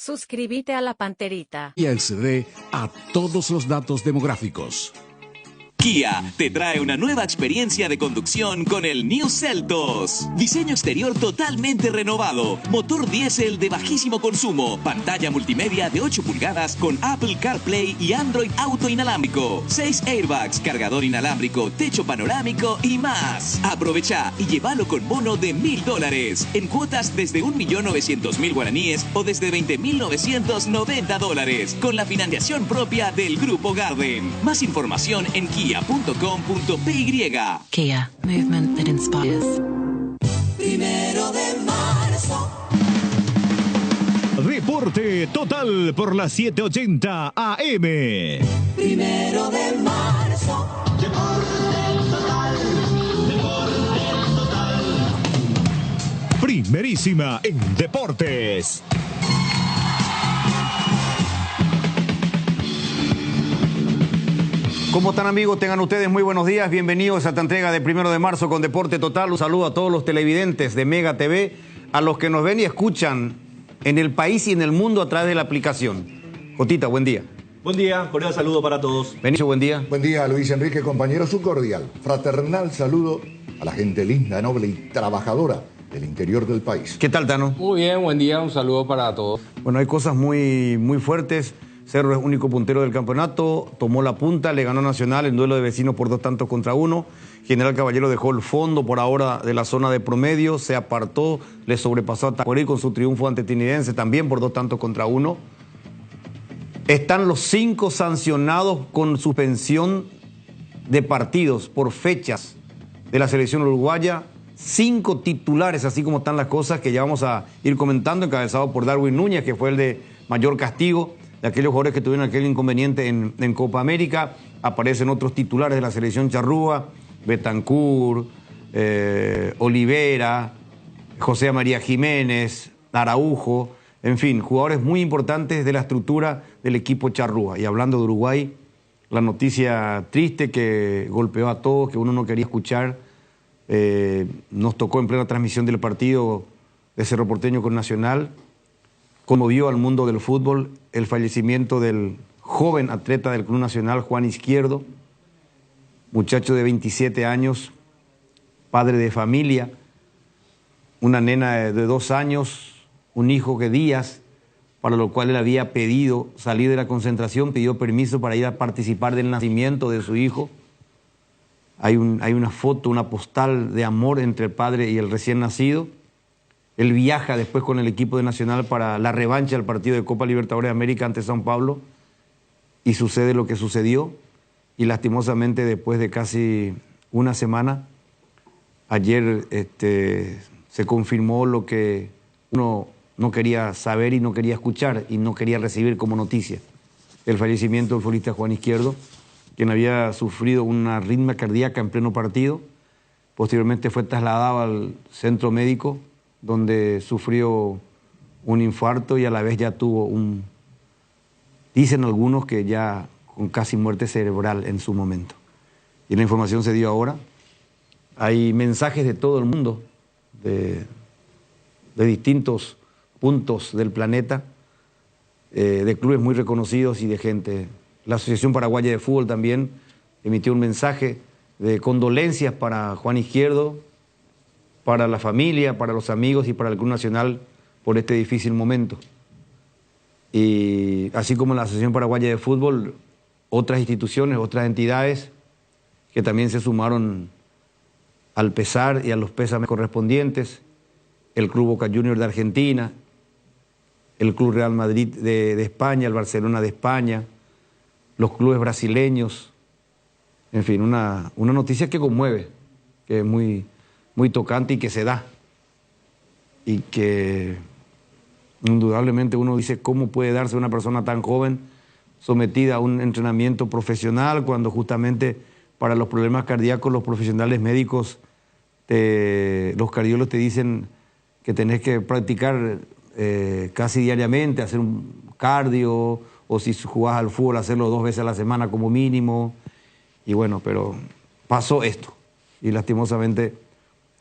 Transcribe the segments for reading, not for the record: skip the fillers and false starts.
Suscríbete a la Panterita. Y accede a todos los datos demográficos. Kia te trae una nueva experiencia de conducción con el New Seltos. Diseño exterior totalmente renovado, motor diésel de bajísimo consumo, pantalla multimedia de 8 pulgadas con Apple CarPlay y Android Auto inalámbrico, 6 airbags, cargador inalámbrico, techo panorámico y más. Aprovecha y llévalo con bono de $1,000 en cuotas desde 1.900.000 guaraníes o desde $20.990 con la financiación propia del Grupo Garden. Más información en kia.com.py. Kia, movement that inspires. 1 de marzo. Deporte total por las 7:80 AM. 1 de marzo. Deporte total. Deporte total. Primerísima en deportes. ¿Cómo están, amigos? Tengan ustedes muy buenos días. Bienvenidos a esta entrega de 1 de marzo con Deporte Total. Un saludo a todos los televidentes de Mega TV, a los que nos ven y escuchan en el país y en el mundo a través de la aplicación. Jotita, buen día. Buen día, cordial saludo para todos. Benicio, buen día. Buen día, Luis Enrique, compañeros. Un cordial, fraternal saludo a la gente linda, noble y trabajadora del interior del país. ¿Qué tal, Tano? Muy bien, buen día, un saludo para todos. Bueno, hay cosas muy fuertes. Cerro es único puntero del campeonato, tomó la punta, le ganó a Nacional en duelo de vecinos por 2-1. General Caballero dejó el fondo por ahora de la zona de promedio, se apartó, le sobrepasó a Tacuarí con su triunfo ante Tinidense también por 2-1. Están los 5 sancionados con suspensión de partidos por fechas de la selección uruguaya. 5 titulares, así como están las cosas, que ya vamos a ir comentando, encabezado por Darwin Núñez, que fue el de mayor castigo de aquellos jugadores que tuvieron aquel inconveniente en Copa América. Aparecen otros titulares de la selección charrúa: Betancur, Olivera, José María Jiménez, Araujo, en fin, jugadores muy importantes de la estructura del equipo charrúa. Y hablando de Uruguay, la noticia triste que golpeó a todos, que uno no quería escuchar, nos tocó en plena transmisión del partido de Cerro Porteño con Nacional. Conmovió al mundo del fútbol el fallecimiento del joven atleta del Club Nacional, Juan Izquierdo, muchacho de 27 años, padre de familia, una nena de 2 años, un hijo de Díaz, para lo cual él había pedido salir de la concentración, pidió permiso para ir a participar del nacimiento de su hijo. Hay una foto, una postal de amor entre el padre y el recién nacido. Él viaja después con el equipo de Nacional para la revancha del partido de Copa Libertadores de América ante São Paulo y sucede lo que sucedió y lastimosamente después de casi una semana, ayer se confirmó lo que uno no quería saber y no quería escuchar y no quería recibir como noticia: el fallecimiento del futbolista Juan Izquierdo, quien había sufrido una arritmia cardíaca en pleno partido. Posteriormente fue trasladado al centro médico, donde sufrió un infarto y a la vez ya tuvo dicen algunos que ya con casi muerte cerebral en su momento. Y la información se dio ahora. Hay mensajes de todo el mundo, de distintos puntos del planeta, de clubes muy reconocidos y de gente. La Asociación Paraguaya de Fútbol también emitió un mensaje de condolencias para Juan Izquierdo, para la familia, para los amigos y para el Club Nacional por este difícil momento. Y así como la Asociación Paraguaya de Fútbol, otras instituciones, otras entidades que también se sumaron al pesar y a los pésames correspondientes: el Club Boca Juniors de Argentina, el Club Real Madrid de España, el Barcelona de España, los clubes brasileños. En fin, una noticia que conmueve, que es muy tocante y que se da. Y que indudablemente uno dice: ¿cómo puede darse una persona tan joven sometida a un entrenamiento profesional cuando justamente para los problemas cardíacos los profesionales médicos, los cardiólogos te dicen que tenés que practicar casi diariamente, hacer un cardio, o si jugás al fútbol, hacerlo 2 veces a la semana como mínimo? Y bueno, pero pasó esto y lastimosamente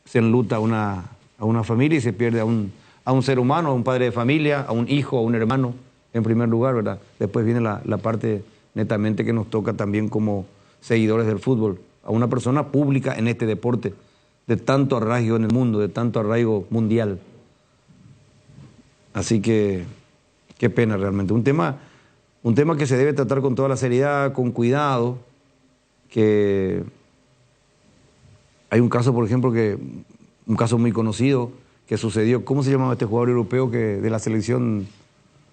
se enluta a una familia y se pierde a un a un ser humano, a un padre de familia, a un hijo, a un hermano, en primer lugar, ¿verdad? Después viene la parte netamente que nos toca también como seguidores del fútbol, a una persona pública en este deporte, de tanto arraigo en el mundo, de tanto arraigo mundial. Así que, qué pena realmente. Un tema que se debe tratar con toda la seriedad, con cuidado, que hay un caso, por ejemplo, un caso muy conocido que sucedió, ¿cómo se llamaba este jugador europeo de la selección?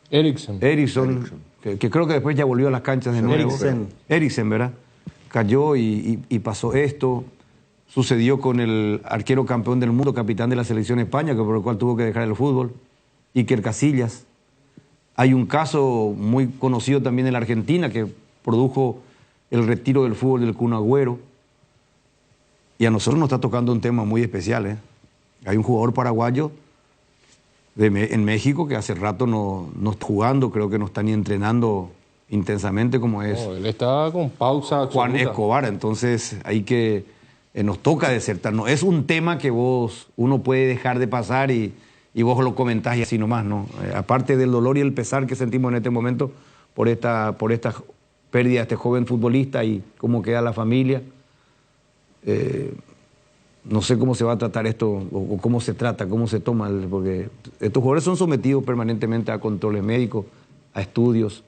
Eriksen, que creo que después ya volvió a las canchas de nuevo. Eriksen, ¿verdad? Cayó y pasó esto. Sucedió con el arquero campeón del mundo, capitán de la selección España, por el cual tuvo que dejar el fútbol, Iker Casillas. Hay un caso muy conocido también en la Argentina que produjo el retiro del fútbol del Kun Agüero. Y a nosotros nos está tocando un tema muy especial, ¿eh? Hay un jugador paraguayo en México que hace rato no está jugando, creo que no está ni entrenando intensamente como es. No, él está con pausa absoluta. Juan Escobar, entonces hay que... nos toca desertar. No es un tema que uno puede dejar de pasar y vos lo comentás y así nomás, ¿no? Aparte del dolor y el pesar que sentimos en este momento por esta pérdida de este joven futbolista y cómo queda la familia, no sé cómo se va a tratar esto o cómo se trata, cómo se toma, porque estos jugadores son sometidos permanentemente a controles médicos, a estudios,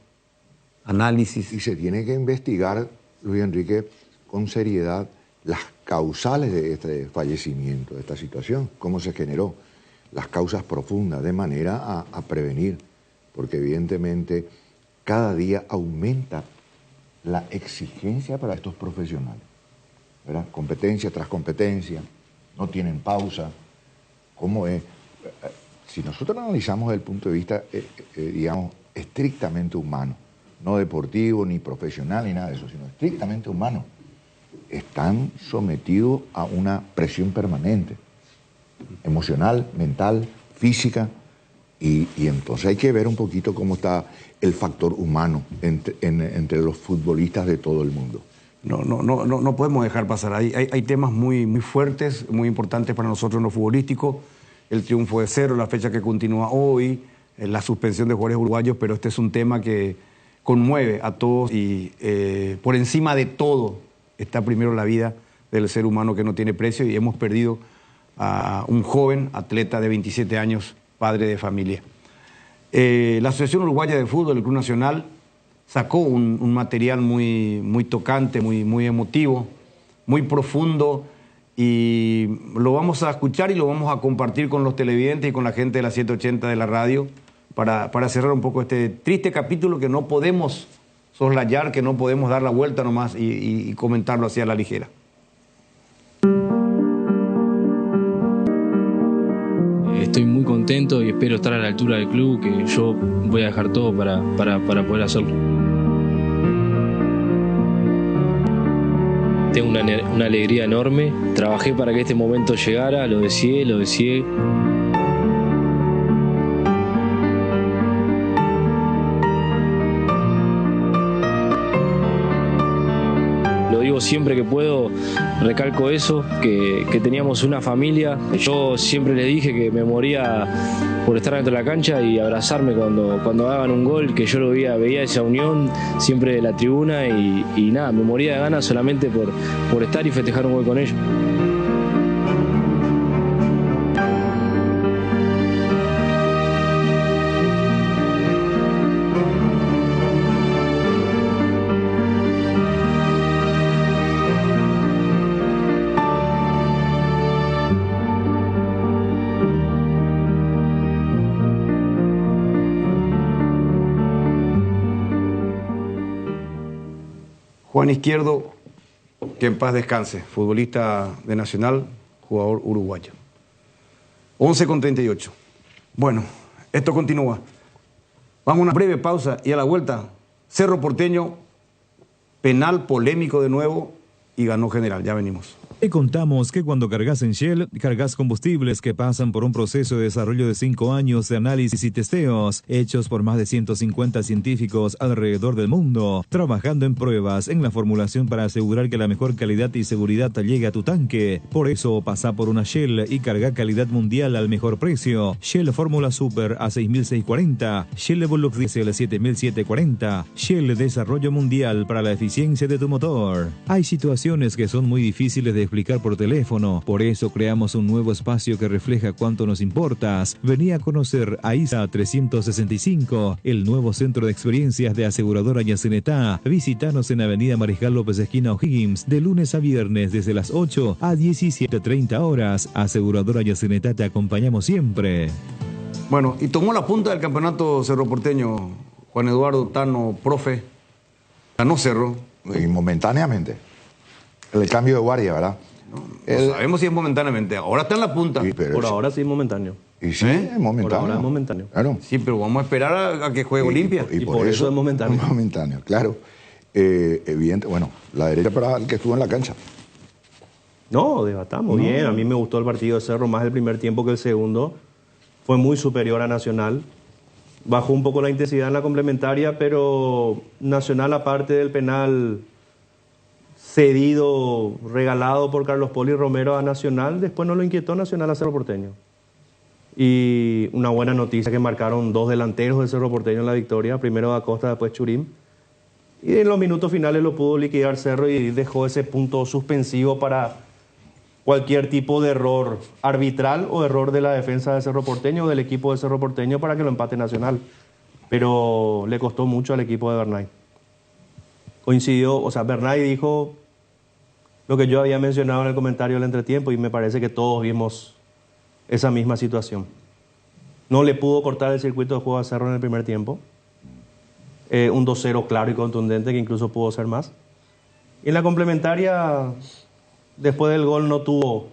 análisis. Y se tiene que investigar, Luis Enrique, con seriedad las causales de este fallecimiento, de esta situación, cómo se generó, las causas profundas, de manera a prevenir, porque evidentemente cada día aumenta la exigencia para estos profesionales, ¿verdad? Competencia tras competencia, no tienen pausa. ¿Cómo es? Si nosotros lo analizamos desde el punto de vista, digamos, estrictamente humano, no deportivo, ni profesional, ni nada de eso, sino estrictamente humano, están sometidos a una presión permanente, emocional, mental, física, y entonces hay que ver un poquito cómo está el factor humano entre los futbolistas de todo el mundo. No podemos dejar pasar. Hay temas muy, muy fuertes, muy importantes para nosotros en lo futbolístico. El triunfo de 0, la fecha que continúa hoy, la suspensión de jugadores uruguayos, pero este es un tema que conmueve a todos y por encima de todo está primero la vida del ser humano que no tiene precio y hemos perdido a un joven atleta de 27 años, padre de familia. La Asociación Uruguaya de Fútbol, el Club Nacional, sacó un material muy tocante, muy emotivo, muy profundo y lo vamos a escuchar y lo vamos a compartir con los televidentes y con la gente de la 780 de la radio para cerrar un poco este triste capítulo que no podemos soslayar, que no podemos dar la vuelta nomás y comentarlo así a la ligera. Estoy muy contento y espero estar a la altura del club, que yo voy a dejar todo para poder hacerlo. Tengo una alegría enorme, trabajé para que este momento llegara, lo deseé. Siempre que puedo recalco eso, que teníamos una familia. Yo siempre les dije que me moría por estar dentro de la cancha y abrazarme cuando hagan un gol, que yo lo veía esa unión siempre de la tribuna y nada, me moría de ganas solamente por estar y festejar un gol con ellos. Juan Izquierdo, que en paz descanse, futbolista de Nacional, jugador uruguayo. 11:38. Bueno, esto continúa. Vamos a una breve pausa y a la vuelta, Cerro Porteño, penal polémico de nuevo y ganó General. Ya venimos. Te contamos que cuando cargas en Shell, cargas combustibles que pasan por un proceso de desarrollo de 5 años de análisis y testeos, hechos por más de 150 científicos alrededor del mundo, trabajando en pruebas en la formulación para asegurar que la mejor calidad y seguridad llegue a tu tanque. Por eso, pasa por una Shell y carga calidad mundial al mejor precio. Shell Fórmula Super a 6.640, Shell Evolux Diesel a 7.740, Shell Desarrollo Mundial para la eficiencia de tu motor. Hay situaciones que son muy difíciles de explicar por teléfono, por eso creamos un nuevo espacio que refleja cuánto nos importas. Vení a conocer a ISA 365, el nuevo centro de experiencias de Aseguradora Yacenetá. Visítanos en Avenida Mariscal López esquina O'Higgins, de lunes a viernes desde las 8 a 17:30 horas. Aseguradora Yacenetá, te acompañamos siempre. Bueno, y tomó la punta del campeonato Cerro Porteño, Juan Eduardo Tano, profe. Ganó Cerro. Y momentáneamente. El cambio de guardia, ¿verdad? No sabemos si es momentáneamente. Ahora está en la punta. Sí, Por ahora sí es momentáneo. Y sí, es momentáneo. Por ahora es momentáneo. Claro. Sí, pero vamos a esperar a que juegue Olimpia. Y por eso es momentáneo. Es momentáneo, claro. Evidente, bueno, la derecha para el que estuvo en la cancha. No, debatamos bien. A mí me gustó el partido de Cerro más el primer tiempo que el segundo. Fue muy superior a Nacional. Bajó un poco la intensidad en la complementaria, pero Nacional, aparte del penal cedido, regalado por Carlos Poli Romero a Nacional, después no lo inquietó Nacional a Cerro Porteño. Y una buena noticia que marcaron 2 delanteros de Cerro Porteño en la victoria, primero Acosta, después Churim. Y en los minutos finales lo pudo liquidar Cerro y dejó ese punto suspensivo para cualquier tipo de error arbitral o error de la defensa de Cerro Porteño o del equipo de Cerro Porteño para que lo empate Nacional. Pero le costó mucho al equipo de Bernay. Coincidió, o sea, Bernay dijo lo que yo había mencionado en el comentario del entretiempo y me parece que todos vimos esa misma situación. No le pudo cortar el circuito de juego a Cerro en el primer tiempo. Un 2-0 claro y contundente que incluso pudo ser más. Y en la complementaria, después del gol no tuvo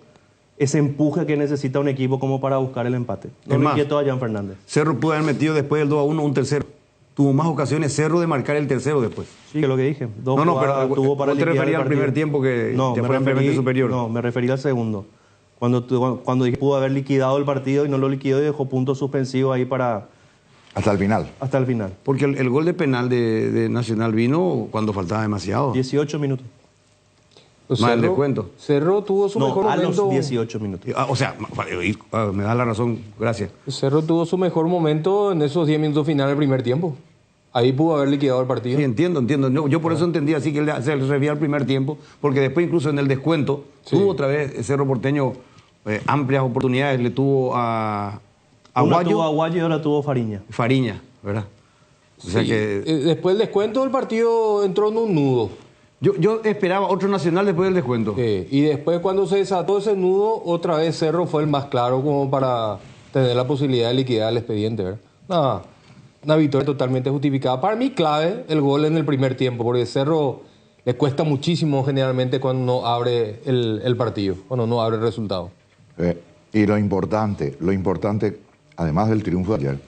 ese empuje que necesita un equipo como para buscar el empate. No lo inquietó a Jan Fernández. Cerro pudo haber metido después del 2-1 un tercero. Tuvo más ocasiones Cerro de marcar el tercero después. Sí, que es lo que dije. Pero tuvo para ¿te referías al primer tiempo que fue ampliamente superior? No, me refería al segundo. Cuando dije pudo haber liquidado el partido y no lo liquidó y dejó puntos suspensivos ahí para... Hasta el final. Hasta el final. Porque el gol de penal de Nacional vino cuando faltaba demasiado. 18 minutos. Más el descuento. Cerro tuvo su mejor momento. A los 18 minutos. O sea, me da la razón, gracias. Cerro tuvo su mejor momento en esos 10 minutos finales del primer tiempo. Ahí pudo haber liquidado el partido. Sí, entiendo. No, yo por eso entendí así que se le refería al primer tiempo, porque después incluso en el descuento tuvo otra vez Cerro Porteño amplias oportunidades, le tuvo a Aguayo. Tuvo a Aguayo y ahora tuvo Fariña. Fariña, ¿verdad? O sea que... Después del descuento el partido entró en un nudo. Yo esperaba otro Nacional después del descuento. Sí, y después cuando se desató ese nudo, otra vez Cerro fue el más claro como para tener la posibilidad de liquidar el expediente, ¿verdad? Nada. Una victoria totalmente justificada. Para mí clave el gol en el primer tiempo, porque Cerro le cuesta muchísimo generalmente cuando no abre el partido, cuando no abre el resultado. Y lo importante, además del triunfo de ayer,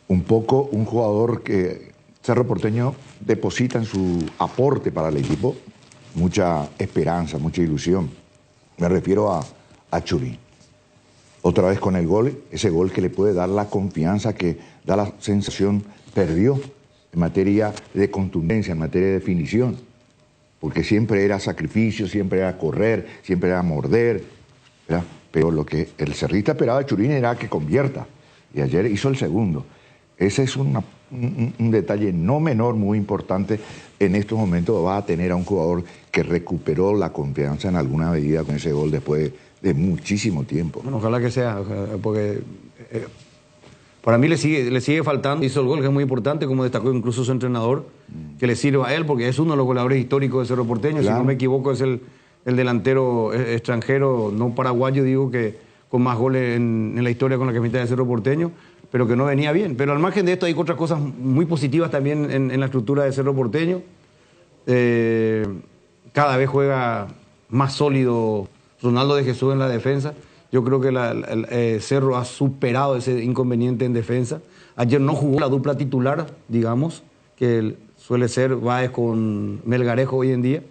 un poco un jugador que Cerro Porteño deposita en su aporte para el equipo mucha esperanza, mucha ilusión. Me refiero a Churín. Otra vez con el gol, ese gol que le puede dar la confianza que da la sensación perdió en materia de contundencia, en materia de definición. Porque siempre era sacrificio, siempre era correr, siempre era morder, ¿verdad? Pero lo que el cerrista esperaba de Churín era que convierta. Y ayer hizo el segundo. Ese es un detalle no menor, muy importante. En estos momentos va a tener a un jugador que recuperó la confianza en alguna medida con ese gol después de muchísimo tiempo. Bueno, ojalá que sea, porque para mí le sigue faltando. Hizo el gol, que es muy importante, como destacó incluso su entrenador, que le sirva a él, porque es uno de los goleadores históricos de Cerro Porteño. Claro. Si no me equivoco, es el delantero extranjero, no paraguayo, digo, que con más goles en la historia con la camiseta de Cerro Porteño, pero que no venía bien. Pero al margen de esto hay otras cosas muy positivas también en la estructura de Cerro Porteño. Cada vez juega más sólido Ronaldo de Jesús en la defensa. Yo creo que Cerro ha superado ese inconveniente en defensa. Ayer no jugó la dupla titular, digamos, que suele ser Báez con Melgarejo hoy en día.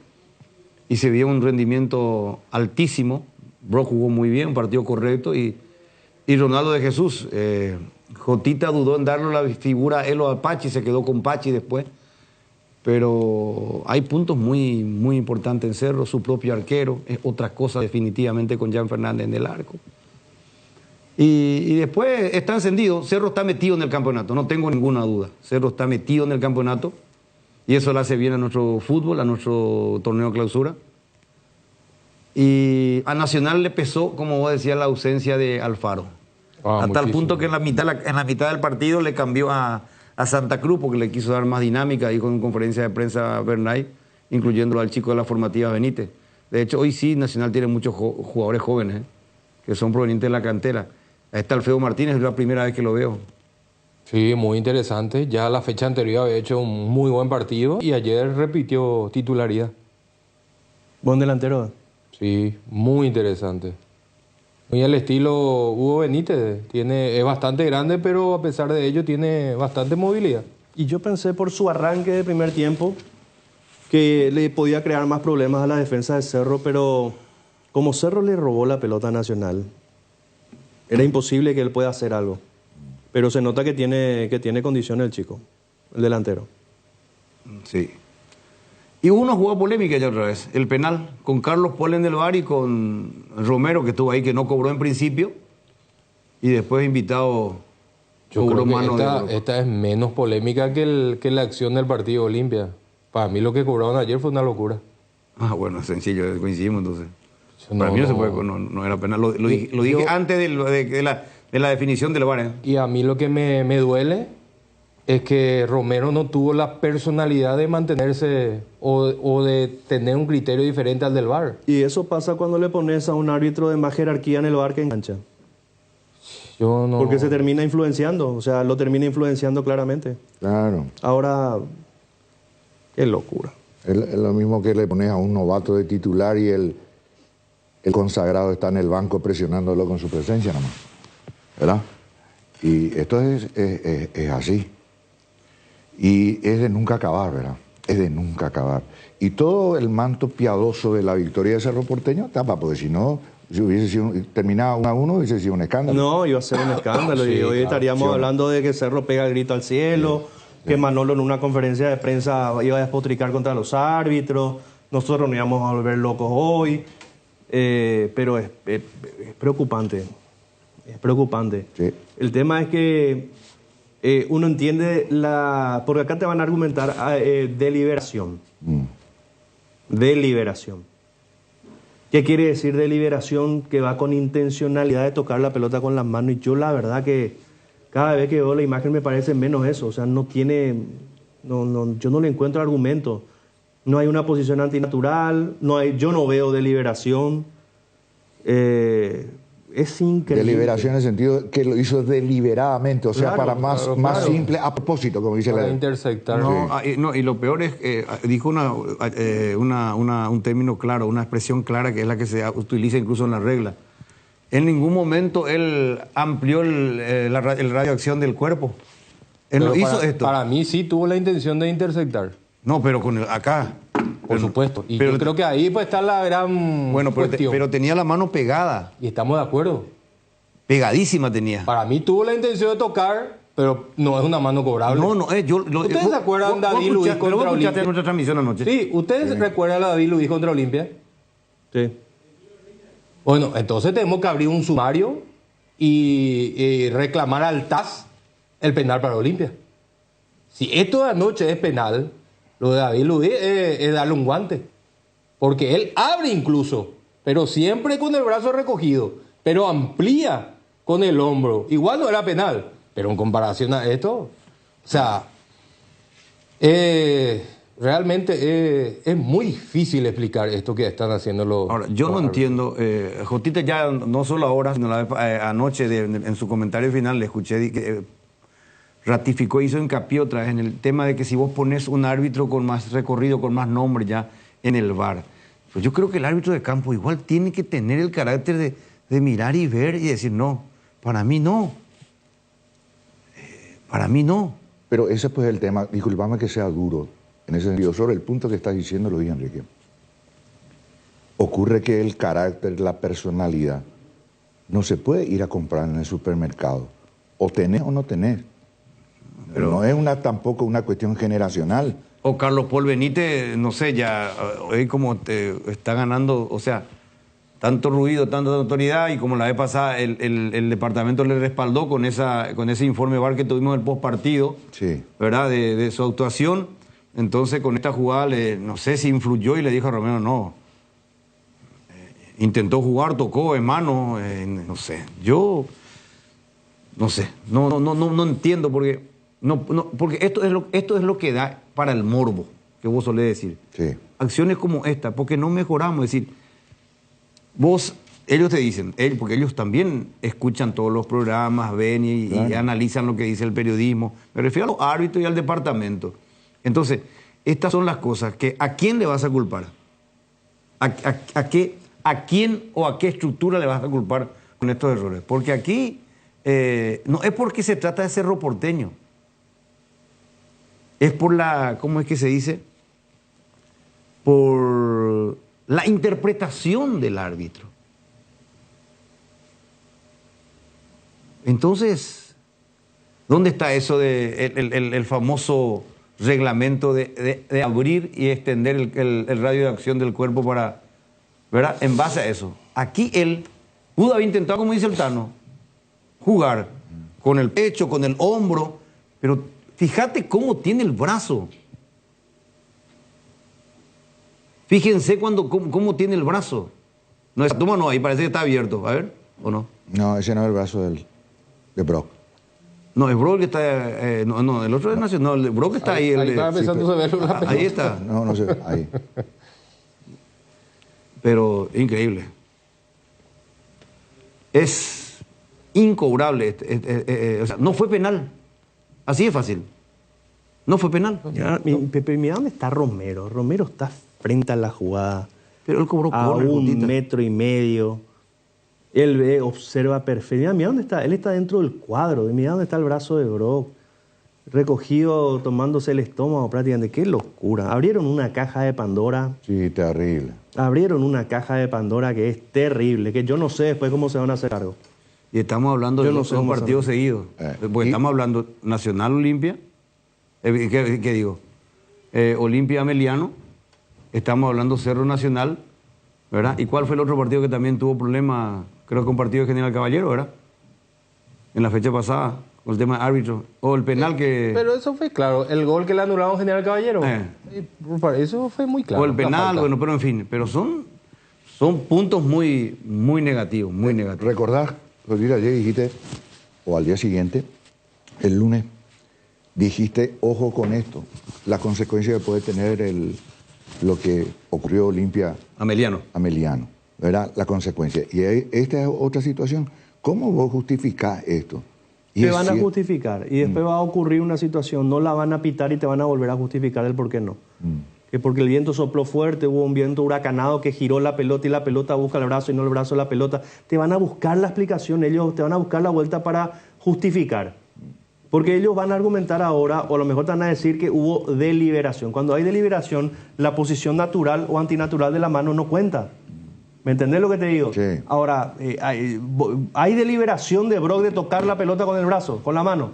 y se veía un rendimiento altísimo. Brock jugó muy bien, un partido correcto, y Ronaldo de Jesús. Jotita dudó en darle la figura a él o a Pachi, se quedó con Pachi después. Pero hay puntos muy, muy importantes en Cerro, su propio arquero, es otra cosa definitivamente con Jan Fernández en el arco. Y después está encendido, Cerro está metido en el campeonato, no tengo ninguna duda. Cerro está metido en el campeonato y eso le hace bien a nuestro fútbol, a nuestro torneo de clausura. Y a Nacional le pesó, como vos decías, la ausencia de Alfaro. A tal punto que en la mitad del partido le cambió a Santa Cruz porque le quiso dar más dinámica ahí con conferencia de prensa Bernay, incluyendo al chico de la formativa Benítez. De hecho, hoy sí Nacional tiene muchos jugadores jóvenes que son provenientes de la cantera. Ahí está Alfredo Martínez, es la primera vez que lo veo. Sí, muy interesante. Ya la fecha anterior había hecho un muy buen partido y ayer repitió titularidad. Buen delantero. Sí, muy interesante. Muy al estilo Hugo Benítez. Es bastante grande, pero a pesar de ello tiene bastante movilidad. Y yo pensé por su arranque de primer tiempo que le podía crear más problemas a la defensa de Cerro, pero como Cerro le robó la pelota a Nacional, era imposible que él pueda hacer algo. Pero se nota que tiene condiciones el chico, el delantero. Sí. Y hubo una jugada polémica ya otra vez, el penal, con Carlos Polen del VAR y con Romero, que estuvo ahí, que no cobró en principio, y después invitado Yo cobró creo mano que esta es menos polémica que la acción del partido Olimpia. Para mí lo que cobraron ayer fue una locura. Ah, bueno, sencillo, coincidimos entonces. No, Para mí no era penal. Lo dije antes de la definición del VAR. Y a mí lo que me duele es que Romero no tuvo la personalidad de mantenerse o de tener un criterio diferente al del VAR. Y eso pasa cuando le pones a un árbitro de más jerarquía en el VAR que en cancha. Yo no... Porque se termina influenciando, o sea, lo termina influenciando claramente. Claro. Ahora, qué locura. Es lo mismo que le pones a un novato de titular y el consagrado está en el banco presionándolo con su presencia nomás, ¿verdad? Y esto es así. Y es de nunca acabar, ¿verdad? Es de nunca acabar. Y todo el manto piadoso de la victoria de Cerro Porteño tapa, porque si no, si hubiese sido terminado 1-1, hubiese sido un escándalo. No, iba a ser un escándalo. Sí, y hoy estaríamos sí. hablando de que Cerro pega el grito al cielo, que Manolo en una conferencia de prensa iba a despotricar contra los árbitros, nosotros nos íbamos a volver locos hoy. Pero es preocupante. Es preocupante. Sí. El tema es que uno entiende porque acá te van a argumentar deliberación. Deliberación. ¿Qué quiere decir deliberación? Que va con intencionalidad de tocar la pelota con las manos. Y yo la verdad que cada vez que veo la imagen me parece menos eso. O sea, yo no le encuentro argumento. No hay una posición antinatural, yo no veo deliberación. Es increíble. Deliberación en el sentido que lo hizo deliberadamente, o sea, Claro, para más simple, a propósito, como dice Para la... interceptar. No, y lo peor es que dijo un término claro, una expresión clara que es la que se utiliza incluso en la regla. En ningún momento él amplió el radio de acción del cuerpo. Él no hizo esto. Para mí sí tuvo la intención de interceptar. No, pero con acá. Por supuesto. Y pero yo creo que ahí pues está la gran cuestión. Pero tenía la mano pegada. Y estamos de acuerdo. Pegadísima tenía. Para mí tuvo la intención de tocar, pero no es una mano cobrable. No, ¿Ustedes se acuerdan de David Luiz contra Olimpia? Nuestra transmisión anoche. Sí, ¿ustedes recuerdan a David Luiz contra Olimpia? Sí. Bueno, entonces tenemos que abrir un sumario y reclamar al TAS el penal para Olimpia. Si esto de anoche es penal, lo de David Luiz es darle un guante. Porque él abre incluso, pero siempre con el brazo recogido, pero amplía con el hombro. Igual no era penal, pero en comparación a esto, o sea, realmente es muy difícil explicar esto que están haciendo los... Ahora, yo no entiendo, Jotita ya no solo ahora, sino anoche en su comentario final le escuché que ratificó, hizo hincapié otra vez en el tema de que si vos pones un árbitro con más recorrido, con más nombre ya en el VAR, pues yo creo que el árbitro de campo igual tiene que tener el carácter de mirar y ver y decir, no, para mí no. Para mí no. Pero ese pues es el tema, disculpame que sea duro, en ese sentido, sobre el punto que estás diciendo, Luis Enrique. ocurre que el carácter, la personalidad, no se puede ir a comprar en el supermercado. O tenés o no tenés. Pero no es tampoco una cuestión generacional. O Carlos Paul Benítez, no sé, ya hoy como te está ganando, o sea, tanto ruido, tanta autoridad, y como la vez pasada el departamento le respaldó con ese informe VAR que tuvimos en el postpartido, sí, ¿verdad? De su actuación. Entonces con esta jugada, no sé si influyó y le dijo a Romero, no. Intentó jugar, tocó en mano, no sé. Yo, no sé, no entiendo porque... porque esto es lo que da para el morbo, que vos solés decir. Sí. Acciones como esta, porque no mejoramos. Es decir, ellos te dicen, porque ellos también escuchan todos los programas, ven y analizan lo que dice el periodismo. Me refiero a los árbitros y al departamento. Entonces, estas son las cosas que ¿a quién le vas a culpar? ¿A quién o a qué estructura le vas a culpar con estos errores? Porque aquí no es porque se trata de Cerro Porteño. Es por ¿cómo es que se dice? Por la interpretación del árbitro. Entonces, ¿dónde está eso el famoso reglamento de abrir y extender el radio de acción del cuerpo para, ¿verdad? En base a eso. Aquí él pudo haber intentado, como dice el Tano, jugar con el pecho, con el hombro, pero fíjate cómo tiene el brazo. Fíjense cómo tiene el brazo. No, esa toma no, ahí parece que está abierto. A ver, ¿o no? No, ese no es el brazo de Brock. No, el Brock está... no, el otro es Nacional. No, el Brock está ahí. Ahí estaba empezando a verlo la pelota. Ahí está. No sé, ahí. Pero increíble. Es incobrable. O sea, no fue penal. Así es fácil. No fue penal. Pepe, mira dónde está Romero. Romero está frente a la jugada. Pero él cobró a corner, 1,5 metros. Él ve, observa perfecto. Mira dónde está. Él está dentro del cuadro. Mira dónde está el brazo de Brock. Recogido, tomándose el estómago prácticamente. ¡Qué locura! Abrieron una caja de Pandora. Sí, terrible. Abrieron una caja de Pandora que es terrible. Que yo no sé después cómo se van a hacer cargo. Y estamos hablando de dos partidos seguidos. Porque estamos hablando Nacional Olimpia. ¿Qué digo? Olimpia Ameliano. Estamos hablando Cerro Nacional. ¿Verdad? ¿Y cuál fue el otro partido que también tuvo problemas? Creo que un partido de General Caballero, ¿verdad? En la fecha pasada, con el tema de árbitro. O el penal que... Pero eso fue claro. El gol que le anularon a General Caballero. Eso fue muy claro. O el penal, bueno, pero en fin. Pero son puntos muy, muy negativos, muy negativos. ¿Recordás, Rodrigo, ayer dijiste, o al día siguiente, el lunes, dijiste, ojo con esto, la consecuencia que puede tener lo que ocurrió Olimpia Ameliano, ¿verdad? La consecuencia. Y esta es otra situación. ¿Cómo vos justificás esto? Te van a justificar y después va a ocurrir una situación, no la van a pitar y te van a volver a justificar el por qué no. Que porque el viento sopló fuerte, hubo un viento huracanado que giró la pelota y la pelota busca el brazo y no el brazo la pelota. Te van a buscar la explicación, ellos te van a buscar la vuelta para justificar. Porque ellos van a argumentar ahora, o a lo mejor te van a decir que hubo deliberación. Cuando hay deliberación, la posición natural o antinatural de la mano no cuenta. ¿Me entendés lo que te digo? Sí. Ahora, ¿hay deliberación de Brock de tocar la pelota con el brazo, con la mano?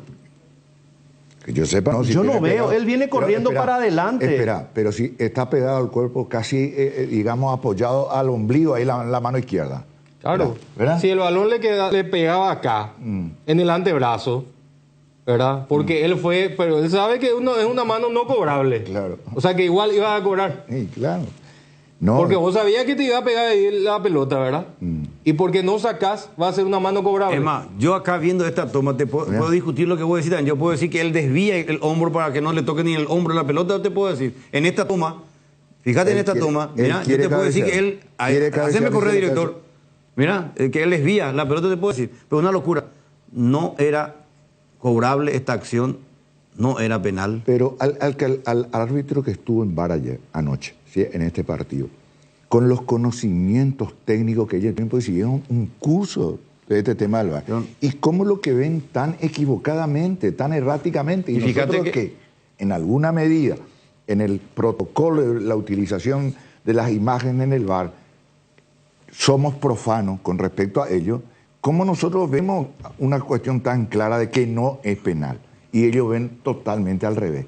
Que yo sepa, no. Yo no veo, él viene corriendo para adelante. Espera, pero si está pegado al cuerpo, casi, digamos, apoyado al ombligo, ahí la mano izquierda. Claro. ¿Verdad? Si el balón le pegaba acá, en el antebrazo, ¿verdad? Porque él pero él sabe que es una mano no cobrable. Claro. O sea que igual iba a cobrar. Sí, claro. No. Porque vos sabías que te iba a pegar ahí la pelota, ¿verdad? Y porque no sacás, va a ser una mano cobrable. Es más, yo acá viendo esta toma, puedo discutir lo que voy a decir también. Yo puedo decir que él desvía el hombro para que no le toque ni el hombro a la pelota, te puedo decir. En esta toma, fíjate en esta toma, mira, yo te puedo decir que él... Haceme correr, director. Mira, que él desvía la pelota, te puedo decir. Pero una locura. No era cobrable esta acción, no era penal. Pero al árbitro que estuvo en VAR ayer, anoche, ¿sí? En este partido, con los conocimientos técnicos que ellos tienen, siguieron un curso de este tema del VAR. ¿Y cómo lo que ven tan equivocadamente, tan erráticamente? Y fíjate que en alguna medida, en el protocolo de la utilización de las imágenes en el VAR, somos profanos con respecto a ello, ¿cómo nosotros vemos una cuestión tan clara de que no es penal? Y ellos ven totalmente al revés.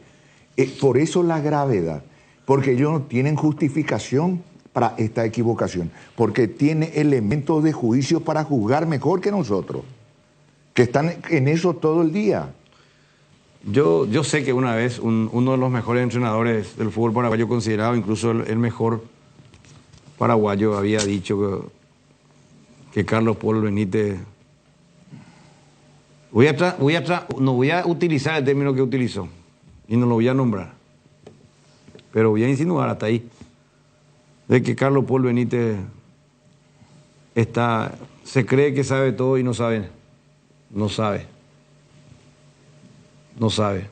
Por eso la gravedad, porque ellos no tienen justificación para esta equivocación, porque tiene elementos de juicio para juzgar mejor que nosotros, que están en eso todo el día. Yo sé que una vez uno de los mejores entrenadores del fútbol paraguayo, considerado incluso el mejor paraguayo, había dicho que Carlos Paul Benítez... no voy a utilizar el término que utilizó y no lo voy a nombrar, pero voy a insinuar hasta ahí de que Carlos Paul Benítez se cree que sabe todo y no sabe.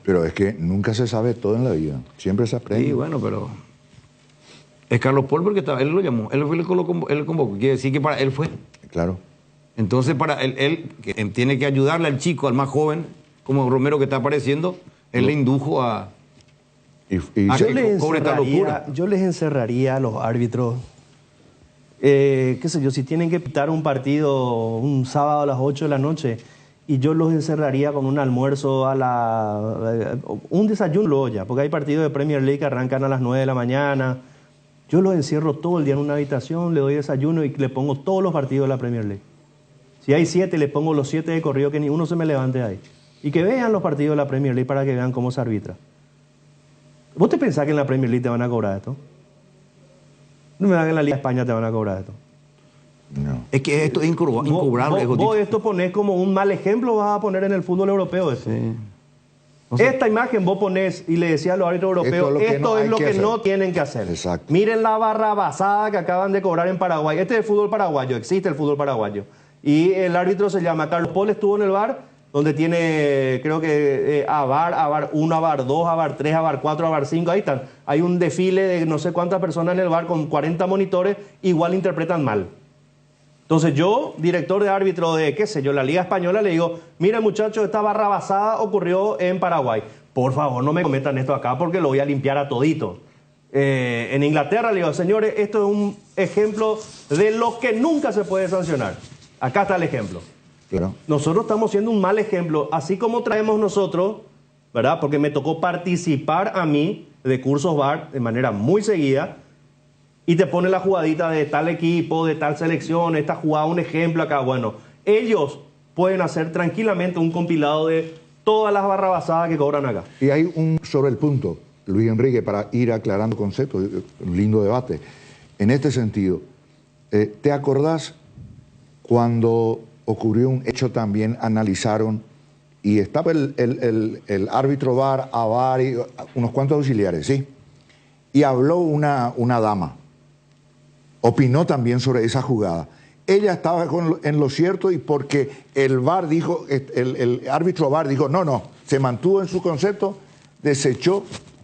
Pero es que nunca se sabe todo en la vida, siempre se aprende. Sí, bueno, pero es Carlos Paul porque él lo llamó, él lo convocó, quiere decir que para él fue. Claro. Entonces para él que tiene que ayudarle al chico, al más joven, como Romero que está apareciendo, él le indujo a yo les encerraría a los árbitros, qué sé yo, si tienen que pitar un partido un sábado a las 8 de la noche, y yo los encerraría con un almuerzo un desayuno luego ya, porque hay partidos de Premier League que arrancan a las 9 de la mañana. Yo los encierro todo el día en una habitación, le doy desayuno y le pongo todos los partidos de la Premier League. Si hay 7, le pongo los 7 de corrido, que ni uno se me levante ahí. Y que vean los partidos de la Premier League para que vean cómo se arbitra. ¿Vos te pensás que en la Premier League te van a cobrar esto? No me dan en la Liga de España te van a cobrar esto. No. Es que esto es incobrable. Vos esto ponés como un mal ejemplo, vas a poner en el fútbol europeo esto. Sí. Esta imagen vos ponés y le decís a los árbitros europeos, esto es lo que no tienen que hacer. Exacto. Miren la barrabasada que acaban de cobrar en Paraguay. Este es el fútbol paraguayo, existe el fútbol paraguayo. Y el árbitro se llama Carlos Paul, estuvo en el VAR, donde tiene, creo que VAR 1, VAR 2, VAR 3, VAR 4, VAR 5, ahí están. Hay un desfile de no sé cuántas personas en el VAR con 40 monitores, igual interpretan mal. Entonces yo, director de árbitro de, qué sé yo, la Liga Española, le digo, mira muchachos, esta barrabasada ocurrió en Paraguay. Por favor, no me cometan esto acá porque lo voy a limpiar a todito. En Inglaterra le digo, señores, esto es un ejemplo de lo que nunca se puede sancionar. Acá está el ejemplo. Claro. Nosotros estamos siendo un mal ejemplo, así como traemos nosotros, ¿verdad? Porque me tocó participar a mí de cursos VAR de manera muy seguida, y te pone la jugadita de tal equipo, de tal selección, esta jugada, un ejemplo acá. Bueno, ellos pueden hacer tranquilamente un compilado de todas las barrabasadas que cobran acá. Y hay sobre el punto, Luis Enrique, para ir aclarando conceptos, un lindo debate. En este sentido, ¿te acordás cuando ocurrió un hecho también, analizaron, y estaba el árbitro VAR, AVAR y unos cuantos auxiliares, ¿sí? Y habló una dama, opinó también sobre esa jugada. Ella estaba en lo cierto y porque el VAR dijo, el árbitro VAR dijo, no, se mantuvo en su concepto, desechó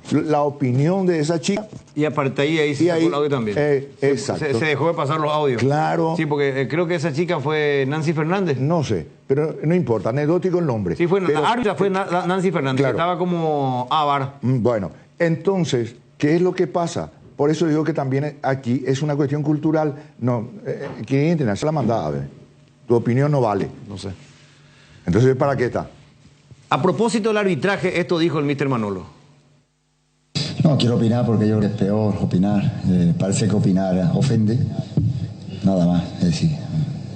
la opinión de esa chica. Y aparte ahí se sacó el audio también. Exacto. Se dejó de pasar los audios. Claro. Sí, porque creo que esa chica fue Nancy Fernández. No sé, pero no importa, anecdótico el nombre. Sí, pero, la árbitra fue Nancy Fernández, claro. Que estaba como AVAR. Bueno, entonces, ¿qué es lo que pasa? Por eso digo que también aquí es una cuestión cultural. No, ¿quién tiene la mandada? A ver. Tu opinión no vale. No sé. Entonces, ¿para qué está? A propósito del arbitraje, esto dijo el Mr. Manolo. No quiero opinar porque yo creo que es peor opinar. Parece que opinar ofende. Nada más. Es decir,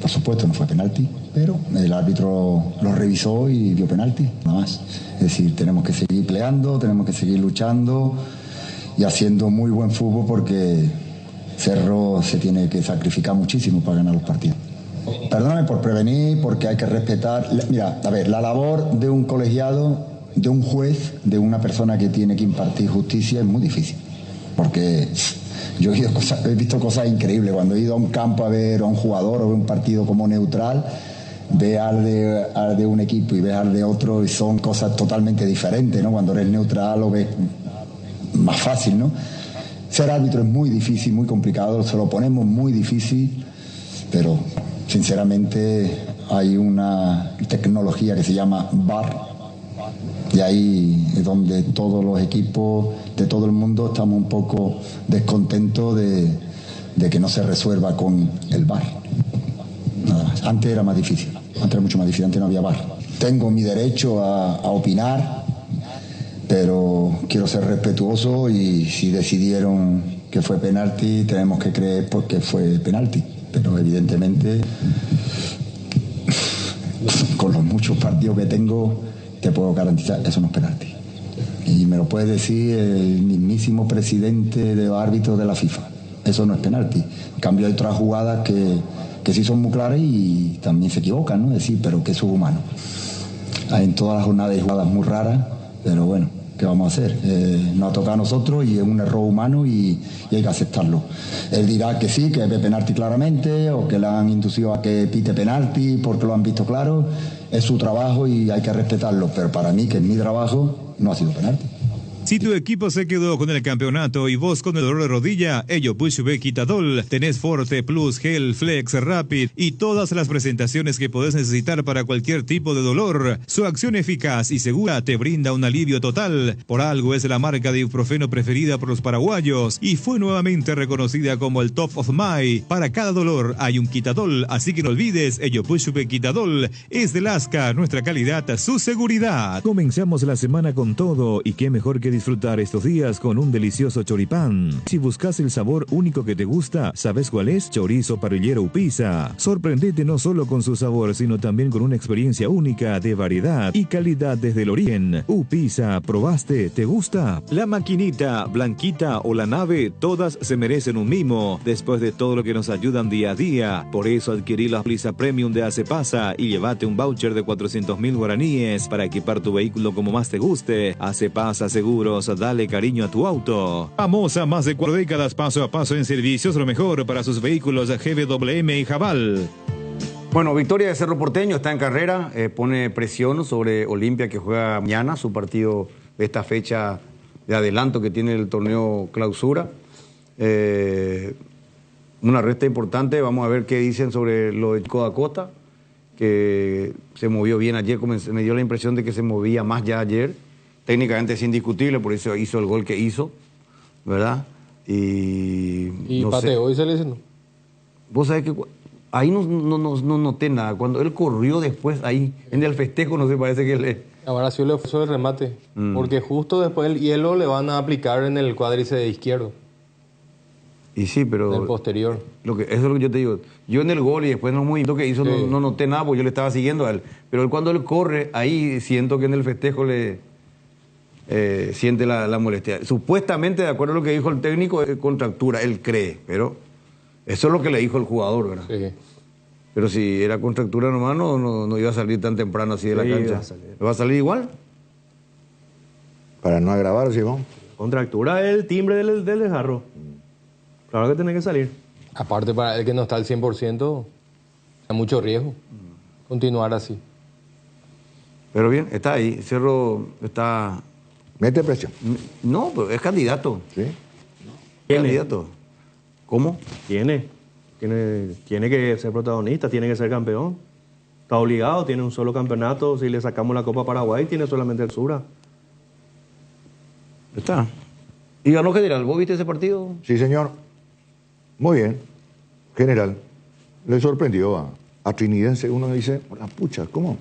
por supuesto no fue penalti, pero el árbitro lo revisó y dio penalti. Nada más. Es decir, tenemos que seguir peleando, tenemos que seguir luchando y haciendo muy buen fútbol porque Cerro se tiene que sacrificar muchísimo para ganar los partidos. Perdóname por prevenir, porque hay que respetar. Mira, a ver, la labor de un colegiado, de un juez, de una persona que tiene que impartir justicia es muy difícil. Porque yo he visto cosas increíbles. Cuando he ido a un campo a ver a un jugador o a un partido como neutral, ve al de un equipo y ve al de otro y son cosas totalmente diferentes, ¿no? Cuando eres neutral lo ves más fácil, ¿no? Ser árbitro es muy difícil, muy complicado, se lo ponemos muy difícil, pero sinceramente hay una tecnología que se llama VAR y ahí es donde todos los equipos de todo el mundo estamos un poco descontentos de de que no se resuelva con el VAR. Nada más. Antes era más difícil, antes era mucho más difícil, antes no había VAR. Tengo mi derecho a opinar, pero quiero ser respetuoso y si decidieron que fue penalti, tenemos que creer porque fue penalti. Pero evidentemente, con los muchos partidos que tengo, te puedo garantizar, eso no es penalti. Y me lo puede decir el mismísimo presidente de árbitros de la FIFA. Eso no es penalti. En cambio hay otras jugadas que sí son muy claras y también se equivocan, ¿no? Es decir, pero que eso es humano. En todas las jornadas hay jugadas muy raras, pero bueno, ¿qué vamos a hacer? Nos ha tocado a nosotros y es un error humano y hay que aceptarlo. Él dirá que sí, que ve penalti claramente o que le han inducido a que pite penalti porque lo han visto claro. Es su trabajo y hay que respetarlo, pero para mí, que es mi trabajo, no ha sido penalti. Si tu equipo se quedó con el campeonato y vos con el dolor de rodilla, ello Pushbe Quitadol, tenés Forte Plus, Gel, Flex, Rapid y todas las presentaciones que podés necesitar para cualquier tipo de dolor. Su acción eficaz y segura te brinda un alivio total. Por algo es la marca de ibuprofeno preferida por los paraguayos y fue nuevamente reconocida como el Top of Mind. Para cada dolor hay un Quitadol, así que no olvides, ello Pushbe Quitadol es de Lasca, nuestra calidad, su seguridad. Comenzamos la semana con todo y qué mejor que disfrutar estos días con un delicioso choripán. Si buscas el sabor único que te gusta, ¿sabes cuál es? Chorizo Parrillero Upisa. Sorprendete no solo con su sabor, sino también con una experiencia única de variedad y calidad desde el origen. Upisa, ¿probaste? ¿Te gusta? La maquinita, Blanquita o la nave, todas se merecen un mimo, después de todo lo que nos ayudan día a día. Por eso adquirí la Prisa Premium de Acepasa y llévate un voucher de 400.000 guaraníes para equipar tu vehículo como más te guste. Acepasa Seguro. Dale cariño a tu auto. Vamos a más de 4 décadas paso a paso en servicios, lo mejor para sus vehículos GWM y Jabal. Bueno, victoria de Cerro Porteño, está en carrera, pone presión sobre Olimpia que juega mañana su partido de esta fecha de adelanto que tiene el torneo clausura. Una resta importante, vamos a ver qué dicen sobre lo de Chico da Costa, que se movió bien ayer, me dio la impresión de que se movía más ya ayer. Técnicamente es indiscutible, por eso hizo el gol que hizo, ¿verdad? Y no pateó y se lesionó. Vos sabés que ahí no noté nada. Cuando él corrió después, ahí en el festejo, no sé, parece que le... Ahora sí le fue el remate, porque justo después el hielo le van a aplicar en el cuádriceps izquierdo. Y sí, pero... Del posterior. Eso es lo que yo te digo. Yo en el gol y después en los movimientos que hizo sí. no noté nada, porque yo le estaba siguiendo a él. Pero cuando él corre, ahí siento que en el festejo le... siente la molestia. Supuestamente, de acuerdo a lo que dijo el técnico, es contractura, él cree, pero eso es lo que le dijo el jugador, ¿verdad? Sí. Pero si era contractura nomás, no iba a salir tan temprano así de la cancha. ¿Va a salir igual? Para no agravar, Simón. Contractura es el timbre del desgarro. Claro que tiene que salir. Aparte, para el que no está al 100%, hay mucho riesgo continuar así. Pero bien, está ahí. Cerro está... ¿Mete presión? No, pero es candidato. ¿Sí? ¿Es candidato? ¿Cómo? Tiene que ser protagonista, tiene que ser campeón. Está obligado, tiene un solo campeonato. Si le sacamos la Copa Paraguay, tiene solamente el Sura. Está. ¿Y ganó General? ¿Vos viste ese partido? Sí, señor. Muy bien. General. Le sorprendió a Trinidense. Uno dice, la pucha, ¿cómo?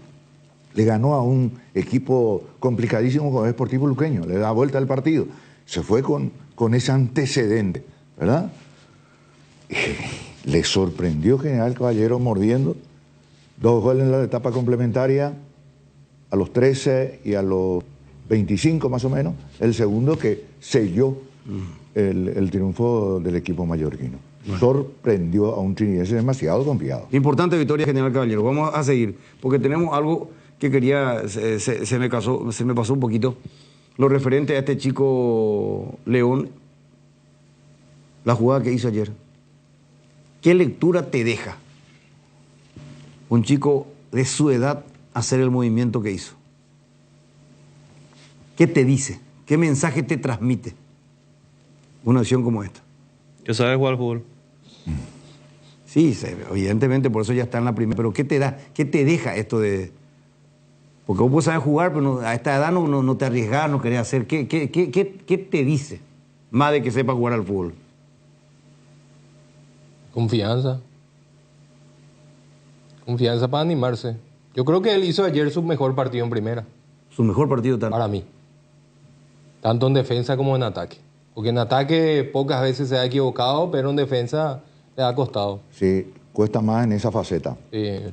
Le ganó a un equipo complicadísimo como es Sportivo Luqueño, le da vuelta al partido. Se fue con ese antecedente, ¿verdad? Le sorprendió General Caballero mordiendo 2 goles en la etapa complementaria a los 13 y a los 25 más o menos, el segundo que selló el triunfo del equipo mallorquino. Bueno. Sorprendió a un trinidense demasiado confiado. Importante victoria, General Caballero. Vamos a seguir, porque tenemos algo que quería, se me pasó un poquito, lo referente a este chico León, la jugada que hizo ayer. ¿Qué lectura te deja un chico de su edad hacer el movimiento que hizo? ¿Qué te dice? ¿Qué mensaje te transmite una acción como esta? Que sabes jugar al fútbol. Sí, evidentemente, por eso ya está en la primera. Pero ¿qué te da? ¿Qué te deja esto de...? Porque vos puedes saber jugar, pero a esta edad no te arriesgás, no querés hacer. ¿Qué te dice? Más de que sepa jugar al fútbol. Confianza. Confianza para animarse. Yo creo que él hizo ayer su mejor partido en primera. Su mejor partido también. Para mí. Tanto en defensa como en ataque. Porque en ataque pocas veces se ha equivocado, pero en defensa le ha costado. Sí, cuesta más en esa faceta.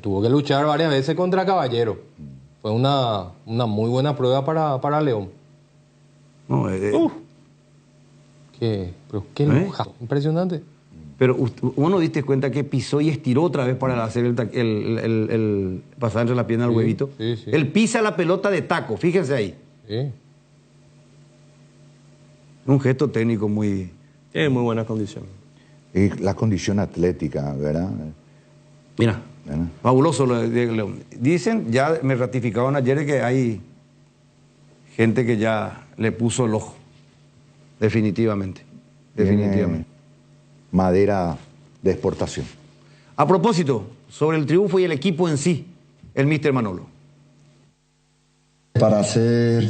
Tuvo que luchar varias veces contra Caballero. Fue una muy buena prueba para León. No, Qué lujo. Impresionante. Pero uno diste cuenta que pisó y estiró otra vez para hacer el pasar entre la pierna al huevito. Sí, sí. Él pisa la pelota de taco, fíjense ahí. Sí. Un gesto técnico muy... muy buena condición. Y la condición atlética, ¿verdad? Mira, fabuloso lo de León. Dicen, ya me ratificaron ayer que hay gente que ya le puso el ojo. Definitivamente. Definitivamente. Madera de exportación. A propósito, sobre el triunfo y el equipo en sí, el míster Manolo. Para hacer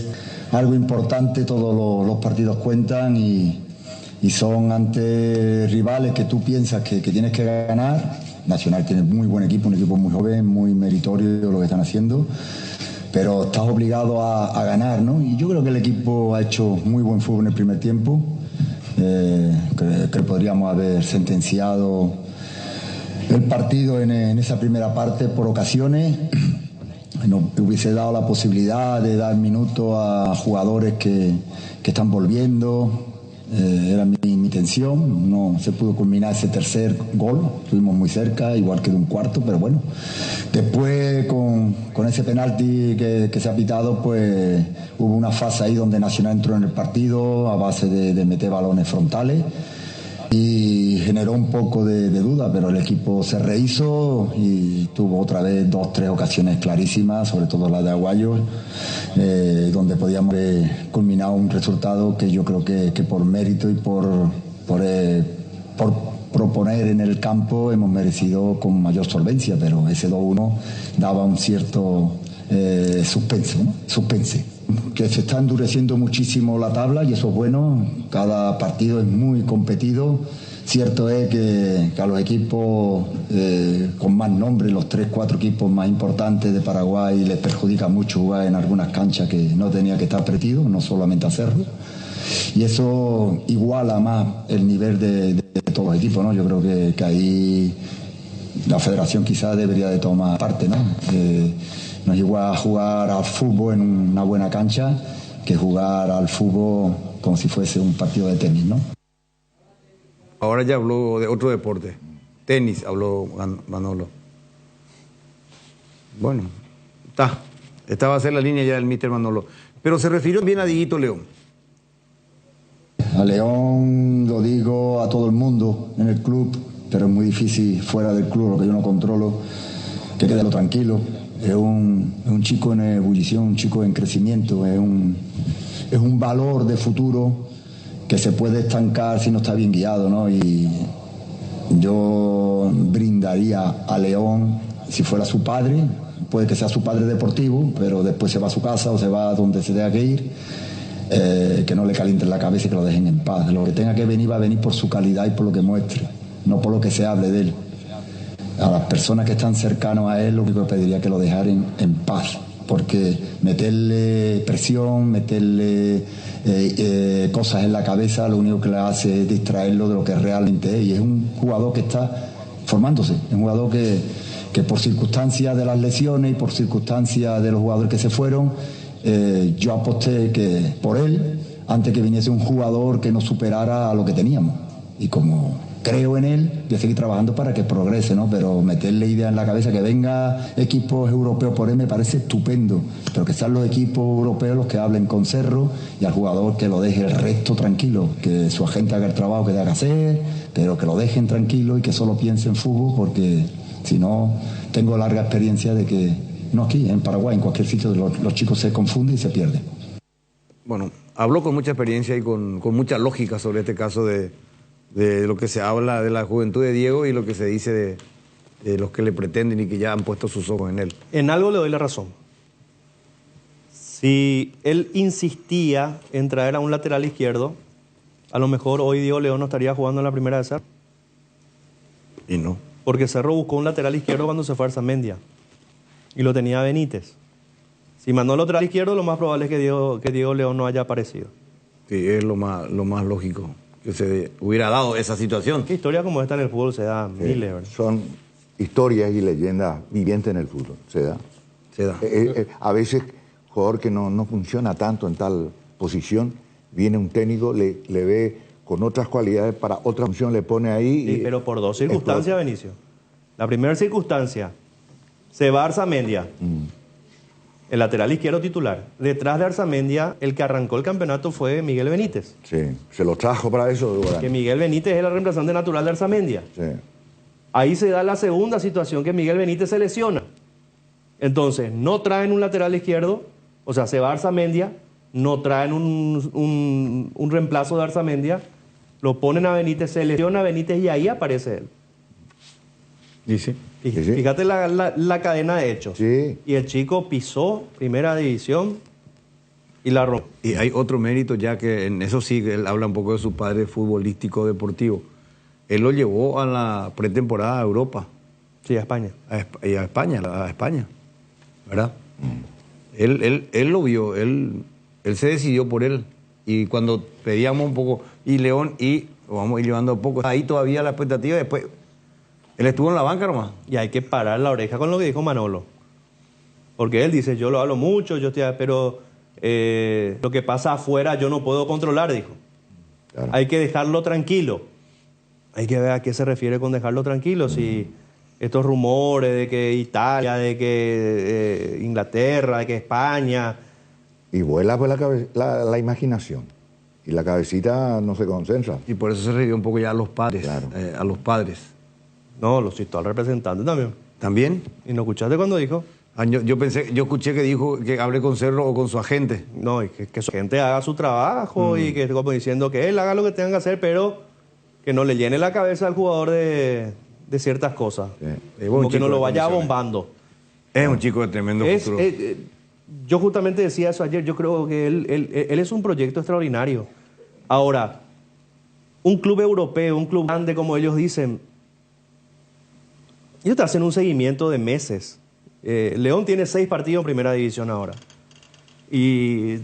algo importante todos los partidos cuentan y son ante rivales que tú piensas que tienes que ganar. Nacional tiene muy buen equipo, un equipo muy joven, muy meritorio lo que están haciendo, pero estás obligado a ganar, ¿no? Y yo creo que el equipo ha hecho muy buen fútbol en el primer tiempo. Creo que podríamos haber sentenciado el partido en esa primera parte por ocasiones. Nos hubiese dado la posibilidad de dar minutos a jugadores que están volviendo. Era mi intención. No se pudo culminar ese tercer gol. Estuvimos muy cerca, igual que de un cuarto, pero bueno. Después, con ese penalti que se ha pitado, pues hubo una fase ahí donde Nacional entró en el partido a base de meter balones frontales y generó un poco de duda, pero el equipo se rehizo y tuvo otra vez 2-3 ocasiones clarísimas, sobre todo la de Aguayo, donde podíamos haber culminado un resultado que yo creo que por mérito y por proponer en el campo hemos merecido con mayor solvencia, pero ese 2-1 daba un cierto suspense. Que se está endureciendo muchísimo la tabla y eso es bueno. Cada partido es muy competido. Cierto es que a los equipos con más nombre, los 3-4 equipos más importantes de Paraguay, les perjudica mucho jugar en algunas canchas que no tenía que estar pretido, no solamente hacerlo. Y eso iguala más el nivel de todos los equipos, ¿no? Yo creo que ahí la federación quizás debería de tomar parte, ¿no? No es igual jugar al fútbol en una buena cancha que jugar al fútbol como si fuese un partido de tenis, ¿no? Ahora ya habló de otro deporte. Tenis, habló Manolo. Bueno, esta va a ser la línea ya del míster Manolo. Pero se refirió bien a Dieguito León. A León lo digo a todo el mundo en el club, pero es muy difícil fuera del club, lo que yo no controlo, que quede tranquilo. Es un chico en ebullición, un chico en crecimiento, es un valor de futuro que se puede estancar si no está bien guiado, ¿no? Y yo brindaría a León, si fuera su padre, puede que sea su padre deportivo, pero después se va a su casa o se va a donde se tenga que ir, que no le calienten la cabeza y que lo dejen en paz. Lo que tenga que venir va a venir por su calidad y por lo que muestre, no por lo que se hable de él. A las personas que están cercanos a él, lo único que pediría es que lo dejaran en paz, porque meterle presión, meterle cosas en la cabeza, lo único que le hace es distraerlo de lo que realmente es. Y es un jugador que está formándose, es un jugador que por circunstancias de las lesiones y por circunstancias de los jugadores que se fueron, yo aposté que por él, antes que viniese un jugador que nos superara a lo que teníamos. Y como creo en él, voy a seguir trabajando para que progrese, ¿no? Pero meterle idea en la cabeza que venga equipos europeos por él me parece estupendo, pero que sean los equipos europeos los que hablen con Cerro y al jugador que lo deje el resto tranquilo, que su agente haga el trabajo que tenga que hacer, pero que lo dejen tranquilo y que solo piense en fútbol, porque si no, tengo larga experiencia de que, no aquí, en Paraguay, en cualquier sitio, los chicos se confunden y se pierden. Bueno, habló con mucha experiencia y con mucha lógica sobre este caso de lo que se habla de la juventud de Diego y lo que se dice de los que le pretenden y que ya han puesto sus ojos en él. En algo le doy la razón. Si él insistía en traer a un lateral izquierdo, a lo mejor hoy Diego León no estaría jugando en la primera de Cerro. Y no. Porque Cerro buscó un lateral izquierdo cuando se fue a Arzamendia. Y lo tenía Benítez. Si mandó al lateral izquierdo, lo más probable es que Diego León no haya aparecido. Sí, es lo más lógico que se hubiera dado esa situación. ¿Qué historia como esta en el fútbol se da? Sí, Miles, ¿verdad? son historias y leyendas vivientes en el fútbol, se da. Se da. A veces, jugador que no funciona tanto en tal posición, viene un técnico, le ve con otras cualidades para otra función, le pone ahí. Sí, pero por dos circunstancias, Benicio. La primera circunstancia, se va Arzamendia, el lateral izquierdo titular. Detrás de Arzamendia, el que arrancó el campeonato fue Miguel Benítez. Sí, se lo trajo para eso. Que Miguel Benítez es el reemplazante natural de Arzamendia. Sí. Ahí se da la segunda situación, que Miguel Benítez se lesiona. Entonces, no traen un lateral izquierdo, o sea, se va Arzamendia, no traen un reemplazo de Arzamendia, lo ponen a Benítez, se lesiona a Benítez y ahí aparece él. Y sí. Fíjate la cadena de hechos. Sí. Y el chico pisó primera división y la rompió. Y hay otro mérito, ya que en eso sí, él habla un poco de su padre futbolístico deportivo. Él lo llevó a la pretemporada a Europa. Sí, a España. A España, ¿verdad? Él lo vio, él se decidió por él. Y cuando pedíamos un poco, y León, y lo vamos a ir llevando a poco, ahí todavía la expectativa, después él estuvo en la banca nomás. Y hay que parar la oreja con lo que dijo Manolo. Porque él dice, yo lo hablo mucho, pero lo que pasa afuera yo no puedo controlar, dijo. Claro. Hay que dejarlo tranquilo. Hay que ver a qué se refiere con dejarlo tranquilo. Si estos rumores de que Italia, de que Inglaterra, de que España... Y vuela pues la imaginación. Y la cabecita no se concentra. Y por eso se refirió un poco ya a los padres. Claro. A los padres. No, lo citó al representante también. ¿También? ¿Y no escuchaste cuando dijo? Yo escuché que dijo que hable con Cerro o con su agente. No, y que su agente haga su trabajo y que como diciendo que él haga lo que tenga que hacer, pero que no le llene la cabeza al jugador de ciertas cosas. Sí. Como que no lo vaya bombando. Es un chico de tremendo futuro. Yo justamente decía eso ayer, yo creo que él es un proyecto extraordinario. Ahora, un club europeo, un club grande como ellos dicen, ellos te hacen un seguimiento de meses. León tiene 6 partidos en primera división ahora. Y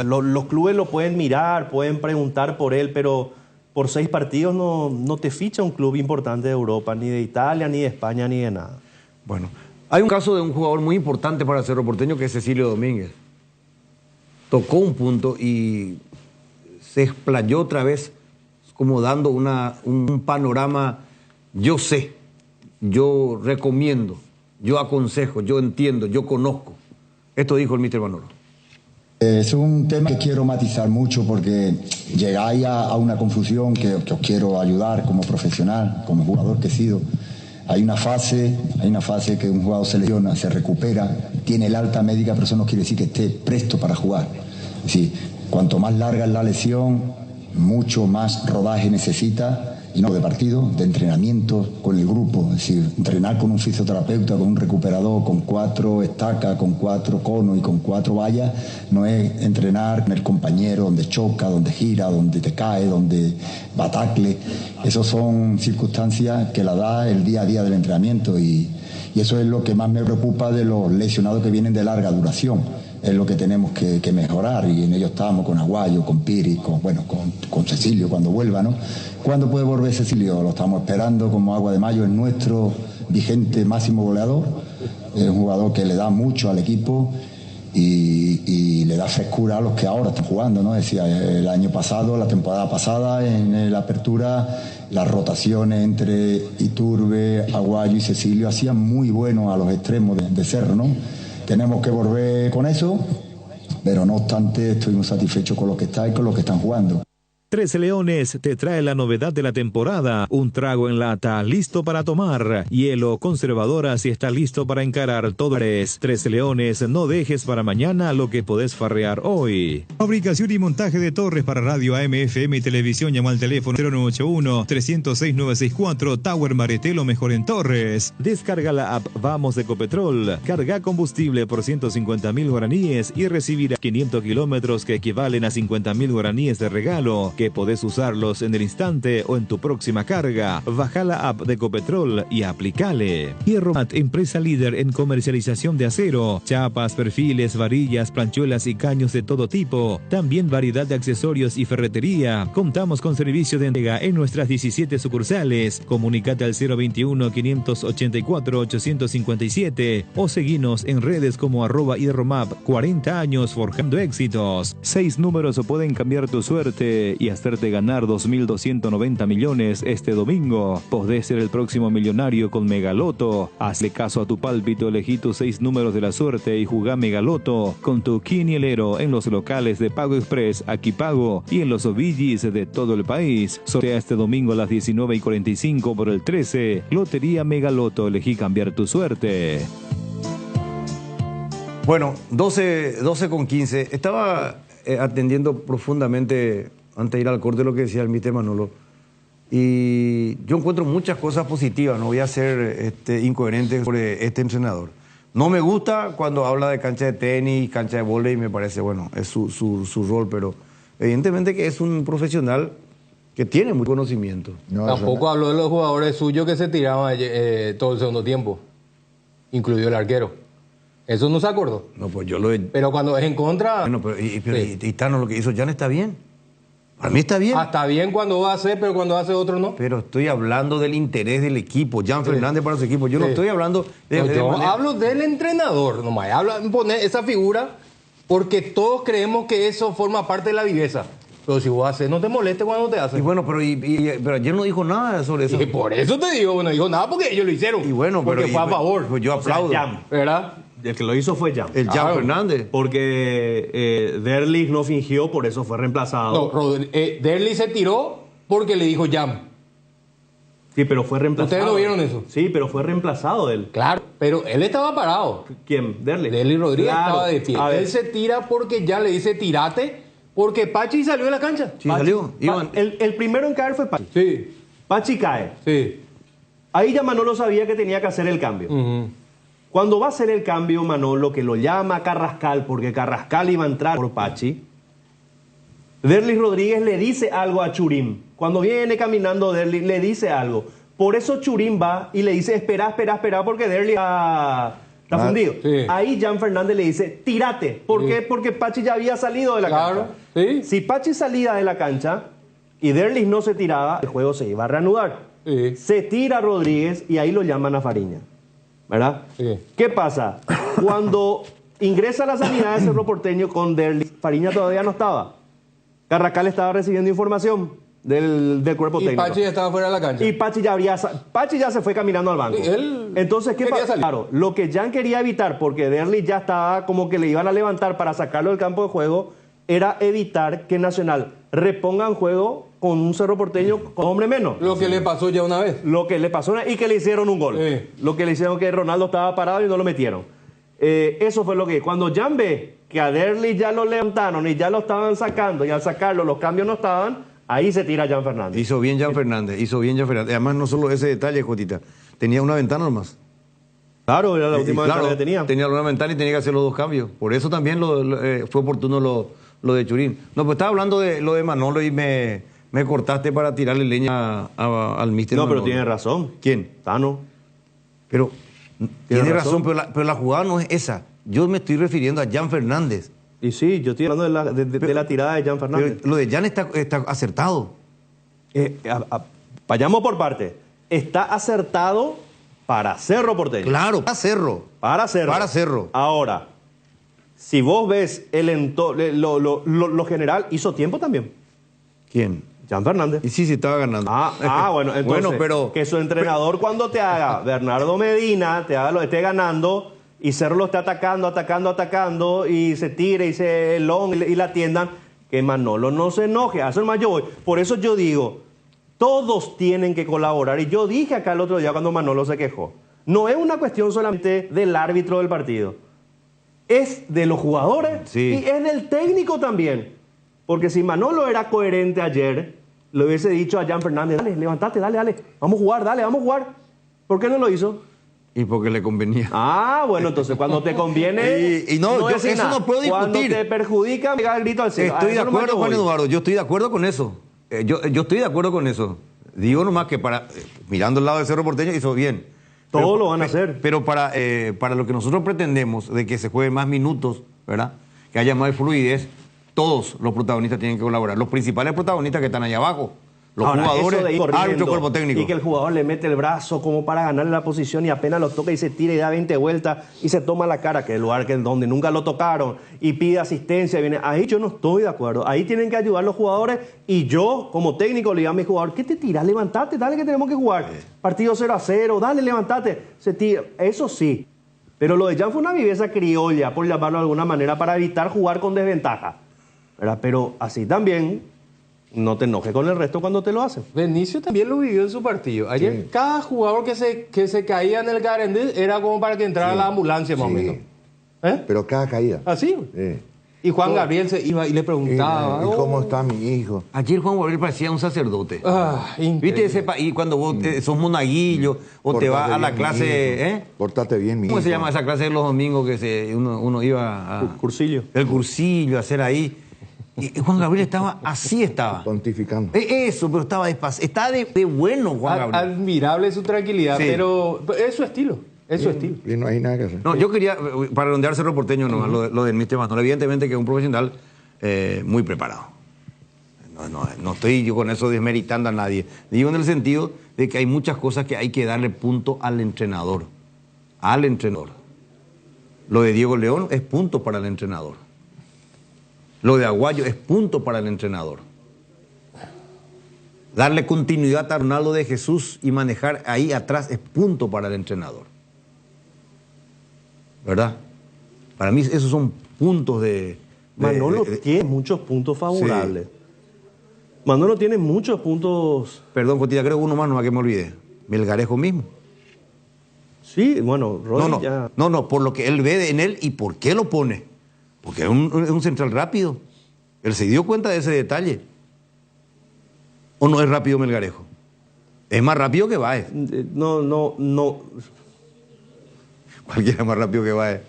los clubes lo pueden mirar, pueden preguntar por él, pero por 6 partidos no te ficha un club importante de Europa, ni de Italia, ni de España, ni de nada. Bueno, hay un caso de un jugador muy importante para el Cerro Porteño que es Cecilio Domínguez. Tocó un punto y se explayó otra vez como dando un panorama. Yo sé, yo recomiendo, yo aconsejo, yo entiendo, yo conozco. Esto dijo el míster Manolo. Es un tema que quiero matizar mucho porque llegáis a una confusión que os quiero ayudar como profesional, como jugador que he sido. Hay una fase que un jugador se lesiona, se recupera, tiene el alta médica, pero eso no quiere decir que esté presto para jugar. Es decir, cuanto más larga es la lesión, mucho más rodaje necesita, y no de partido, de entrenamiento con el grupo. Es decir, entrenar con un fisioterapeuta, con un recuperador, con 4 estacas, con 4 conos y con 4 vallas, no es entrenar con el compañero donde choca, donde gira, donde te cae, donde batacle. Esas son circunstancias que la da el día a día del entrenamiento y eso es lo que más me preocupa de los lesionados que vienen de larga duración. Es lo que tenemos que mejorar y en ello estamos con Aguayo, con Piri, con Cecilio cuando vuelva, ¿no? ¿Cuándo puede volver Cecilio? Lo estamos esperando como agua de mayo, es nuestro vigente máximo goleador, es un jugador que le da mucho al equipo y le da frescura a los que ahora están jugando, ¿no? Decía, el año pasado, la temporada pasada, en la apertura, las rotaciones entre Iturbe, Aguayo y Cecilio hacían muy bueno a los extremos de Cerro, ¿no? Tenemos que volver con eso, pero no obstante estoy muy satisfecho con lo que está y con lo que están jugando. 13 Leones te trae la novedad de la temporada, un trago en lata listo para tomar, hielo, conservadora si está listo para encarar todo. 13 Leones, no dejes para mañana lo que podés farrear hoy. Fabricación y montaje de torres para radio AM, FM y televisión, llama al teléfono 0981-306-964, Tower Maretelo, mejor en Torres. Descarga la app Vamos de Ecopetrol, carga combustible por 150.000 guaraníes y recibirá 500 kilómetros que equivalen a 50.000 guaraníes de regalo. Que que podés usarlos en el instante o en tu próxima carga. Baja la app de Ecopetrol y aplicale. Hierromat, empresa líder en comercialización de acero, chapas, perfiles, varillas, planchuelas y caños de todo tipo. También variedad de accesorios y ferretería. Contamos con servicio de entrega en nuestras 17 sucursales. Comunicate al 021-584-857 o seguinos en redes como @hierromap. 40 años forjando éxitos. 6 números pueden cambiar tu suerte y hacerte ganar 2.290 millones este domingo. Podés ser el próximo millonario con Megaloto. Hazle caso a tu pálpito, elegí tus 6 números de la suerte y jugá Megaloto con tu quinielero en los locales de Pago Express, Aquí Pago y en los OVGs de todo el país. Sortea este domingo a las 19:45 por el 13. Lotería Megaloto, elegí cambiar tu suerte. Bueno, 12:15. Estaba atendiendo profundamente, antes de ir al corte, lo que decía el Mister Manolo. Y yo encuentro muchas cosas positivas. No voy a ser incoherente sobre este entrenador. No me gusta cuando habla de cancha de tenis, cancha de vóley, me parece, bueno, es su rol, pero evidentemente que es un profesional que tiene mucho conocimiento. Tampoco habló de los jugadores suyos que se tiraban todo el segundo tiempo, incluido el arquero. ¿Eso no se acordó? No, pues Pero cuando es en contra... Bueno, pero y Tano, lo que hizo Jan está bien. Para mí está bien. Está bien cuando va a hacer, pero cuando hace otro no. Pero estoy hablando del interés del equipo. Jan Fernández para su equipo. Yo no estoy hablando yo hablo del entrenador nomás. Hablo de poner esa figura porque todos creemos que eso forma parte de la viveza. Pero si vos haces, no te moleste cuando te haces. Y bueno, pero ayer no dijo nada sobre eso. Y por eso te digo, no dijo nada porque ellos lo hicieron. Y bueno, porque fue a favor. Pues yo aplaudo. O sea, Jan, ¿verdad? El que lo hizo fue Jan. El Jan Fernández. Porque Derlich no fingió, por eso fue reemplazado. No, Derlich se tiró porque le dijo Jan. Sí, pero fue reemplazado. ¿Ustedes no vieron eso? Sí, pero fue reemplazado él. Claro, pero él estaba parado. ¿Quién? Derlich. Derlich Rodríguez estaba de pie. A ver. Él se tira porque ya le dice tirate, porque Pachi salió de la cancha. Sí, salió. El primero en caer fue Pachi. Sí. Pachi cae. Sí. Ahí ya Manolo sabía que tenía que hacer el cambio. Cuando va a hacer el cambio, Manolo, que lo llama Carrascal, porque Carrascal iba a entrar por Pachi, Derlich Rodríguez le dice algo a Churim. Cuando viene caminando Derlich, le dice algo. Por eso Churim va y le dice, espera, porque Derlich está fundido. Sí. Ahí Jan Fernández le dice, tírate. ¿Por qué? Porque Pachi ya había salido de la cancha. Sí. Si Pachi salía de la cancha y Derlich no se tiraba, el juego se iba a reanudar. Sí. Se tira Rodríguez y ahí lo llaman a Fariña. ¿Verdad? Sí. ¿Qué pasa? Cuando ingresa a la sanidad de Cerro Porteño con Derlich, Fariña todavía no estaba. Carrascal estaba recibiendo información del cuerpo técnico. Y Pachi ya estaba fuera de la cancha. Y Pachi ya se fue caminando al banco. Entonces, ¿qué pasa? Claro, lo que Jan quería evitar, porque Derlich ya estaba como que le iban a levantar para sacarlo del campo de juego, era evitar que Nacional reponga en juego con un Cerro Porteño con hombre menos. Lo que le pasó ya una vez. Lo que le pasó y que le hicieron un gol. Sí. Lo que le hicieron que Ronaldo estaba parado y no lo metieron. Eso fue lo que... Cuando Jan ve que a Derlich ya lo levantaron y ya lo estaban sacando y al sacarlo los cambios no estaban, ahí se tira Jan Fernández. Hizo bien Jan Fernández. Además, no solo ese detalle, Jotita. Tenía una ventana nomás. Claro, era la última ventana que tenía. Tenía una ventana y tenía que hacer los 2 cambios. Por eso también fue oportuno lo de Churín. No, pues estaba hablando de lo de Manolo y me cortaste para tirarle leña al míster Manolo. No, pero tiene razón. ¿Quién? Tano. Pero tiene razón, pero la jugada no es esa. Yo me estoy refiriendo a Jan Fernández. Y sí, yo estoy hablando de la tirada de Jan Fernández. Pero lo de Jan está acertado. Vayamos por parte. Está acertado para Cerro Porteño. Claro, para Cerro. Para Cerro. Ahora, si vos ves lo general, hizo tiempo también. ¿Quién? Jan Fernández. Y sí, estaba ganando. Bueno, entonces, que su entrenador cuando te haga Bernardo Medina, esté ganando y Cerro lo está atacando y se tire y se long y la atiendan, que Manolo no se enoje. A eso más yo voy. Por eso yo digo, todos tienen que colaborar. Y yo dije acá el otro día cuando Manolo se quejó, no es una cuestión solamente del árbitro del partido, es de los jugadores y es del técnico también. Porque si Manolo era coherente ayer, le hubiese dicho a Jan Fernández, dale, levantate, dale, vamos a jugar. ¿Por qué no lo hizo? Y porque le convenía. Bueno, entonces cuando te conviene... eso no puedo discutir. Cuando te perjudica, pega el grito al cielo. Estoy de acuerdo, Juan Eduardo, yo estoy de acuerdo con eso. yo estoy de acuerdo con eso. Digo nomás que mirando el lado de Cerro Porteño hizo bien. Todo lo van a hacer. Pero para lo que nosotros pretendemos de que se jueguen más minutos, ¿verdad? Que haya más fluidez, todos los protagonistas tienen que colaborar. Los principales protagonistas que están allá abajo. Los jugadores, árbitro, cuerpo técnico. Y que el jugador le mete el brazo como para ganarle la posición y apenas lo toca y se tira y da 20 vueltas y se toma la cara, que es el lugar donde nunca lo tocaron, y pide asistencia. Y viene. Ahí yo no estoy de acuerdo. Ahí tienen que ayudar los jugadores y yo, como técnico, le digo a mi jugador, ¿qué te tiras? Levantate, dale que tenemos que jugar. Partido 0-0, dale, levantate. Se tira. Eso sí. Pero lo de Jan fue una viveza criolla, por llamarlo de alguna manera, para evitar jugar con desventaja. ¿Verdad? Pero así también... No te enojes con el resto cuando te lo hacen. Benicio también lo vivió en su partido. Ayer cada jugador que se caía en el Garendil era como para que entrara la ambulancia más o menos. Pero cada caída. ¿Así? Y Juan Gabriel se iba y le preguntaba. ¿Y cómo está mi hijo? Ayer Juan Gabriel parecía un sacerdote. ¿Viste ese país cuando vos sos monaguillo o te vas a la clase... Pórtate bien, mi hijo. ¿Cómo se llama esa clase de los domingos que uno iba a... Cursillo. El cursillo, a hacer ahí... Y Juan Gabriel estaba, así estaba. Pontificando. Eso, pero estaba despacio. Está de bueno Juan Gabriel. Admirable su tranquilidad, pero es su estilo. Es su estilo. Y no hay nada que hacer. No, yo quería, para redondear Cerro Porteño nomás, lo de Mr. Manolo. Evidentemente que es un profesional muy preparado. No estoy yo con eso desmeritando a nadie. Digo en el sentido de que hay muchas cosas que hay que darle punto al entrenador. Al entrenador. Lo de Diego León es punto para el entrenador. Lo de Aguayo es punto para el entrenador. Darle continuidad a Ronaldo de Jesús y manejar ahí atrás es punto para el entrenador. ¿Verdad? Para mí esos son puntos de... Manolo tiene muchos puntos favorables. Sí. Manolo tiene muchos puntos... Perdón, Cotilla, creo uno más, no que me olvide. Melgarejo mismo. Sí, bueno, Rodri ya... No, por lo que él ve en él y por qué lo pone. Porque es un central rápido. Él se dio cuenta de ese detalle. ¿O no es rápido Melgarejo? Es más rápido que Baez. No. Cualquiera es más rápido que Baez.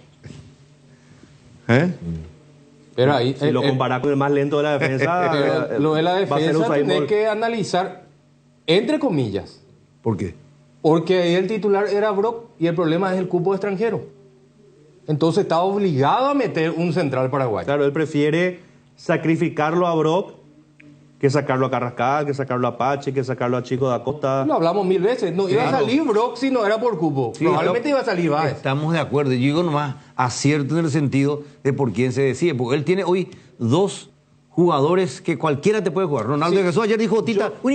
Pero ahí, si lo comparas con el más lento de la defensa... lo de la defensa tiene que analizar, entre comillas. ¿Por qué? Porque ahí el titular era Brock y el problema es el cupo extranjero. Entonces está obligado a meter un central paraguayo. Claro, él prefiere sacrificarlo a Brock que sacarlo a Carrascal, que sacarlo a Apache, que sacarlo a Chico da Costa. Lo hablamos 1000 veces. No iba a salir Brock si no era por cupo. Sí, probablemente iba a salir Baez. Estamos de acuerdo. Yo digo nomás acierto en el sentido de por quién se decide. Porque él tiene hoy dos jugadores que cualquiera te puede jugar. Ronaldo de Jesús ayer dijo Tita, jugó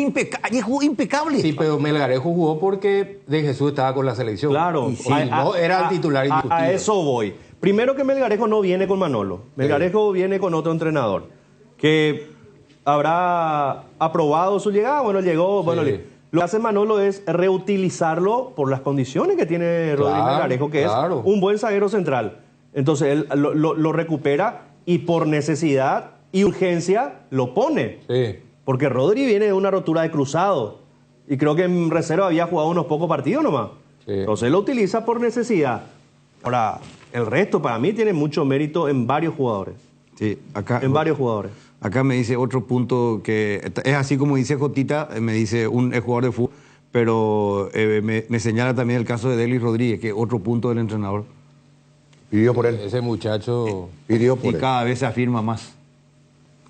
impecable. Sí, pero Melgarejo jugó porque de Jesús estaba con la selección. Claro. Y no era el titular indiscutible. A eso voy. Primero que Melgarejo no viene con Manolo. Melgarejo viene con otro entrenador que habrá aprobado su llegada. Bueno, llegó. Bueno, lo que hace Manolo es reutilizarlo por las condiciones que tiene Rodríguez Melgarejo, que es un buen zaguero central. Entonces él lo recupera y por necesidad y urgencia lo pone. Sí. Porque Rodri viene de una rotura de cruzado. Y creo que en reserva había jugado unos pocos partidos nomás. Sí. Entonces él lo utiliza por necesidad. Ahora, el resto para mí tiene mucho mérito en varios jugadores. Sí, acá. En varios jugadores. Acá me dice otro punto que es así como dice Jotita, me dice un jugador de fútbol, pero me señala también el caso de Delis Rodríguez, que es otro punto del entrenador. Pidió por él. Ese muchacho... Pidió por él. Y cada vez se afirma más.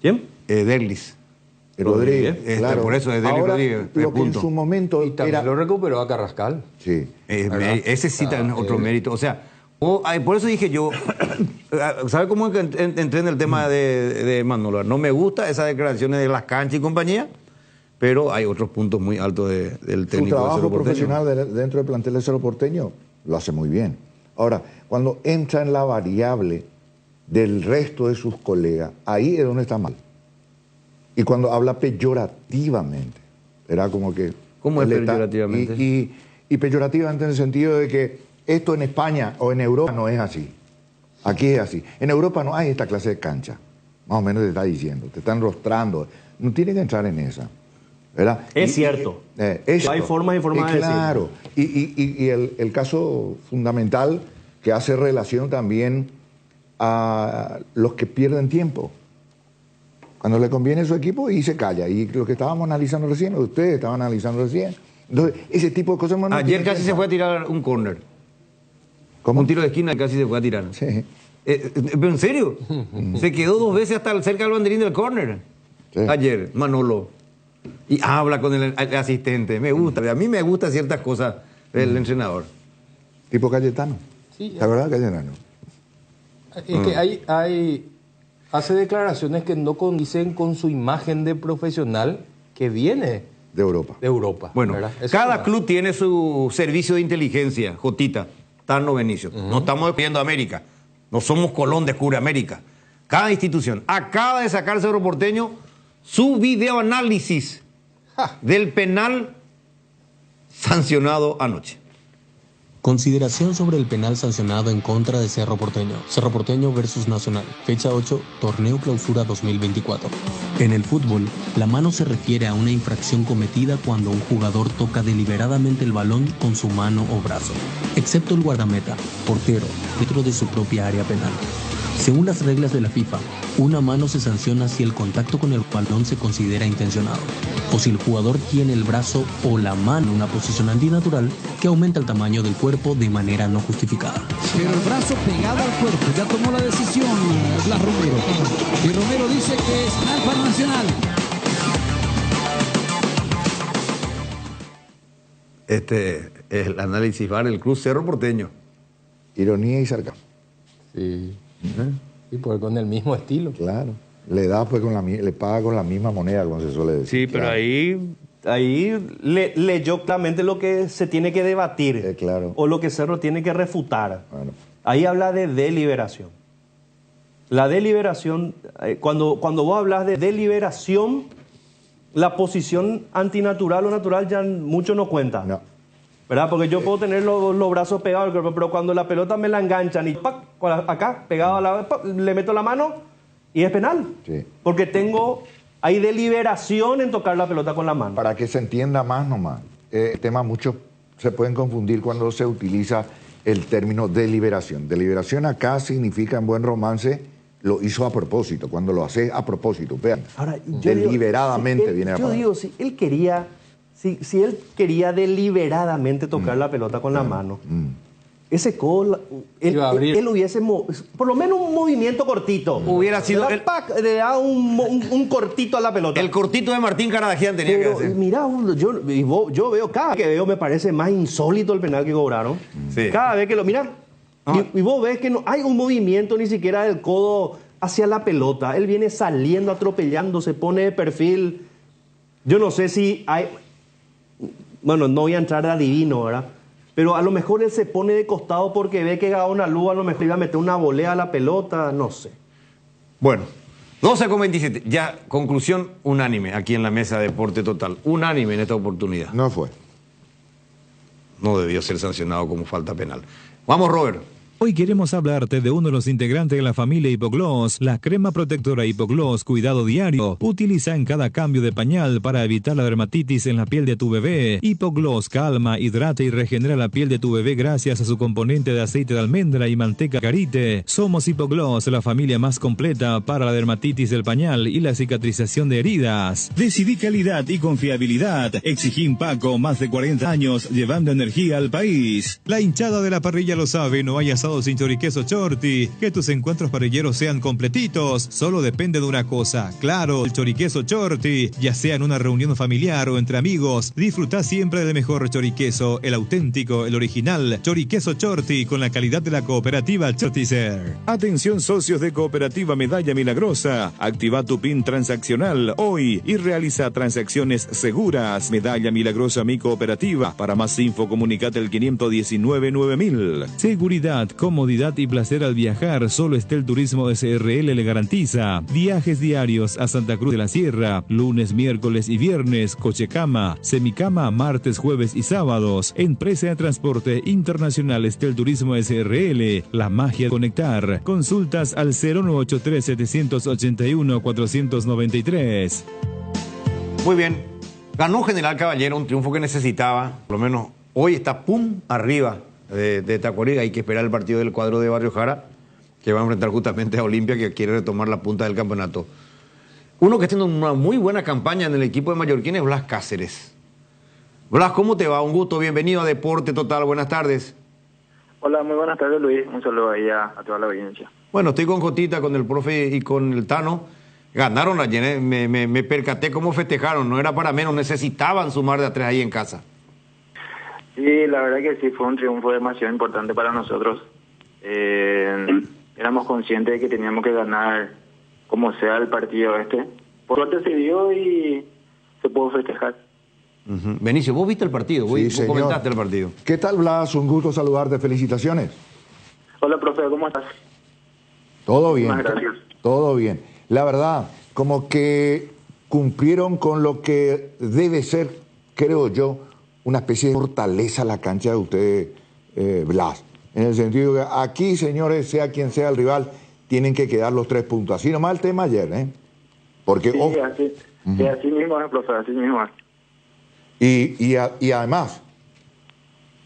¿Quién? Delis. Rodríguez, claro. Por eso es Delis Rodríguez. Lo que en su momento y también lo recuperó a Carrascal. Sí. Ese sí también otro mérito. O sea, por eso dije yo, ¿sabe cómo entré en el tema de Manolo? No me gusta esas declaraciones de las canchas y compañía, pero hay otros puntos muy altos del técnico. Su trabajo de Cerro profesional dentro del plantel de Cerro Porteño lo hace muy bien. Ahora, cuando entra en la variable del resto de sus colegas, ahí es donde está mal. Y cuando habla peyorativamente, era como que... ¿Cómo es peyorativamente? Y peyorativamente en el sentido de que esto en España o en Europa no es así. Aquí es así. En Europa no hay esta clase de cancha. Más o menos te está diciendo, te están rostrando. No tiene que entrar en esa. ¿Verdad? Es cierto. Hay formas y formas de decir. Claro. Y el caso fundamental que hace relación también a los que pierden tiempo. Cuando le conviene a su equipo y se calla. Y lo que estábamos analizando recién, ustedes estaban analizando recién. Entonces, ese tipo de cosas... Ayer casi se fue a tirar un córner. ¿Cómo? Un tiro de esquina casi se fue a tirar. Sí. ¿Pero en serio? Se quedó 2 veces hasta cerca del banderín del córner. Sí. Ayer, Manolo. Y habla con el asistente. Me gusta. A mí me gustan ciertas cosas del entrenador. Tipo Cayetano. Sí. ¿La verdad, Cayetano? Es que hace declaraciones que no condicen con su imagen de profesional que viene de Europa. Bueno, cada club tiene su servicio de inteligencia, Jotita, Tano Benicio. No estamos pidiendo América. No somos Colón descubre América. Cada institución acaba de sacar Cerro Porteño su videoanálisis del penal sancionado anoche. Consideración sobre el penal sancionado en contra de Cerro Porteño. Cerro Porteño versus Nacional. Fecha 8, Torneo Clausura 2024. En el fútbol, la mano se refiere a una infracción cometida cuando un jugador toca deliberadamente el balón con su mano o brazo, excepto el guardameta, portero, dentro de su propia área penal. Según las reglas de la FIFA, una mano se sanciona si el contacto con el balón se considera intencionado, o si el jugador tiene el brazo o la mano en una posición antinatural que aumenta el tamaño del cuerpo de manera no justificada. Pero el brazo pegado al cuerpo, ya tomó la decisión Blas Romero. Y Romero dice que es penal para Nacional. Este es el análisis VAR del Club Cerro Porteño. Ironía y sarcasmo. Sí. Y pues con el mismo estilo. Claro. Le da pues le paga con la misma moneda, como se suele decir. Sí, pero claro. ahí leyó claramente lo que se tiene que debatir. Claro. O lo que Cerro tiene que refutar. Bueno. Ahí habla de deliberación. La deliberación, cuando vos hablas de deliberación, la posición antinatural o natural ya mucho no cuenta. No. ¿Verdad? Porque yo puedo tener los brazos pegados al cuerpo, pero cuando la pelota me la enganchan y ¡pac! Acá, pegado a le meto la mano y es penal. Sí. Porque hay deliberación en tocar la pelota con la mano. Para que se entienda más nomás, el tema muchos se pueden confundir cuando se utiliza el término deliberación. Deliberación acá significa en buen romance, lo hizo a propósito, cuando lo hace a propósito. Vean, ahora, deliberadamente viene a Yo digo, si él quería... Si él quería deliberadamente tocar la pelota con la mano, ese codo, él hubiese, por lo menos un movimiento cortito. Hubiera sido... Le da un cortito a la pelota. El cortito de Martín Caradagian tenía que hacer. Mirá, yo veo, cada vez que veo me parece más insólito el penal que cobraron. Sí. Cada vez que lo... Mirá, y vos ves que no hay un movimiento ni siquiera del codo hacia la pelota. Él viene saliendo, atropellando, se pone de perfil. Yo no sé si hay... Bueno, no voy a entrar de adivino, ¿verdad? Pero a lo mejor él se pone de costado porque ve que Gaona Luz a lo mejor iba a meter una volea a la pelota, no sé. Bueno, 12:27. Ya, conclusión unánime aquí en la mesa de Deporte Total. Unánime en esta oportunidad. No fue. No debió ser sancionado como falta penal. Vamos, Robert. Hoy queremos hablarte de uno de los integrantes de la familia Hipogloss, la crema protectora Hipogloss Cuidado Diario. Utiliza en cada cambio de pañal para evitar la dermatitis en la piel de tu bebé. Hipogloss calma, hidrata y regenera la piel de tu bebé gracias a su componente de aceite de almendra y manteca carite. Somos Hipogloss, la familia más completa para la dermatitis del pañal y la cicatrización de heridas. Decidí calidad y confiabilidad. Exigí Paco, más de 40 años, llevando energía al país. La hinchada de la parrilla lo sabe, no hay asado sin choriqueso Chorti. Que tus encuentros parrilleros sean completitos solo depende de una cosa, claro, el choriqueso Chorti. Ya sea en una reunión familiar o entre amigos, disfruta siempre del mejor choriqueso, el auténtico, el original, choriqueso Chorti, con la calidad de la cooperativa Chortizer. Atención socios de Cooperativa Medalla Milagrosa, activa tu PIN transaccional hoy y realiza transacciones seguras. Medalla Milagrosa Mi Cooperativa. Para más info comunicate el 519-9000. Seguridad, comodidad y placer al viajar, solo Estel Turismo SRL le garantiza. Viajes diarios a Santa Cruz de la Sierra, lunes, miércoles y viernes, cochecama, semicama, martes, jueves y sábados. Empresa de Transporte Internacional Estel Turismo SRL, la magia de conectar. Consultas al 0983-781-493. Muy bien, ganó General Caballero, un triunfo que necesitaba, por lo menos hoy está arriba de Tacuariga. Hay que esperar el partido del cuadro de Barrio Jara, que va a enfrentar justamente a Olimpia, que quiere retomar la punta del campeonato. Uno que está haciendo una muy buena campaña en el equipo de Mallorquín es Blas Cáceres. Blas, ¿cómo te va? Un gusto, bienvenido a Deporte Total, buenas tardes. Hola, muy buenas tardes, Luis. Un saludo ahí a toda la audiencia. Bueno, estoy con Jotita, con el profe y con el Tano. Ganaron ayer, me percaté cómo festejaron, no era para menos, necesitaban sumar de a 3 ahí en casa. Sí, la verdad que sí, fue un triunfo demasiado importante para nosotros. Éramos conscientes de que teníamos que ganar como sea el partido este. Por suerte se dio y se pudo festejar. Benicio, vos viste el partido, vos comentaste el partido. ¿Qué tal, Blas? Un gusto saludarte, felicitaciones. Hola, profe, ¿cómo estás? Todo bien, Gracias. todo bien. La verdad, como que cumplieron con lo que debe ser, creo yo, una especie de fortaleza la cancha de ustedes, Blas. En el sentido que aquí, señores, sea quien sea el rival, tienen que quedar los 3 puntos. Así nomás el tema ayer, ¿eh? Porque, sí, así mismo es, profe, así mismo es. Y además,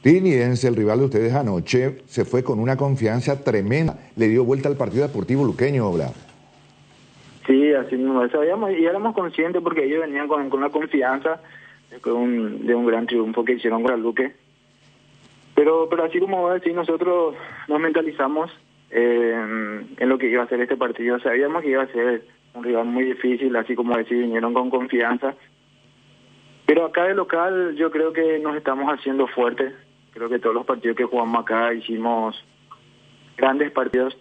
Tinidense, el rival de ustedes anoche, se fue con una confianza tremenda. Le dio vuelta al partido deportivo luqueño, Blas. Sí, así mismo. Sabíamos y éramos conscientes porque ellos venían con la confianza de un gran triunfo que hicieron con el Luque. Pero así como vos decís, nosotros nos mentalizamos en lo que iba a ser este partido. Sabíamos que iba a ser un rival muy difícil, así como decís, vinieron con confianza. Pero acá de local yo creo que nos estamos haciendo fuertes. Creo que todos los partidos que jugamos acá hicimos grandes partidos.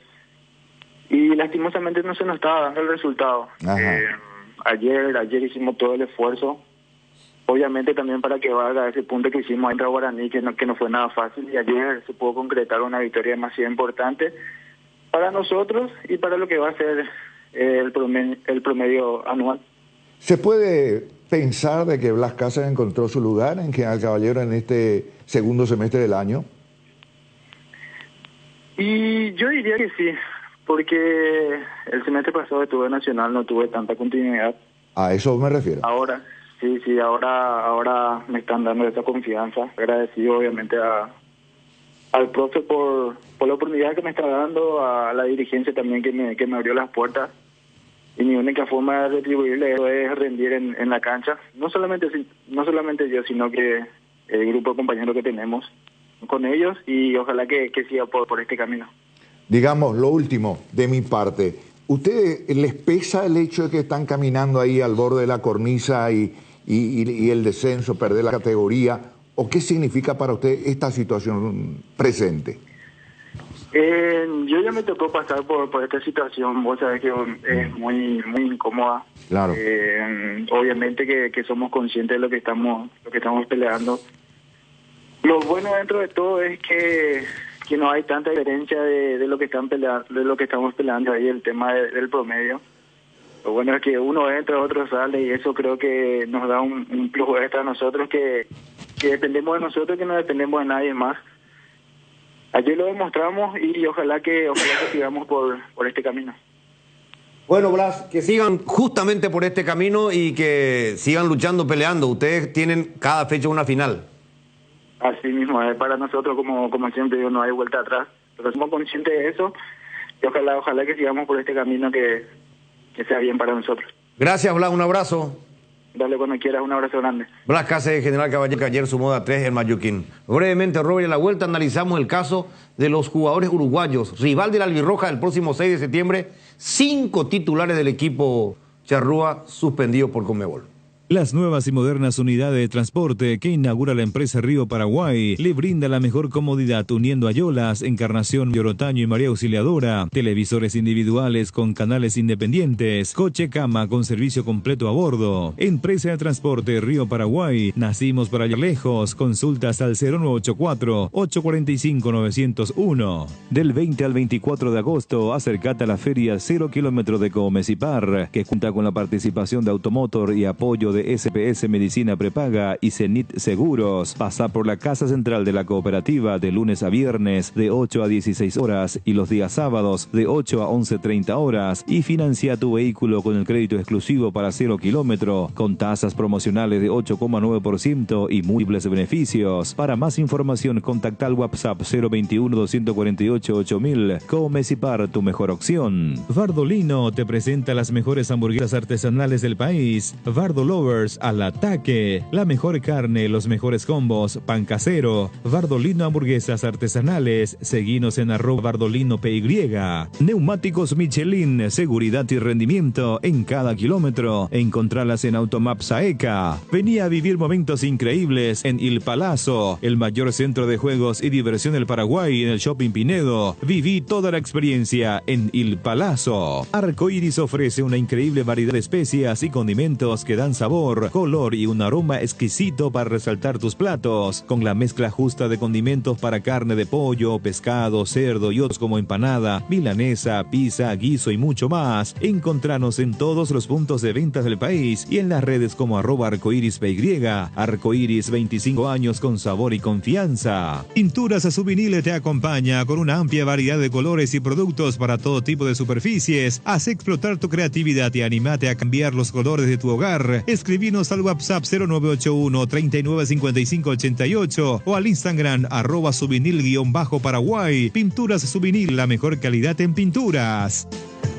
Y lastimosamente no se nos estaba dando el resultado. Ayer hicimos todo el esfuerzo. Obviamente también para que valga ese punto que hicimos contra Guaraní, que no fue nada fácil. Y ayer se pudo concretar una victoria demasiado importante para nosotros y para lo que va a ser el promedio anual. ¿Se puede pensar de que Blas Cáceres encontró su lugar en General Caballero en este segundo semestre del año? Y yo diría que sí, porque el semestre pasado estuve en Nacional, no tuve tanta continuidad. A eso me refiero. Ahora me están dando esa confianza. Agradecido obviamente al profe por la oportunidad que me está dando, a la dirigencia también que me abrió las puertas. Y mi única forma de retribuirle eso es rendir en la cancha. No solamente yo, sino que el grupo de compañeros que tenemos con ellos, y ojalá que siga por este camino. Digamos, lo último de mi parte. ¿Ustedes les pesa el hecho de que están caminando ahí al borde de la cornisa y el descenso, perder la categoría? ¿O qué significa para usted esta situación presente? Yo ya me tocó pasar por esta situación. Vos sabés que es muy incómoda. Claro. Obviamente que somos conscientes de lo que estamos peleando. Lo bueno dentro de todo es que no hay tanta diferencia de lo que están peleando, de lo que estamos peleando ahí, el tema del promedio. Lo bueno es que uno entra, otro sale, y eso creo que nos da un plus extra a nosotros, que dependemos de nosotros, que no dependemos de nadie más. Ayer lo demostramos y ojalá que sigamos por este camino. Bueno, Blas, que sigan justamente por este camino y que sigan luchando, peleando. Ustedes tienen cada fecha una final. Así mismo, para nosotros, como siempre digo, no hay vuelta atrás. Pero somos conscientes de eso y ojalá que sigamos por este camino que sea bien para nosotros. Gracias, Blas, un abrazo. Dale cuando quieras, un abrazo grande. Blas Cáceres, General Caballero, que ayer sumó a 3 en Mallorquín. Brevemente, Robert, a la vuelta analizamos el caso de los jugadores uruguayos. Rival de la Albirroja el próximo 6 de septiembre, 5 titulares del equipo charrúa suspendidos por Conmebol. Las nuevas y modernas unidades de transporte que inaugura la empresa Río Paraguay le brinda la mejor comodidad uniendo Ayolas, Encarnación, Yorotaño y María Auxiliadora, televisores individuales con canales independientes, coche cama con servicio completo a bordo. Empresa de transporte Río Paraguay, nacimos para ir lejos. Consultas al 0984-845-901. Del 20 al 24 de agosto, acércate a la feria 0 kilómetros de Comecipar, que cuenta con la participación de Automotor y apoyo de de SPS Medicina Prepaga y Cenit Seguros. Pasa por la Casa Central de la Cooperativa de lunes a viernes de 8 a 16 horas y los días sábados de 8 a 11:30 horas y financia tu vehículo con el crédito exclusivo para 0 kilómetro con tasas promocionales de 8,9% y múltiples beneficios. Para más información contacta al WhatsApp 021-248-8000. Comecipar, tu mejor opción. Vardolino te presenta las mejores hamburguesas artesanales del país. Vardo Lovers al ataque. La mejor carne, los mejores combos, pan casero. Vardolino hamburguesas artesanales. Seguinos en @VardolinoPY. Neumáticos Michelin, seguridad y rendimiento en cada kilómetro. Encontralas en Automaps AECA. Venía a vivir momentos increíbles en Il Palazzo, el mayor centro de juegos y diversión del Paraguay en el Shopping Pinedo. Viví toda la experiencia en Il Palazzo. Arcoiris ofrece una increíble variedad de especias y condimentos que dan sabor, color y un aroma exquisito para resaltar tus platos, con la mezcla justa de condimentos para carne de pollo, pescado, cerdo y otros como empanada, milanesa, pizza, guiso y mucho más. Encontranos en todos los puntos de ventas del país y en las redes como @arcoirispy. Arcoiris, 25 años con sabor y confianza. Pinturas Subinil te acompaña con una amplia variedad de colores y productos para todo tipo de superficies. Haz explotar tu creatividad y animate a cambiar los colores de tu hogar. Escribinos al WhatsApp 0981-395588 o al Instagram @subinil_Paraguay. Pinturas Subinil, la mejor calidad en pinturas.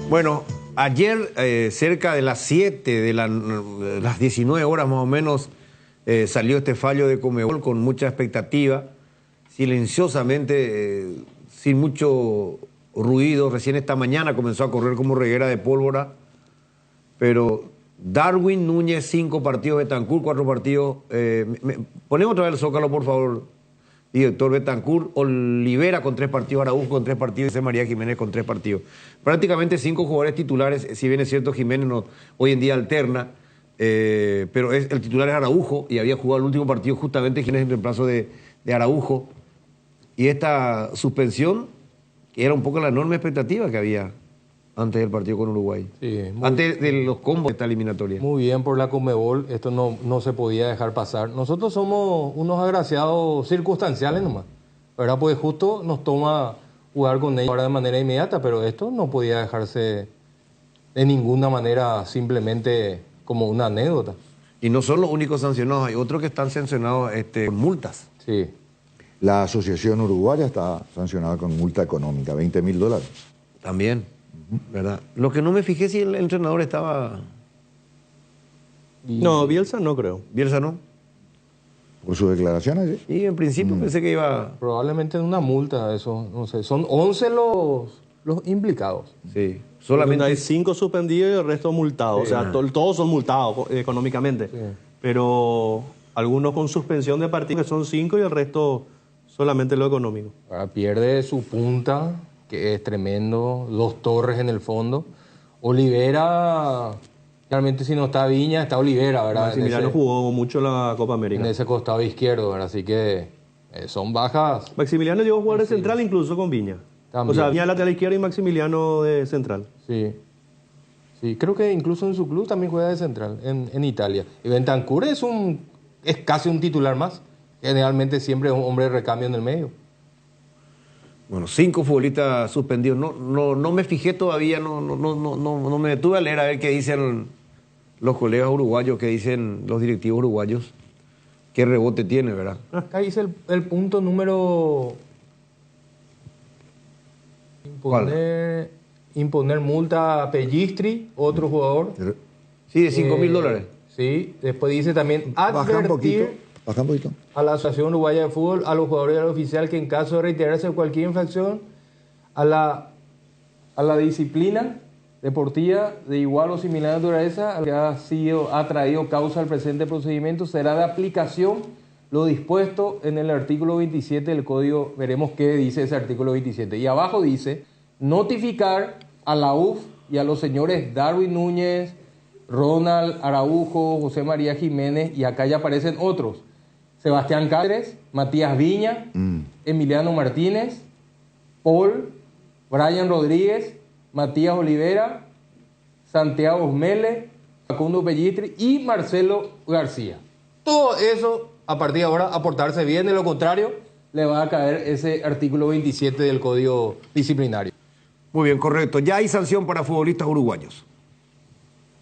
Bueno, ayer cerca de las 7, de las 19 horas más o menos, salió este fallo de Conmebol con mucha expectativa, silenciosamente, sin mucho ruido. Recién esta mañana comenzó a correr como reguera de pólvora, pero Darwin Núñez 5 partidos, Betancourt 4 partidos. Ponemos otra vez el Zócalo, por favor, director. Betancourt, Olivera con 3 partidos, Araújo con 3 partidos y José María Jiménez con 3 partidos. Prácticamente 5 jugadores titulares, si bien es cierto Jiménez hoy en día alterna, pero el titular es Araújo y había jugado el último partido justamente Jiménez en reemplazo de Araújo. Y esta suspensión era un poco la enorme expectativa que había antes del partido con Uruguay. Sí, antes de los combos de esta eliminatoria. Muy bien por la Conmebol, esto no se podía dejar pasar. Nosotros somos unos agraciados circunstanciales nomás, ¿verdad? Pues justo nos toma jugar con ellos ahora de manera inmediata, pero esto no podía dejarse de ninguna manera simplemente como una anécdota. Y no son los únicos sancionados, hay otros que están sancionados con multas. Sí. La Asociación Uruguaya está sancionada con multa económica, $20.000. También, ¿verdad? Lo que no me fijé si el entrenador estaba... No, Bielsa no creo. ¿Bielsa no? ¿Por sus declaraciones? Sí, en principio pensé que iba... Probablemente una multa, eso, no sé. Son 11 los implicados. Sí. Solamente hay 5 suspendidos y el resto multados. Sí. O sea, todos son multados económicamente. Sí. Pero algunos con suspensión de partido, que son 5 y el resto solamente lo económico. Ahora pierde su punta, que es tremendo. Los Torres en el fondo. Olivera, realmente si no está Viña, está Olivera, ¿verdad? Maximiliano jugó mucho la Copa América. En ese costado izquierdo, ¿verdad? Así que son bajas. Maximiliano llegó a jugar de central incluso con Viña. También. O sea, Viña lateral izquierdo y Maximiliano de central. Sí. Sí, creo que incluso en su club también juega de central, en Italia. Y Bentancur es casi un titular más. Generalmente siempre es un hombre de recambio en el medio. Bueno, 5 futbolistas suspendidos. No me fijé todavía, no me detuve a leer a ver qué dicen los colegas uruguayos, qué dicen los directivos uruguayos. Qué rebote tiene, ¿verdad? Acá dice el punto número... Imponer multa a Pellistri, otro jugador. Sí, de $5.000. Sí, después dice también advertir Baja un poquito. a la Asociación Uruguaya de Fútbol, a los jugadores y al oficial que en caso de reiterarse cualquier infracción a la disciplina deportiva de igual o similar naturaleza que ha traído causa al presente procedimiento, será de aplicación lo dispuesto en el artículo 27 del Código. Veremos qué dice ese artículo 27. Y abajo dice, notificar a la UF y a los señores Darwin Núñez, Ronald Araújo, José María Jiménez, y acá ya aparecen otros. Sebastián Cáceres, Matías Viña, Emiliano Martínez, Paul, Brian Rodríguez, Matías Olivera, Santiago Osmele, Facundo Pellistri y Marcelo García. Todo eso, a partir de ahora, a portarse bien, de lo contrario, le va a caer ese artículo 27 del Código Disciplinario. Muy bien, correcto. Ya hay sanción para futbolistas uruguayos.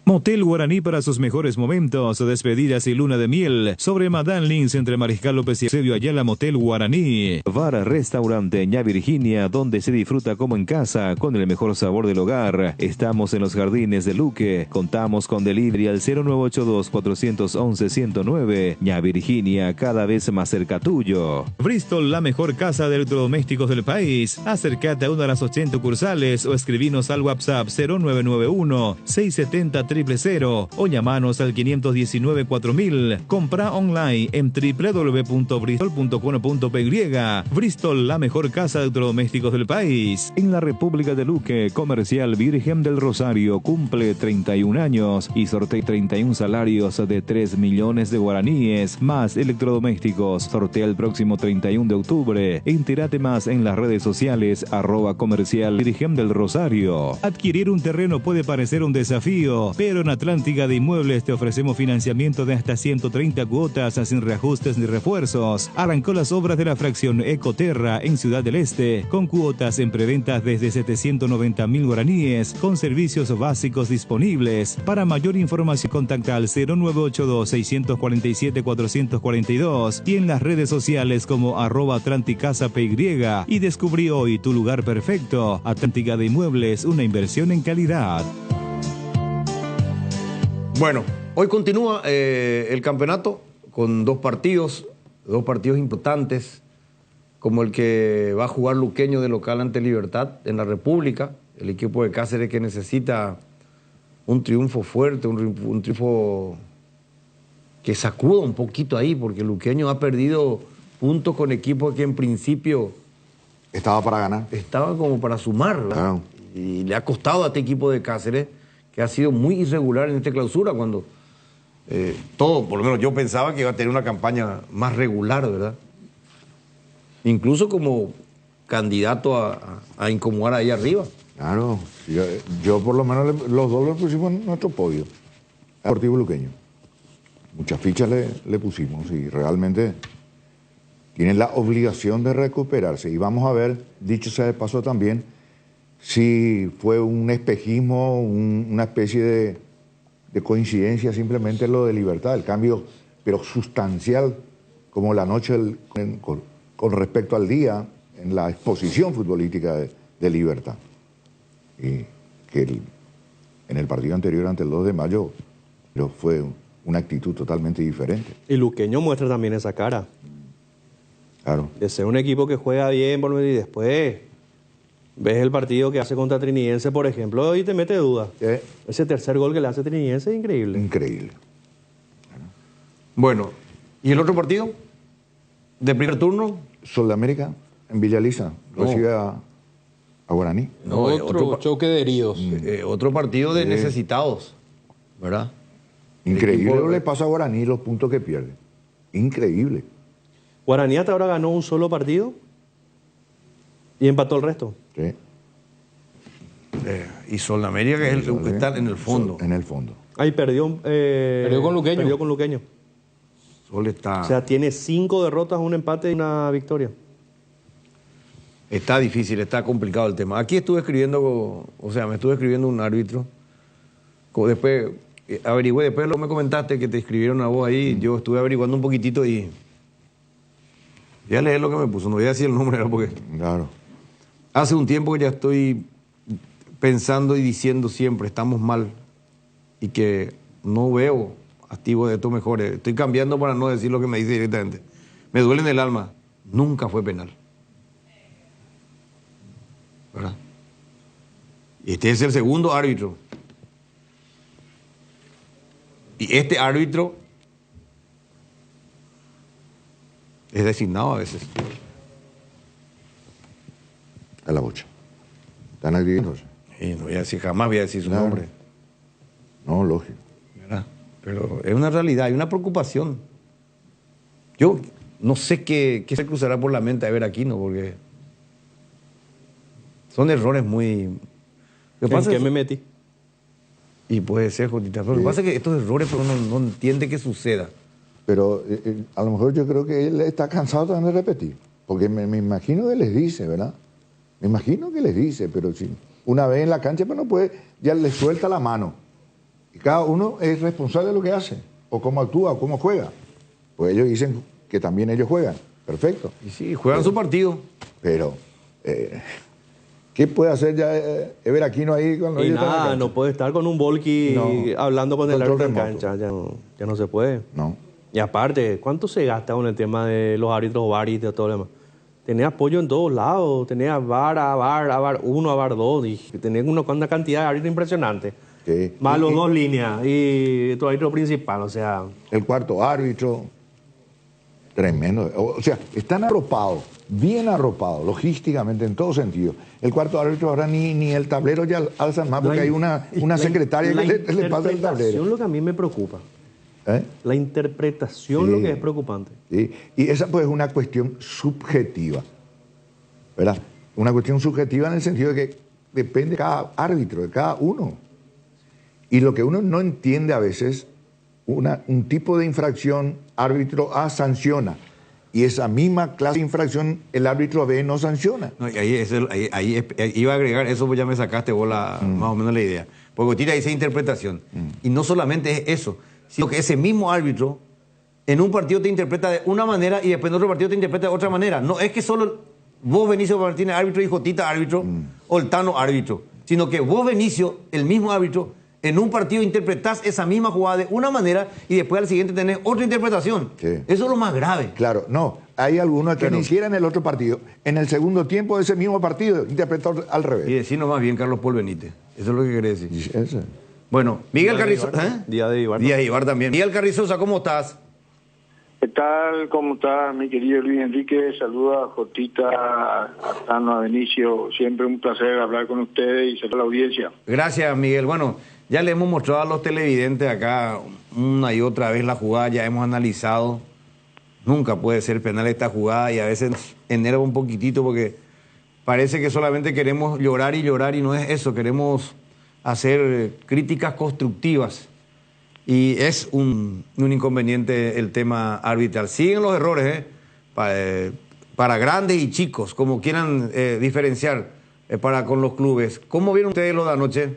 Motel Guaraní para sus mejores momentos, despedidas y luna de miel. Sobre Madame Lins entre Mariscal López y Eusebio Ayala, Motel Guaraní. Bar Restaurante Ña Virginia, donde se disfruta como en casa, con el mejor sabor del hogar. Estamos en los jardines de Luque. Contamos con delivery al 0982-411-109. Ña Virginia, cada vez más cerca tuyo. Bristol, la mejor casa de electrodomésticos del país. Acércate a una de las 80 sucursales o escribinos al WhatsApp 0991-670-000 o llamanos al 519-4000. Compra online en www.bristol.com.py. Bristol, la mejor casa de electrodomésticos del país. En la República de Luque, Comercial Virgen del Rosario cumple 31 años y sortea 31 salarios de 3 millones de guaraníes más electrodomésticos. Sortea el próximo 31 de octubre. Entérate más en las redes sociales @Comercial Virgen del Rosario. Adquirir un terreno puede parecer un desafío, pero en Atlántica de Inmuebles te ofrecemos financiamiento de hasta 130 cuotas sin reajustes ni refuerzos. Arrancó las obras de la fracción Ecoterra en Ciudad del Este, con cuotas en preventas desde 790.000 guaraníes, con servicios básicos disponibles. Para mayor información contacta al 0982-647-442 y en las redes sociales como @AtlanticasaPY y descubrí hoy tu lugar perfecto. Atlántica de Inmuebles, una inversión en calidad. Bueno, hoy continúa el campeonato con dos partidos importantes, como el que va a jugar Luqueño de local ante Libertad en la República, el equipo de Cáceres que necesita un triunfo fuerte, un triunfo que sacuda un poquito ahí, porque Luqueño ha perdido puntos con equipos que en principio estaba para ganar. Estaba como para sumar, ¿verdad? Claro. Y le ha costado a este equipo de Cáceres, que ha sido muy irregular en esta clausura, cuando todo, por lo menos yo pensaba que iba a tener una campaña más regular, ¿verdad? Incluso como candidato a incomodar ahí arriba. Claro, yo por lo menos los dos lo pusimos en nuestro podio. Deportivo Luqueño. Muchas fichas le pusimos y realmente tienen la obligación de recuperarse. Y vamos a ver, dicho sea de paso también, si fue un espejismo, una especie de coincidencia, simplemente lo de Libertad, el cambio, pero sustancial, como la noche con respecto al día, en la exposición futbolística de Libertad. Y que en el partido anterior, ante el 2 de mayo, pero fue una actitud totalmente diferente. Y Luqueño muestra también esa cara. Claro. De ser un equipo que juega bien, y después ves el partido que hace contra Trinidense, por ejemplo, y te mete duda. Ese tercer gol que le hace Trinidense es increíble. Increíble. Bueno, ¿y el otro partido? ¿De primer turno? Sol de América, en Villa Lisa, recibe a Guaraní. No, otro choque de heridos. Otro partido de necesitados, ¿verdad? Increíble lo que le pasa a Guaraní, los puntos que pierde. Increíble. Guaraní hasta ahora ganó un solo partido y empató el resto. Sí. Y Sol de América, que es el que está en el fondo. En el fondo. Ahí perdió con Luqueño. Perdió con Luqueño. Sol está... O sea, tiene 5 derrotas, un empate y una victoria. Está difícil, está complicado el tema. Aquí estuve escribiendo, me estuve escribiendo un árbitro. Después averigüé, después lo que me comentaste que te escribieron a vos ahí, yo estuve averiguando un poquitito y... Voy a leer lo que me puso, no voy a decir el nombre, porque... Claro. Hace un tiempo que ya estoy pensando y diciendo siempre, estamos mal, y que no veo activos de estos mejores. Estoy cambiando para no decir lo que me dice directamente. Me duele en el alma. Nunca fue penal. ¿Verdad? Y este es el segundo árbitro. Y este árbitro es designado a veces. A la bocha. Están adquiriéndose. Y no voy a decir, jamás voy a decir su nombre. No, lógico. ¿Verdad? Pero es una realidad, hay una preocupación. Yo no sé qué se cruzará por la mente de ver aquí, ¿no? Porque son errores muy... ¿En qué me metí? Y puede ser, Jotita. Pero lo que pasa es que estos errores uno no entiende que suceda. Pero a lo mejor yo creo que él está cansado también de repetir. Porque me imagino que les dice, ¿verdad? Me imagino que les dice, pero si una vez en la cancha, pues no puede, ya le suelta la mano. Y cada uno es responsable de lo que hace, o cómo actúa, o cómo juega. Pues ellos dicen que también ellos juegan. Perfecto. Y sí, juegan su partido. Pero, ¿qué puede hacer ya Ever Aquino ahí cuando Y ellos están en la nada, cancha? no puede estar con un volky hablando con el Control árbitro en remoto. cancha. Ya no se puede. No. Y aparte, ¿cuánto se gasta con el tema de los árbitros VAR y de todo lo demás? Tenés apoyo en todos lados. Tenés a VAR, a VAR 1, a VAR 2. Y tenés una cantidad de árbitros impresionante. Sí. Más los dos líneas y tu árbitro principal, o sea... El cuarto árbitro, tremendo. O sea, están arropados, bien arropados, logísticamente, en todo sentido. El cuarto árbitro ahora ni el tablero ya alzan más, porque hay una secretaria que le pasa el tablero. Es lo que a mí me preocupa. La interpretación Sí. lo que es preocupante. ¿Sí? Y esa pues es una cuestión subjetiva, ¿verdad? Una cuestión subjetiva en el sentido de que depende de cada árbitro, de cada uno. Y lo que uno no entiende a veces, un tipo de infracción, árbitro A sanciona, y esa misma clase de infracción el árbitro B no sanciona. No, y ahí iba a agregar, eso pues ya me sacaste vos más o menos la idea. Porque tira esa interpretación. Y no solamente es eso, sino que ese mismo árbitro en un partido te interpreta de una manera y después en otro partido te interpreta de otra manera. No es que solo vos, Benicio Martínez, árbitro, y Jotita, árbitro, o el Tano, árbitro, sino que vos, Benicio, el mismo árbitro, en un partido interpretás esa misma jugada de una manera y después al siguiente tenés otra interpretación. Sí. Eso es lo más grave. Claro, no. Hay algunos que ni siquiera en el otro partido, en el segundo tiempo de ese mismo partido, interpretó al revés. Y decirnos más bien Carlos Paul Benítez. Eso es lo que querés decir. Eso. Bueno, Miguel Carrizosa. Día de Ibar. Día de Ibar también. Miguel Carrizosa, ¿cómo estás? ¿Qué tal? ¿Cómo está mi querido Luis Enrique? Saluda a Jotita, a Tano, a Benicio. Siempre un placer hablar con ustedes y saluda a la audiencia. Gracias, Miguel. Bueno, ya le hemos mostrado a los televidentes acá una y otra vez la jugada, ya hemos analizado. Nunca puede ser penal esta jugada y a veces enerva un poquitito porque parece que solamente queremos llorar y no es eso. Queremos hacer críticas constructivas y es un inconveniente el tema arbitral. Siguen los errores, para grandes y chicos, como quieran diferenciar para con los clubes. ¿Cómo vieron ustedes lo de anoche?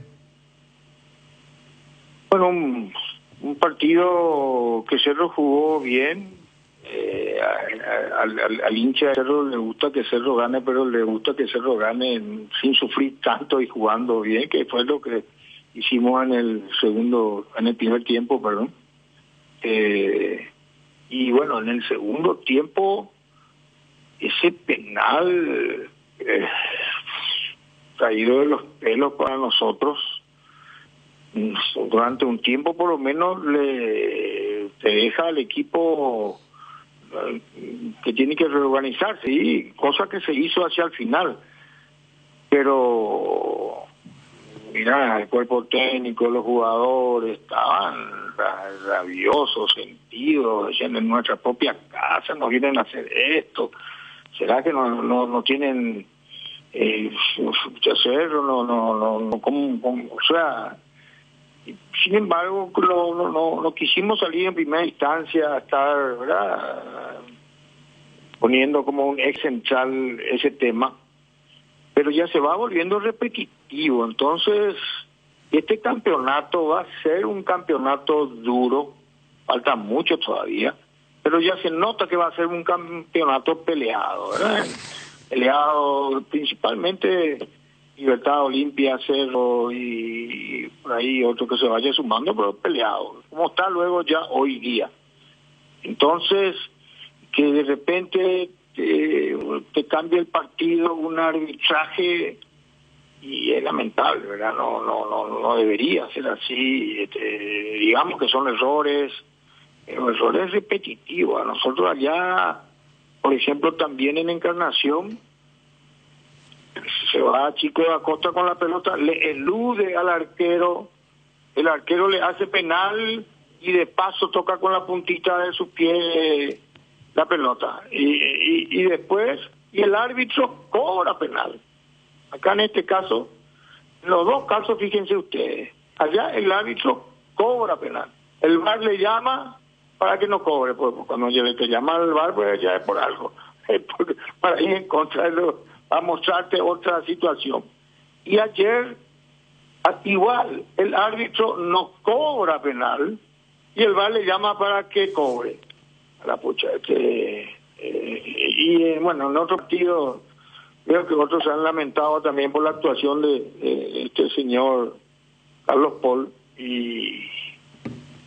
Bueno, un partido que Cerro jugó bien. Al hincha de Cerro le gusta que Cerro gane, pero le gusta que Cerro gane sin sufrir tanto y jugando bien, que fue lo que hicimos en el primer tiempo, perdón. Y bueno, en el segundo tiempo, ese penal caído de los pelos para nosotros, durante un tiempo por lo menos te deja al equipo que tiene que reorganizarse, y cosa que se hizo hacia el final. Pero mira, el cuerpo técnico, los jugadores estaban rabiosos, sentidos, decían, en nuestra propia casa nos vienen a hacer esto. ¿Será que no tienen que hacerlo? No, ¿cómo? O sea, sin embargo, no quisimos salir en primera instancia a estar, ¿verdad?, poniendo como un ex central ese tema, pero ya se va volviendo repetitivo. Entonces, este campeonato va a ser un campeonato duro, falta mucho todavía, pero ya se nota que va a ser un campeonato peleado, ¿verdad? Peleado principalmente Libertad, Olimpia, Cerro y por ahí otro que se vaya sumando, pero peleado, como está luego ya hoy día. Entonces, que de repente te cambie el partido un arbitraje, y es lamentable, ¿verdad? No debería ser así. Digamos que son errores repetitivos. A nosotros allá, por ejemplo, también en Encarnación, se va Chico de Acosta con la pelota, le elude al arquero, el arquero le hace penal y de paso toca con la puntita de su pie la pelota, y después el árbitro cobra penal. Acá en este caso, en los dos casos, fíjense ustedes, allá el árbitro cobra penal. El VAR le llama para que no cobre, pues cuando te llama al VAR, pues ya es por algo, para ir en contra a mostrarte otra situación. Y ayer, igual, el árbitro no cobra penal y el VAR le llama para que cobre. Bueno, en otro partido, creo que otros se han lamentado también por la actuación de este señor Carlos Paul, y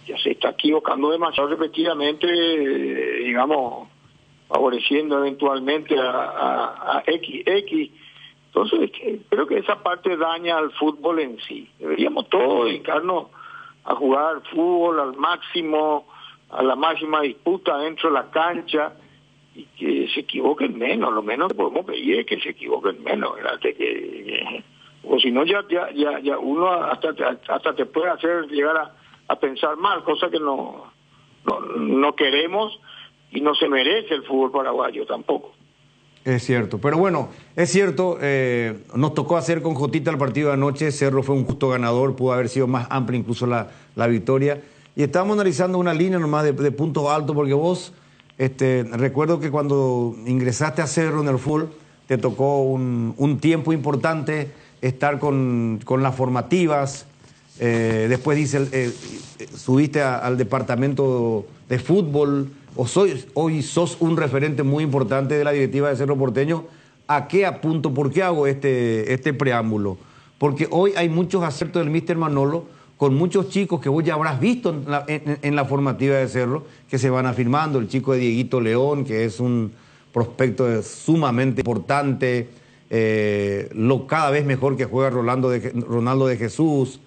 ya se está equivocando demasiado repetidamente, digamos, favoreciendo eventualmente a X. Entonces, creo que esa parte daña al fútbol en sí. Deberíamos todos dedicarnos a jugar fútbol al máximo, a la máxima disputa dentro de la cancha, y que se equivoquen menos. Lo menos que podemos pedir es que se equivoquen menos, ¿verdad? O si no, ya uno hasta te puede hacer llegar a pensar mal, cosa que no queremos y no se merece el fútbol paraguayo tampoco. Es cierto, pero bueno, es cierto, nos tocó hacer con Jotita el partido de anoche. Cerro fue un justo ganador, pudo haber sido más amplia incluso la victoria. Y estábamos analizando una línea nomás de puntos altos, porque vos, recuerdo que cuando ingresaste a Cerro en el fútbol, te tocó un tiempo importante estar con las formativas. Después subiste al departamento de fútbol. Hoy sos un referente muy importante de la directiva de Cerro Porteño. ¿A qué apunto? ¿Por qué hago este preámbulo? Porque hoy hay muchos aciertos del míster Manolo con muchos chicos que vos ya habrás visto en la formativa de Cerro, que se van afirmando. El chico de Dieguito León, que es un prospecto sumamente importante, cada vez mejor que juega Ronaldo de Jesús.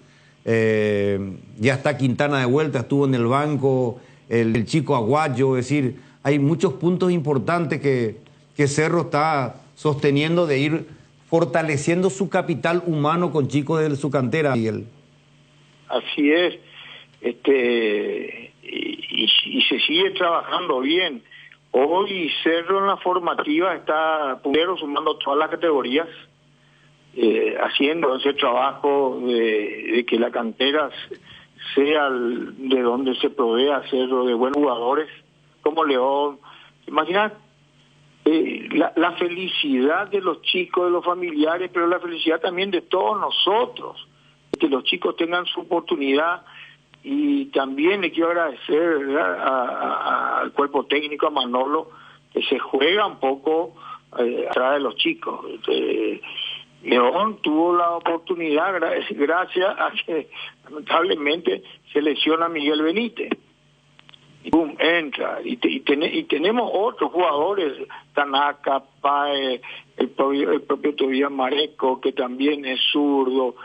Ya está Quintana de vuelta, estuvo en el banco, el chico Aguayo. Es decir, hay muchos puntos importantes que Cerro está sosteniendo, de ir fortaleciendo su capital humano con chicos de su cantera, Miguel. Así es, y se sigue trabajando bien. Hoy Cerro en la formativa está puntero, sumando todas las categorías, haciendo ese trabajo de que la cantera sea de donde se provea Cerro de buenos jugadores, como León. Imagina la felicidad de los chicos, de los familiares, pero la felicidad también de todos nosotros, que los chicos tengan su oportunidad. Y también le quiero agradecer, ¿verdad?, al cuerpo técnico, a Manolo, que se juega un poco atrás de los chicos. León tuvo la oportunidad gracias a que lamentablemente se lesiona Miguel Benítez. Y boom, entra. Y tenemos otros jugadores, Tanaka, Pae, el propio Tobías Mareco, que también es zurdo.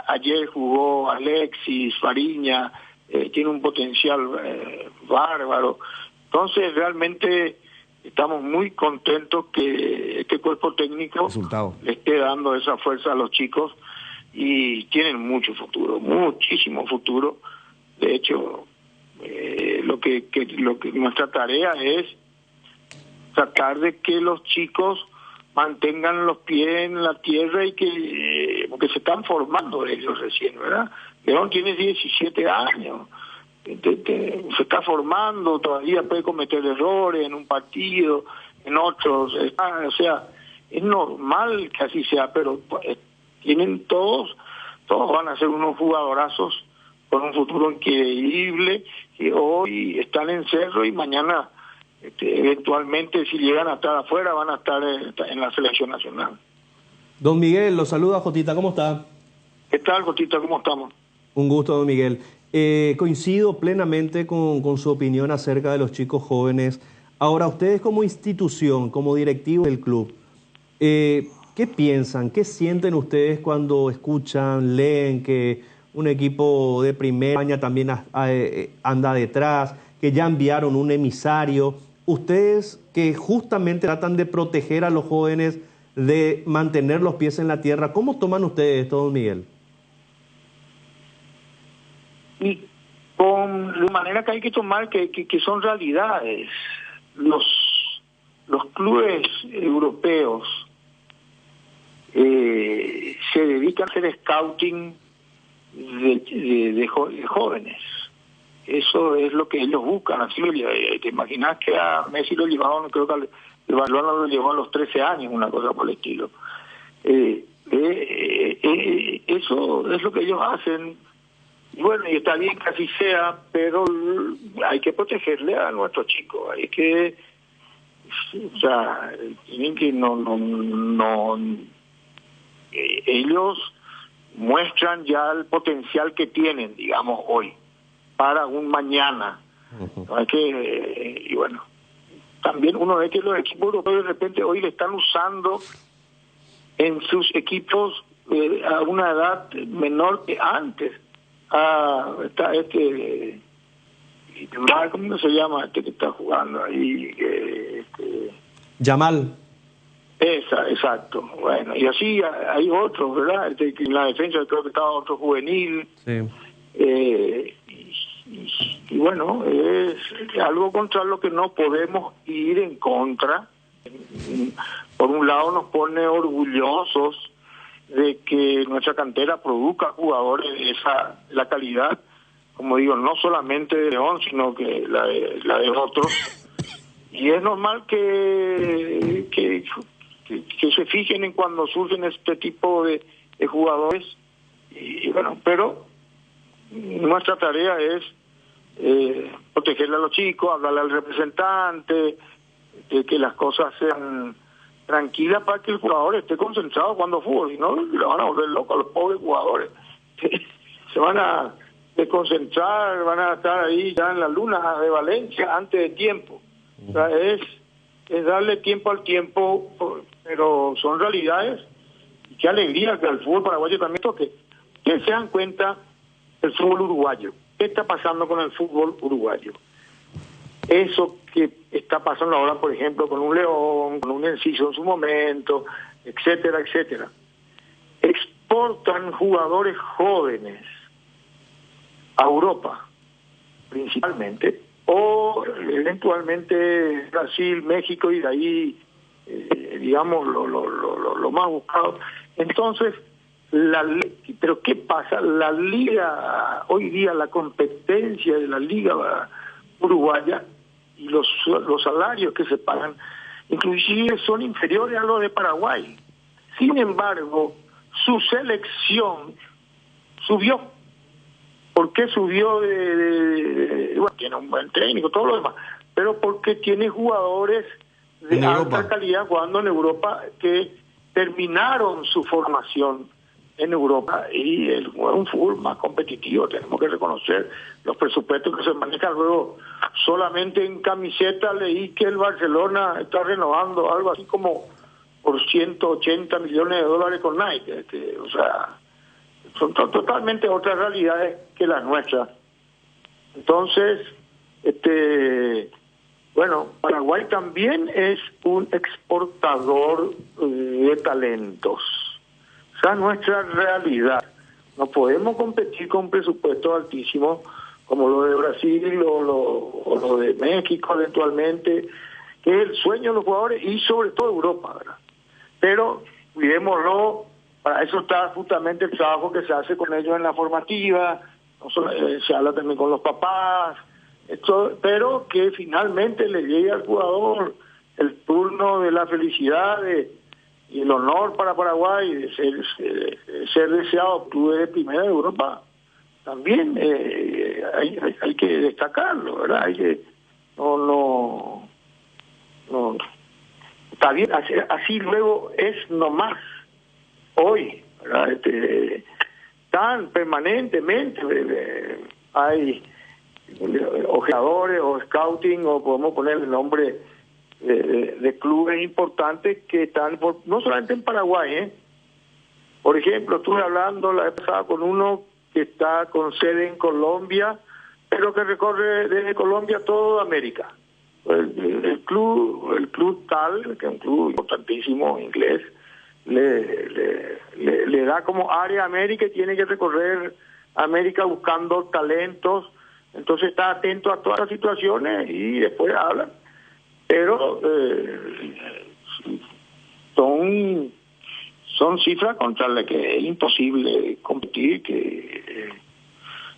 Ayer jugó Alexis Fariña, tiene un potencial bárbaro. Entonces realmente estamos muy contentos que este cuerpo técnico le esté dando esa fuerza a los chicos, y tienen mucho futuro, muchísimo futuro. De hecho, lo que nuestra tarea es tratar de que los chicos mantengan los pies en la tierra, y porque se están formando ellos recién, ¿verdad? León tiene 17 años, se está formando, todavía puede cometer errores en un partido, en otros, o sea, es normal que así sea, pero tienen todos van a ser unos jugadorazos con un futuro increíble, que hoy están en Cerro y mañana eventualmente, si llegan a estar afuera, van a estar en la selección nacional. Don Miguel, lo saluda Jotita, ¿cómo está? ¿Qué tal, Jotita? ¿Cómo estamos? Un gusto, don Miguel. Coincido plenamente con su opinión acerca de los chicos jóvenes. Ahora, ustedes como institución, como directivos del club, ¿qué piensan, qué sienten ustedes cuando escuchan, leen que un equipo de primera España también anda detrás, que ya enviaron un emisario? Ustedes que justamente tratan de proteger a los jóvenes, de mantener los pies en la tierra, ¿cómo toman ustedes esto, don Miguel? Y con la manera que hay que tomar, que son realidades. Los clubes europeos se dedican a hacer scouting de jóvenes. Eso es lo que ellos buscan. Así te imaginas que a Messi lo llevaban, creo que el Barcelona lo llevó a los 13 años, una cosa por el estilo. Eso es lo que ellos hacen. Bueno, y está bien que así sea, pero hay que protegerle a nuestros chicos. Hay que, o sea, tienen que ellos muestran ya el potencial que tienen, digamos, hoy, para un mañana. Hay que, y bueno, también uno ve que los equipos europeos de repente hoy le están usando en sus equipos a una edad menor que antes. Está ¿cómo se llama este que está jugando ahí? Yamal. Exacto. Bueno, y así hay otros, ¿verdad? En la defensa creo que estaba otro juvenil. Sí. Y bueno, es algo contra lo que no podemos ir en contra. Por un lado nos pone orgullosos de que nuestra cantera produzca jugadores de la calidad, como digo, no solamente de León, sino que la de otros. Y es normal que se fijen en cuando surgen este tipo de jugadores. Y bueno, pero nuestra tarea es protegerle a los chicos, hablarle al representante, que las cosas sean tranquilas para que el jugador esté concentrado cuando fútbol, si no le van a volver locos a los pobres jugadores. Se van a desconcentrar, van a estar ahí ya en la luna de Valencia antes de tiempo. O sea, es darle tiempo al tiempo, pero son realidades. Y qué alegría que el fútbol paraguayo también toque. Que se dan cuenta el fútbol uruguayo. ¿Qué está pasando con el fútbol uruguayo? Eso que está pasando ahora, por ejemplo, con un León, con un Enciso en su momento, etcétera, etcétera. Exportan jugadores jóvenes a Europa, principalmente, o eventualmente Brasil, México, y de ahí, digamos, lo más buscado. Entonces, pero ¿qué pasa? La liga, hoy día la competencia de la liga uruguaya y los salarios que se pagan, inclusive son inferiores a los de Paraguay. Sin embargo, su selección subió. ¿Por qué subió? Bueno, tiene un buen técnico, todo lo demás, pero porque tiene jugadores de alta calidad jugando en Europa que terminaron su formación en Europa y un fútbol más competitivo. Tenemos que reconocer los presupuestos que se manejan luego. Solamente en camiseta leí que el Barcelona está renovando algo así como por 180 millones de dólares con Nike. O sea, son totalmente otras realidades que las nuestras. Entonces, bueno, Paraguay también es un exportador de talentos. Esa es nuestra realidad. No podemos competir con presupuestos altísimos como lo de Brasil o lo de México eventualmente, que es el sueño de los jugadores y sobre todo Europa, ¿verdad? Pero cuidémoslo, para eso está justamente el trabajo que se hace con ellos en la formativa, no solo, se habla también con los papás, pero que finalmente le llegue al jugador el turno de la felicidad y el honor para Paraguay de ser deseado club de primera de Europa. También hay que destacarlo, ¿verdad? Hay que no está bien, así luego es nomás hoy, ¿verdad? Tan permanentemente hay ojeadores o scouting, o podemos poner el nombre de clubes importantes que están no solamente en Paraguay, por ejemplo, estuve hablando la vez pasada con uno que está con sede en Colombia, pero que recorre desde Colombia toda América. El club tal, que es un club importantísimo inglés, le da como área América y tiene que recorrer América buscando talentos. Entonces está atento a todas las situaciones y después habla. Pero son cifras contra las que es imposible competir,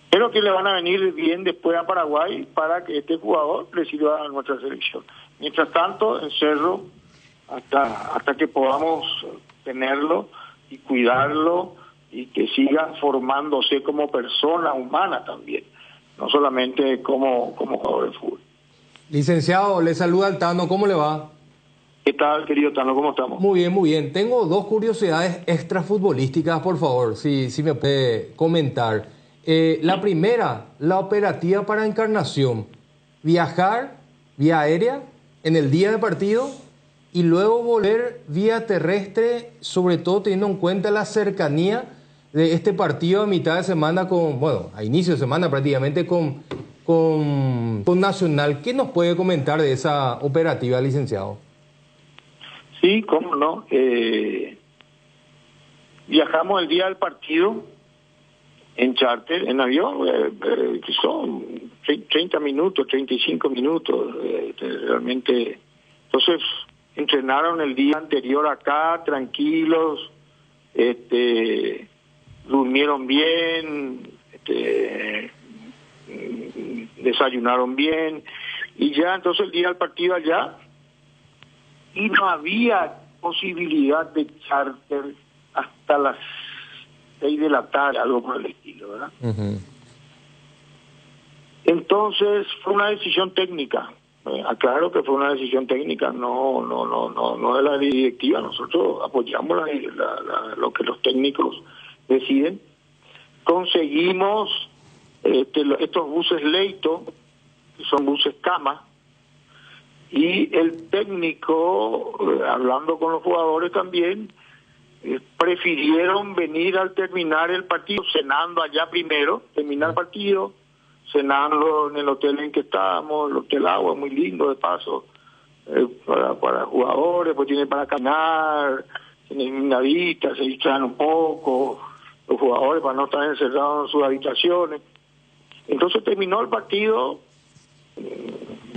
pero que le van a venir bien después a Paraguay para que este jugador le sirva a nuestra selección. Mientras tanto, en Cerro, hasta que podamos tenerlo y cuidarlo y que siga formándose como persona humana también, no solamente como jugador de fútbol. Licenciado, le saluda al Tano, ¿cómo le va? ¿Qué tal, querido Tano? ¿Cómo estamos? Muy bien, muy bien. Tengo dos curiosidades extrafutbolísticas, por favor, si me puede comentar. La primera, la operativa para Encarnación. Viajar vía aérea en el día de partido y luego volver vía terrestre, sobre todo teniendo en cuenta la cercanía de este partido a mitad de semana a inicio de semana prácticamente con Nacional. ¿Qué nos puede comentar de esa operativa, licenciado? Sí, cómo no. Viajamos el día del partido en charter, en avión, que son 30 minutos, 35 minutos, realmente. Entonces, entrenaron el día anterior acá, tranquilos, durmieron bien, desayunaron bien, y ya entonces el día del partido allá, y no había posibilidad de charter hasta las 6 de la tarde, algo por el estilo, ¿verdad? Uh-huh. Entonces fue una decisión técnica, aclaro que fue una decisión técnica, no de la directiva. Nosotros apoyamos lo que los técnicos deciden. Conseguimos estos buses Leito, que son buses cama, y el técnico, hablando con los jugadores también, prefirieron venir al terminar el partido, cenando allá primero, terminar el partido, cenando en el hotel en que estábamos, el Hotel Agua, muy lindo de paso, para jugadores, pues tienen para caminar, tienen una vista, se distraen un poco, los jugadores para no estar encerrados en sus habitaciones. Entonces terminó el partido,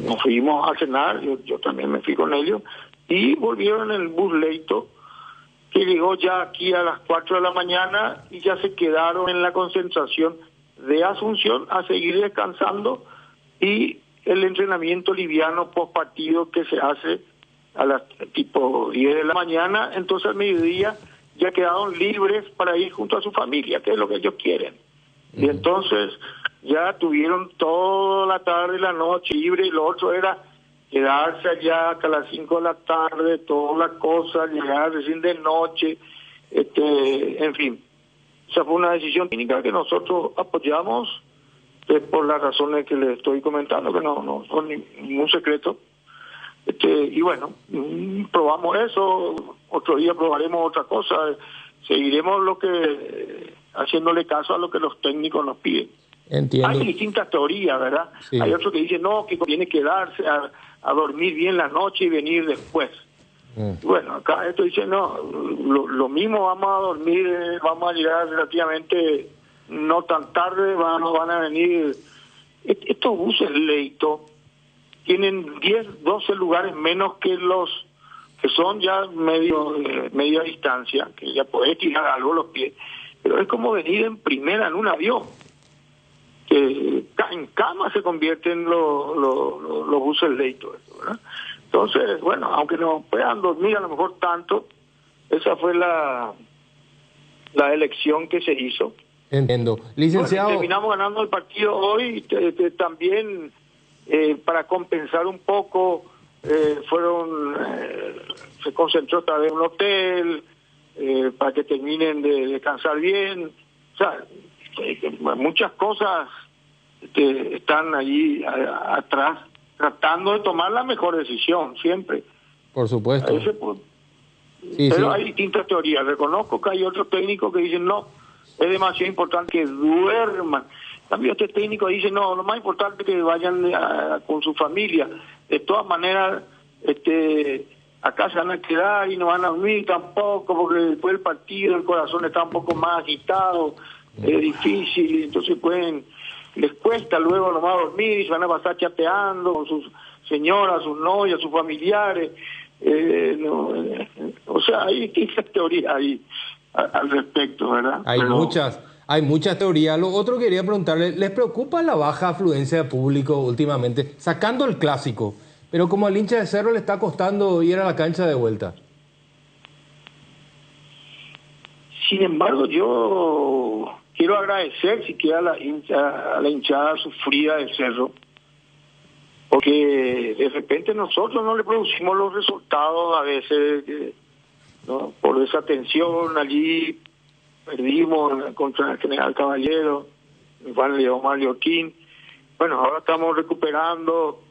nos fuimos a cenar, yo también me fui con ellos, y volvieron en el bus Leito, que llegó ya aquí a las 4 de la mañana, y ya se quedaron en la concentración de Asunción a seguir descansando, y el entrenamiento liviano post partido que se hace a las tipo 10 de la mañana. Entonces al mediodía ya quedaron libres para ir junto a su familia, que es lo que ellos quieren. Y entonces ya tuvieron toda la tarde y la noche libre, y lo otro era quedarse allá hasta las 5 de la tarde, toda la cosa, llegar recién de noche, en fin. Esa fue una decisión técnica que nosotros apoyamos, por las razones que les estoy comentando, que no son ningún secreto. Y bueno, probamos eso, otro día probaremos otra cosa, seguiremos haciéndole caso a lo que los técnicos nos piden. Entiendo. Hay distintas teorías, ¿verdad? Sí. Hay otros que dicen, no, que conviene quedarse a dormir bien la noche y venir después. Bueno, acá esto dice, no, lo mismo, vamos a dormir, vamos a llegar relativamente no tan tarde, van a venir. Estos buses Leito tienen 10, 12 lugares menos que los que son ya media distancia, que ya podés tirar algo los pies, pero es como venir en primera en un avión, que en cama se convierten los buses Leito, ¿verdad? Entonces, bueno, aunque no puedan dormir a lo mejor tanto, esa fue la elección que se hizo. Entiendo. Licenciado. Bueno, terminamos ganando el partido hoy, también para compensar un poco, se concentró otra vez en un hotel, para que terminen de descansar bien. O sea, muchas cosas están allí atrás, tratando de tomar la mejor decisión, siempre. Por supuesto. Pero hay distintas teorías. Reconozco que hay otros técnicos que dicen, no, es demasiado importante que duerman. También este técnico dice, no, lo más importante es que vayan con su familia. De todas maneras, acá se van a quedar y no van a dormir tampoco, porque después del partido el corazón está un poco más agitado, es difícil, entonces les cuesta luego nomás dormir y se van a pasar chateando con sus señoras, sus novias, sus familiares. O sea, hay distintas teorías ahí al respecto, ¿verdad? Hay muchas teorías. Lo otro quería preguntarle, ¿les preocupa la baja afluencia de público últimamente? Sacando el clásico, pero como al hincha de Cerro le está costando ir a la cancha de vuelta. Sin embargo, yo quiero agradecer siquiera a la hinchada sufrida del Cerro, porque de repente nosotros no le producimos los resultados a veces, ¿no? Por esa tensión allí perdimos contra el General Caballero, Juan Leomar Leoquín. Bueno, ahora estamos recuperando,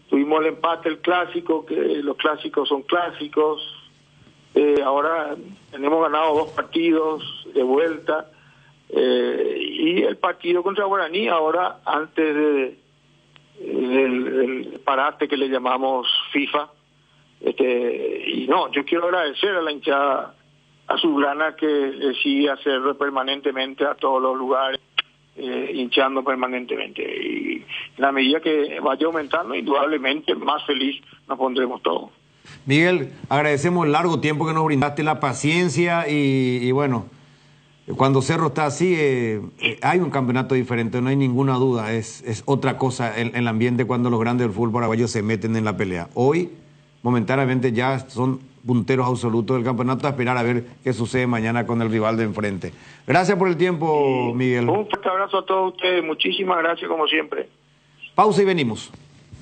tuvimos el empate el clásico, que los clásicos son clásicos. Ahora tenemos ganado 2 partidos de vuelta, y el partido contra Guaraní ahora antes del parate que le llamamos FIFA. Y no, yo quiero agradecer a la hinchada azulgrana que sigue hacerlo permanentemente a todos los lugares, hinchando permanentemente, y en la medida que vaya aumentando, indudablemente más feliz nos pondremos todos. Miguel, agradecemos el largo tiempo que nos brindaste, la paciencia y bueno, cuando Cerro está así, hay un campeonato diferente, no hay ninguna duda, es otra cosa el ambiente cuando los grandes del fútbol paraguayo se meten en la pelea. Hoy, momentáneamente, ya son punteros absolutos del campeonato, a esperar a ver qué sucede mañana con el rival de enfrente. Gracias por el tiempo, Miguel. Un fuerte abrazo a todos ustedes, muchísimas gracias como siempre. Pausa y venimos.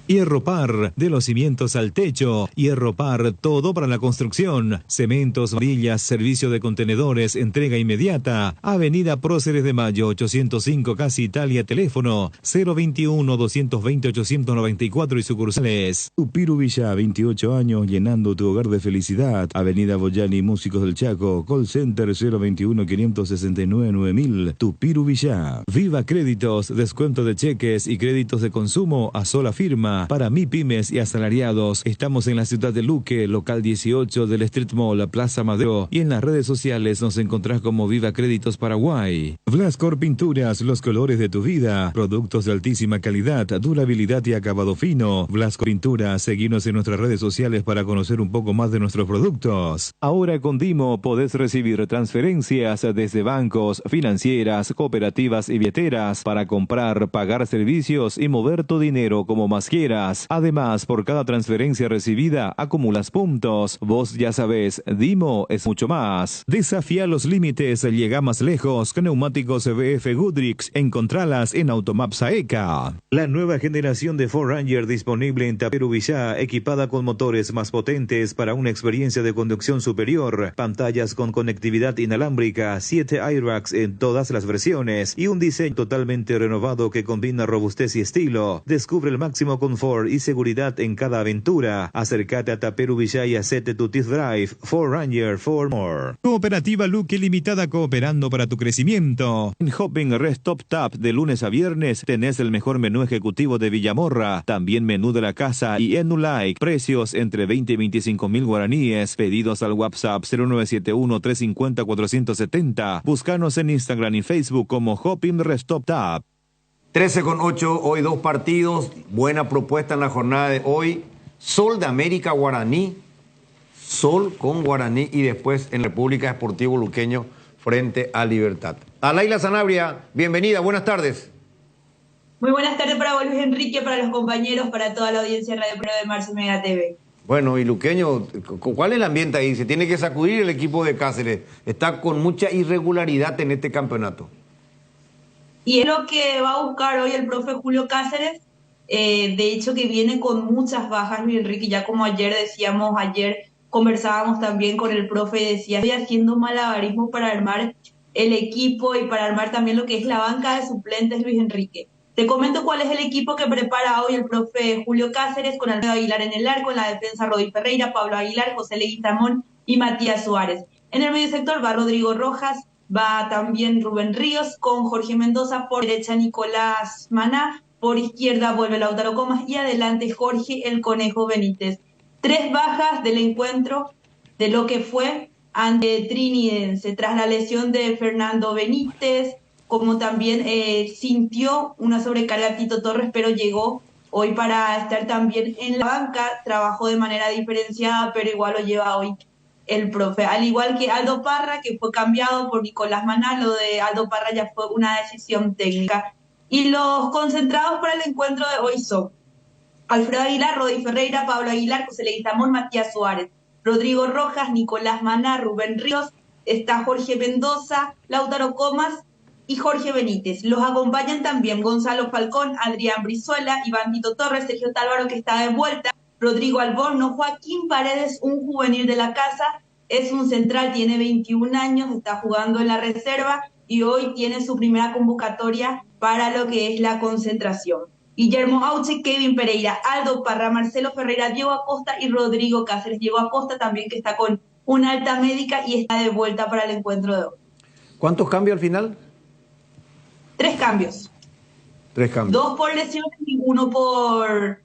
Hierropar, de los cimientos al techo. Hierropar, todo para la construcción. Cementos, varillas, servicio de contenedores, entrega inmediata. Avenida Próceres de Mayo, 805, Casi Italia, teléfono 021-220-894 y sucursales. Tupiru Villa, 28 años, llenando tu hogar de felicidad. Avenida Boyani, Músicos del Chaco, call center 021-569-9000. Tupiru Villa. Viva Créditos, descuento de cheques y créditos de consumo a sola firma. Para MIPYMES y asalariados. Estamos en la ciudad de Luque, local 18 del Street Mall, Plaza Madero, y en las redes sociales nos encontrás como Viva Créditos Paraguay. Blascor Pinturas, los colores de tu vida. Productos de altísima calidad, durabilidad y acabado fino. Blascor Pinturas, seguinos en nuestras redes sociales para conocer un poco más de nuestros productos. Ahora con Dimo podés recibir transferencias desde bancos, financieras, cooperativas y billeteras para comprar, pagar servicios y mover tu dinero como más quieras. Además, por cada transferencia recibida, acumulas puntos. Vos ya sabés, Dimo es mucho más. Desafía los límites, llega más lejos. Con neumáticos BF Goodrich, encontralas en Automaps AECA. La nueva generación de Ford Ranger disponible en Taperu Villá, equipada con motores más potentes para una experiencia de conducción superior, pantallas con conectividad inalámbrica, 7 airbags en todas las versiones y un diseño totalmente renovado que combina robustez y estilo. Descubre el máximo confort y seguridad en cada aventura. Acércate a Taperu Villá y hacete tu test drive. Ford Ranger for more. Cooperativa Luque Limitada, cooperando para tu crecimiento. En Hopping Rest Top Tap, de lunes a viernes, tenés el mejor menú ejecutivo de Villamorra, también menú de la casa y Enulike. Precios entre 20 y 25 mil guaraníes. Pedidos al WhatsApp 0971-350-470. Búscanos en Instagram y Facebook como Hopping Rest Top Tap. 13:08, hoy 2 partidos, buena propuesta en la jornada de hoy. Sol de América Guaraní, Sol con Guaraní y después en República Deportivo Luqueño frente a Libertad. Alaila Sanabria, bienvenida, buenas tardes. Muy buenas tardes para vos, Luis Enrique, para los compañeros, para toda la audiencia de Radio 1 de Marzo y Mega TV. Bueno, y Luqueño, ¿cuál es el ambiente ahí? Se tiene que sacudir el equipo de Cáceres, está con mucha irregularidad en este campeonato. Y es lo que va a buscar hoy el profe Julio Cáceres, de hecho que viene con muchas bajas, Luis Enrique, ya como ayer conversábamos también con el profe y decía, estoy haciendo malabarismo para armar el equipo y para armar también lo que es la banca de suplentes, Luis Enrique. Te comento cuál es el equipo que prepara hoy el profe Julio Cáceres, con Alfredo Aguilar en el arco, en la defensa Rodi Ferreira, Pablo Aguilar, José Leguizamón y Matías Suárez. En el medio sector va Rodrigo Rojas, va también Rubén Ríos, con Jorge Mendoza, por derecha Nicolás Maná, por izquierda vuelve Lautaro Comas y adelante Jorge el Conejo Benítez. 3 bajas del encuentro de lo que fue ante Trinidense, tras la lesión de Fernando Benítez, como también sintió una sobrecarga Tito Torres, pero llegó hoy para estar también en la banca, trabajó de manera diferenciada, pero igual lo lleva hoy el profe. Al igual que Aldo Parra, que fue cambiado por Nicolás Maná, lo de Aldo Parra ya fue una decisión técnica. Y los concentrados para el encuentro de hoy son Alfredo Aguilar, Rodi Ferreira, Pablo Aguilar, José Leguizamón, Matías Suárez, Rodrigo Rojas, Nicolás Maná, Rubén Ríos, está Jorge Mendoza, Lautaro Comas y Jorge Benítez. Los acompañan también Gonzalo Falcón, Adrián Brizuela, Iván Tito Torres, Sergio Tálvaro, que está de vuelta, Rodrigo Alborno, Joaquín Paredes, un juvenil de la casa, es un central, tiene 21 años, está jugando en la reserva y hoy tiene su primera convocatoria para lo que es la concentración. Guillermo Auche, Kevin Pereira, Aldo Parra, Marcelo Ferreira, Diego Acosta y Rodrigo Cáceres. Diego Acosta también, que está con una alta médica y está de vuelta para el encuentro de hoy. ¿Cuántos cambios al final? 3 cambios. 3 cambios. 2 por lesiones y 1 por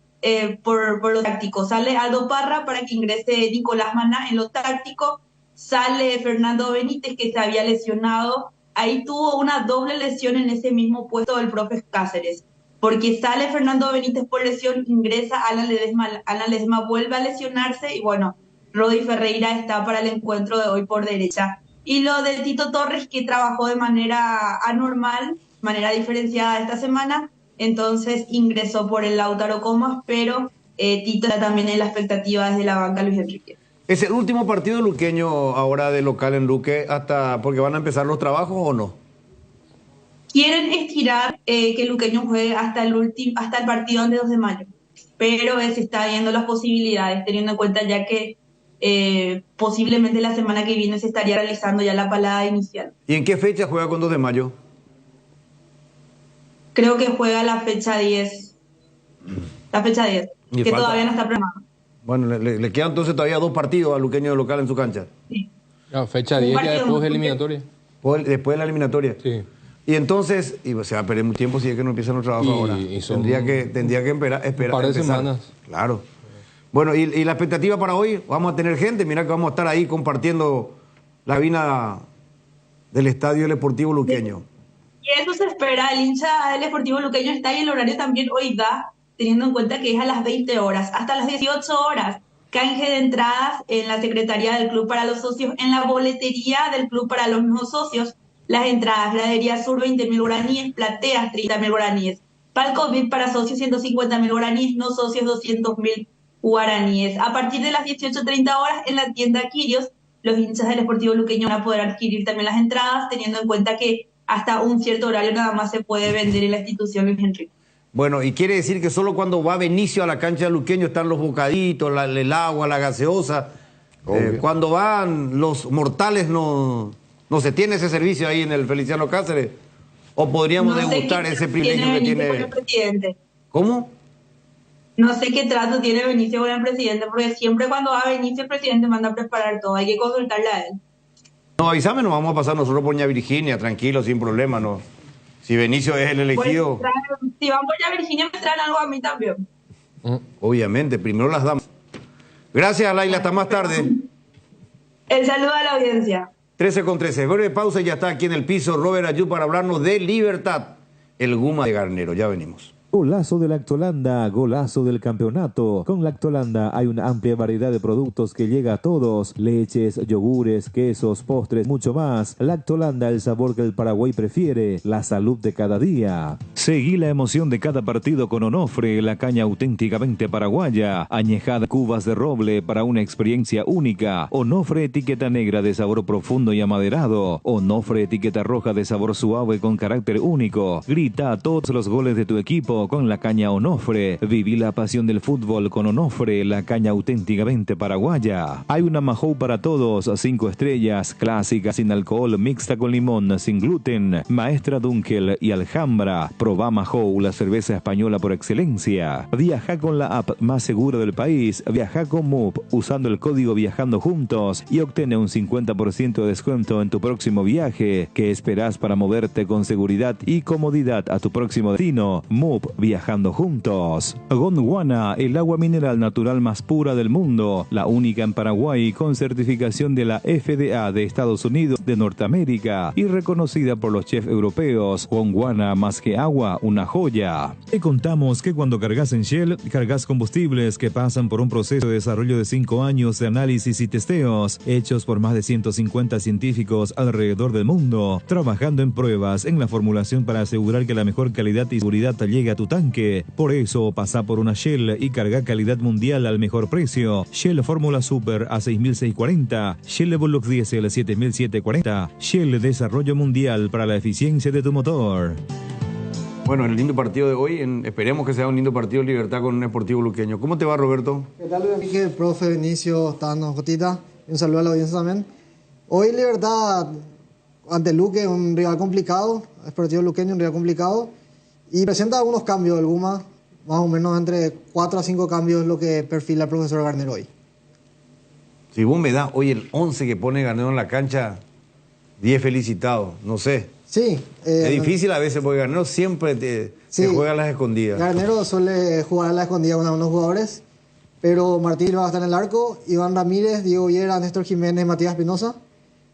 lo táctico. Sale Aldo Parra para que ingrese Nicolás Maná en lo táctico. Sale Fernando Benítez, que se había lesionado. Ahí tuvo una doble lesión en ese mismo puesto del profe Cáceres. Porque sale Fernando Benítez por lesión, ingresa Alan Ledesma vuelve a lesionarse y bueno, Rodi Ferreira está para el encuentro de hoy por derecha. Y lo de Tito Torres, que trabajó de manera anormal, manera diferenciada esta semana, entonces ingresó por el Lautaro Comas, pero Tito está también en la expectativa desde la banca Luis Enrique. ¿Es el último partido luqueño ahora de local en Luque hasta porque van a empezar los trabajos o no? Quieren estirar que el luqueño juegue hasta el partido de 2 de mayo, pero se está viendo las posibilidades, teniendo en cuenta ya que posiblemente la semana que viene se estaría realizando ya la palada inicial. ¿Y en qué fecha juega con 2 de mayo? Creo que juega la fecha 10. La fecha 10, que falta, todavía no está programada. Bueno, le quedan entonces todavía 2 partidos al luqueño local en su cancha. Sí. No, fecha 10 ya después de eliminatoria. Después de la eliminatoria. Sí. Y entonces, se va a perder mucho tiempo si es que no empiezan los trabajos ahora. Tendría que esperar. Un par de semanas. Claro. Bueno, y la expectativa para hoy, vamos a tener gente, mira que vamos a estar ahí compartiendo la cabina del Estadio Deportivo Luqueño. Y eso se espera, el hincha del Deportivo Luqueño está y el horario también hoy da, teniendo en cuenta que es a las 20 horas, hasta las 18 horas. Canje de entradas en la Secretaría del Club para los Socios, en la boletería del Club para los no socios. Las entradas, gradería sur 20.000 guaraníes, plateas 30.000 guaraníes, palco VIP para socios 150.000 guaraníes, no socios 200.000 guaraníes. A partir de las 18:30 horas en la tienda Quirios, los hinchas del Deportivo Luqueño van a poder adquirir también las entradas, teniendo en cuenta que hasta un cierto horario nada más se puede vender en la institución Luis Enrique. Bueno, y quiere decir que solo cuando va Benicio a la cancha de Luqueño están los bocaditos, el agua, la gaseosa. Cuando van los mortales no se tiene ese servicio ahí en el Feliciano Cáceres. ¿O podríamos degustar ese privilegio que tiene el presidente? ¿Cómo? No sé qué trato tiene Benicio con el presidente, porque siempre cuando va Benicio el presidente manda a preparar todo, hay que consultarle a él. No, avísame, nos vamos a pasar nosotros por Ña Virginia, tranquilo, sin problema, no. Si Benicio es el elegido... Pues, si van por Ña Virginia me traen algo a mí también. Obviamente, primero las damos. Gracias, Laila, hasta más tarde. El saludo a la audiencia. 13:13. Breve pausa y ya está aquí en el piso Robert Ayú para hablarnos de Libertad, el Guma de Garnero. Ya venimos. Golazo de Lactolanda, golazo del campeonato. Con Lactolanda hay una amplia variedad de productos que llega a todos. Leches, yogures, quesos, postres, mucho más. Lactolanda, el sabor que el Paraguay prefiere. La salud de cada día. Seguí la emoción de cada partido con Onofre, la caña auténticamente paraguaya. Añejada cubas de roble para una experiencia única. Onofre etiqueta negra de sabor profundo y amaderado. Onofre etiqueta roja de sabor suave con carácter único. Grita todos los goles de tu equipo con la caña Onofre. Viví la pasión del fútbol con Onofre, la caña auténticamente paraguaya. Hay una Mahou para todos, 5 estrellas, clásica, sin alcohol, mixta con limón, sin gluten, Maestra Dunkel y Alhambra. Probá Mahou, la cerveza española por excelencia. Viaja con la app más segura del país. Viaja con Moop usando el código Viajando Juntos y obtiene un 50% de descuento en tu próximo viaje. ¿Qué esperás para moverte con seguridad y comodidad a tu próximo destino? Moop viajando juntos. Gondwana, el agua mineral natural más pura del mundo, la única en Paraguay con certificación de la FDA de Estados Unidos de Norteamérica y reconocida por los chefs europeos. Gondwana, más que agua, una joya. Te contamos que cuando cargas en Shell, cargas combustibles que pasan por un proceso de desarrollo de 5 años de análisis y testeos, hechos por más de 150 científicos alrededor del mundo, trabajando en pruebas en la formulación para asegurar que la mejor calidad y seguridad llegue a tu tanque. Por eso, pasa por una Shell y carga calidad mundial al mejor precio. Shell Fórmula Super a 6.640, Shell Evolux Diesel 7.740, Shell Desarrollo Mundial para la eficiencia de tu motor. Bueno, el lindo partido de hoy, esperemos que sea un lindo partido de Libertad con un Sportivo Luqueño. ¿Cómo te va, Roberto? ¿Qué tal, Enrique, profe, Benicio, Tano, Jotita? Un saludo a la audiencia también. Hoy Libertad ante Luque, un rival complicado, Sportivo Luqueño, un rival complicado, y presenta algunos cambios del Guma, más o menos entre 4 a 5 cambios es lo que perfila el profesor Garnero hoy. Si vos me das hoy el 11 que pone Garnero en la cancha, 10 felicitados, no sé. Sí. Es difícil a veces porque Garnero siempre te juega a las escondidas. Garnero suele jugar a las escondidas con algunos jugadores, pero Martín va a estar en el arco, Iván Ramírez, Diego Viera, Néstor Jiménez, Matías Espinosa.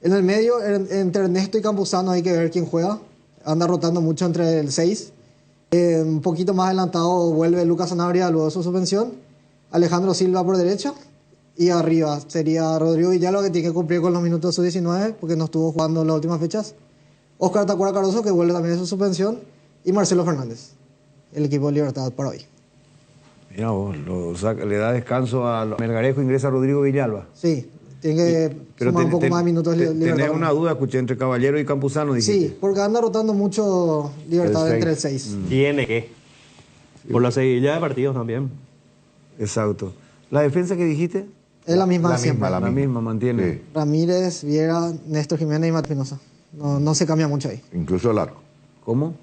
En el medio, entre Ernesto y Campuzano hay que ver quién juega. Anda rotando mucho entre el 6. Un poquito más adelantado vuelve Lucas Sanabria luego de su suspensión. Alejandro Silva por derecha. Y arriba sería Rodrigo Villalba, que tiene que cumplir con los minutos de su 19 porque no estuvo jugando en las últimas fechas. Oscar Tacuara Caroso, que vuelve también de su suspensión, y Marcelo Fernández, el equipo de Libertad para hoy. Mira vos, le da descanso a Melgarejo, ingresa Rodrigo Villalba. Sí, tiene que sumar un poco más de minutos Libertad. Tenés una duda, escuché, entre Caballero y Campuzano, dijiste. Sí, porque anda rotando mucho Libertad entre el 6. Tiene que. Por la seguidilla de partidos también. Exacto. ¿La defensa que dijiste? Es la misma siempre. La misma mantiene. Sí. Ramírez, Viera, Néstor Jiménez y Matías Espinosa. No se cambia mucho ahí. Incluso el arco. ¿Cómo?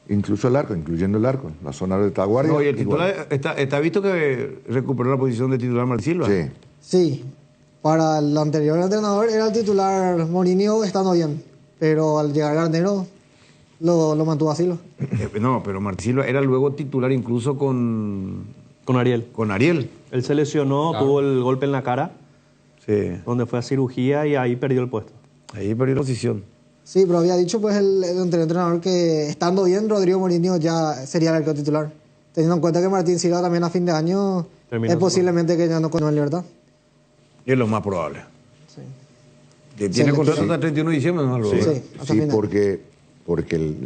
Incluso el arco, incluyendo el arco. La zona de retaguardia. No, y el titular, está visto que recuperó la posición de titular Martín Silva. Sí. Sí. Para el anterior entrenador era el titular Morinho estando bien. Pero al llegar Garnero lo mantuvo a Silva. No, pero Martín Silva era luego titular incluso con Ariel. Con Ariel. Él se lesionó, tuvo el golpe en la cara. Sí. Donde fue a cirugía y ahí perdió el puesto. Ahí perdió la posición. Sí, pero había dicho pues el entrenador que estando bien Rodrigo Morinho ya sería el arquero titular. Teniendo en cuenta que Martín Silva también a fin de año es posiblemente que ya no continúe en Libertad. Y es lo más probable. Sí. Tiene contrato hasta el 31 de diciembre, ¿no? Sí, porque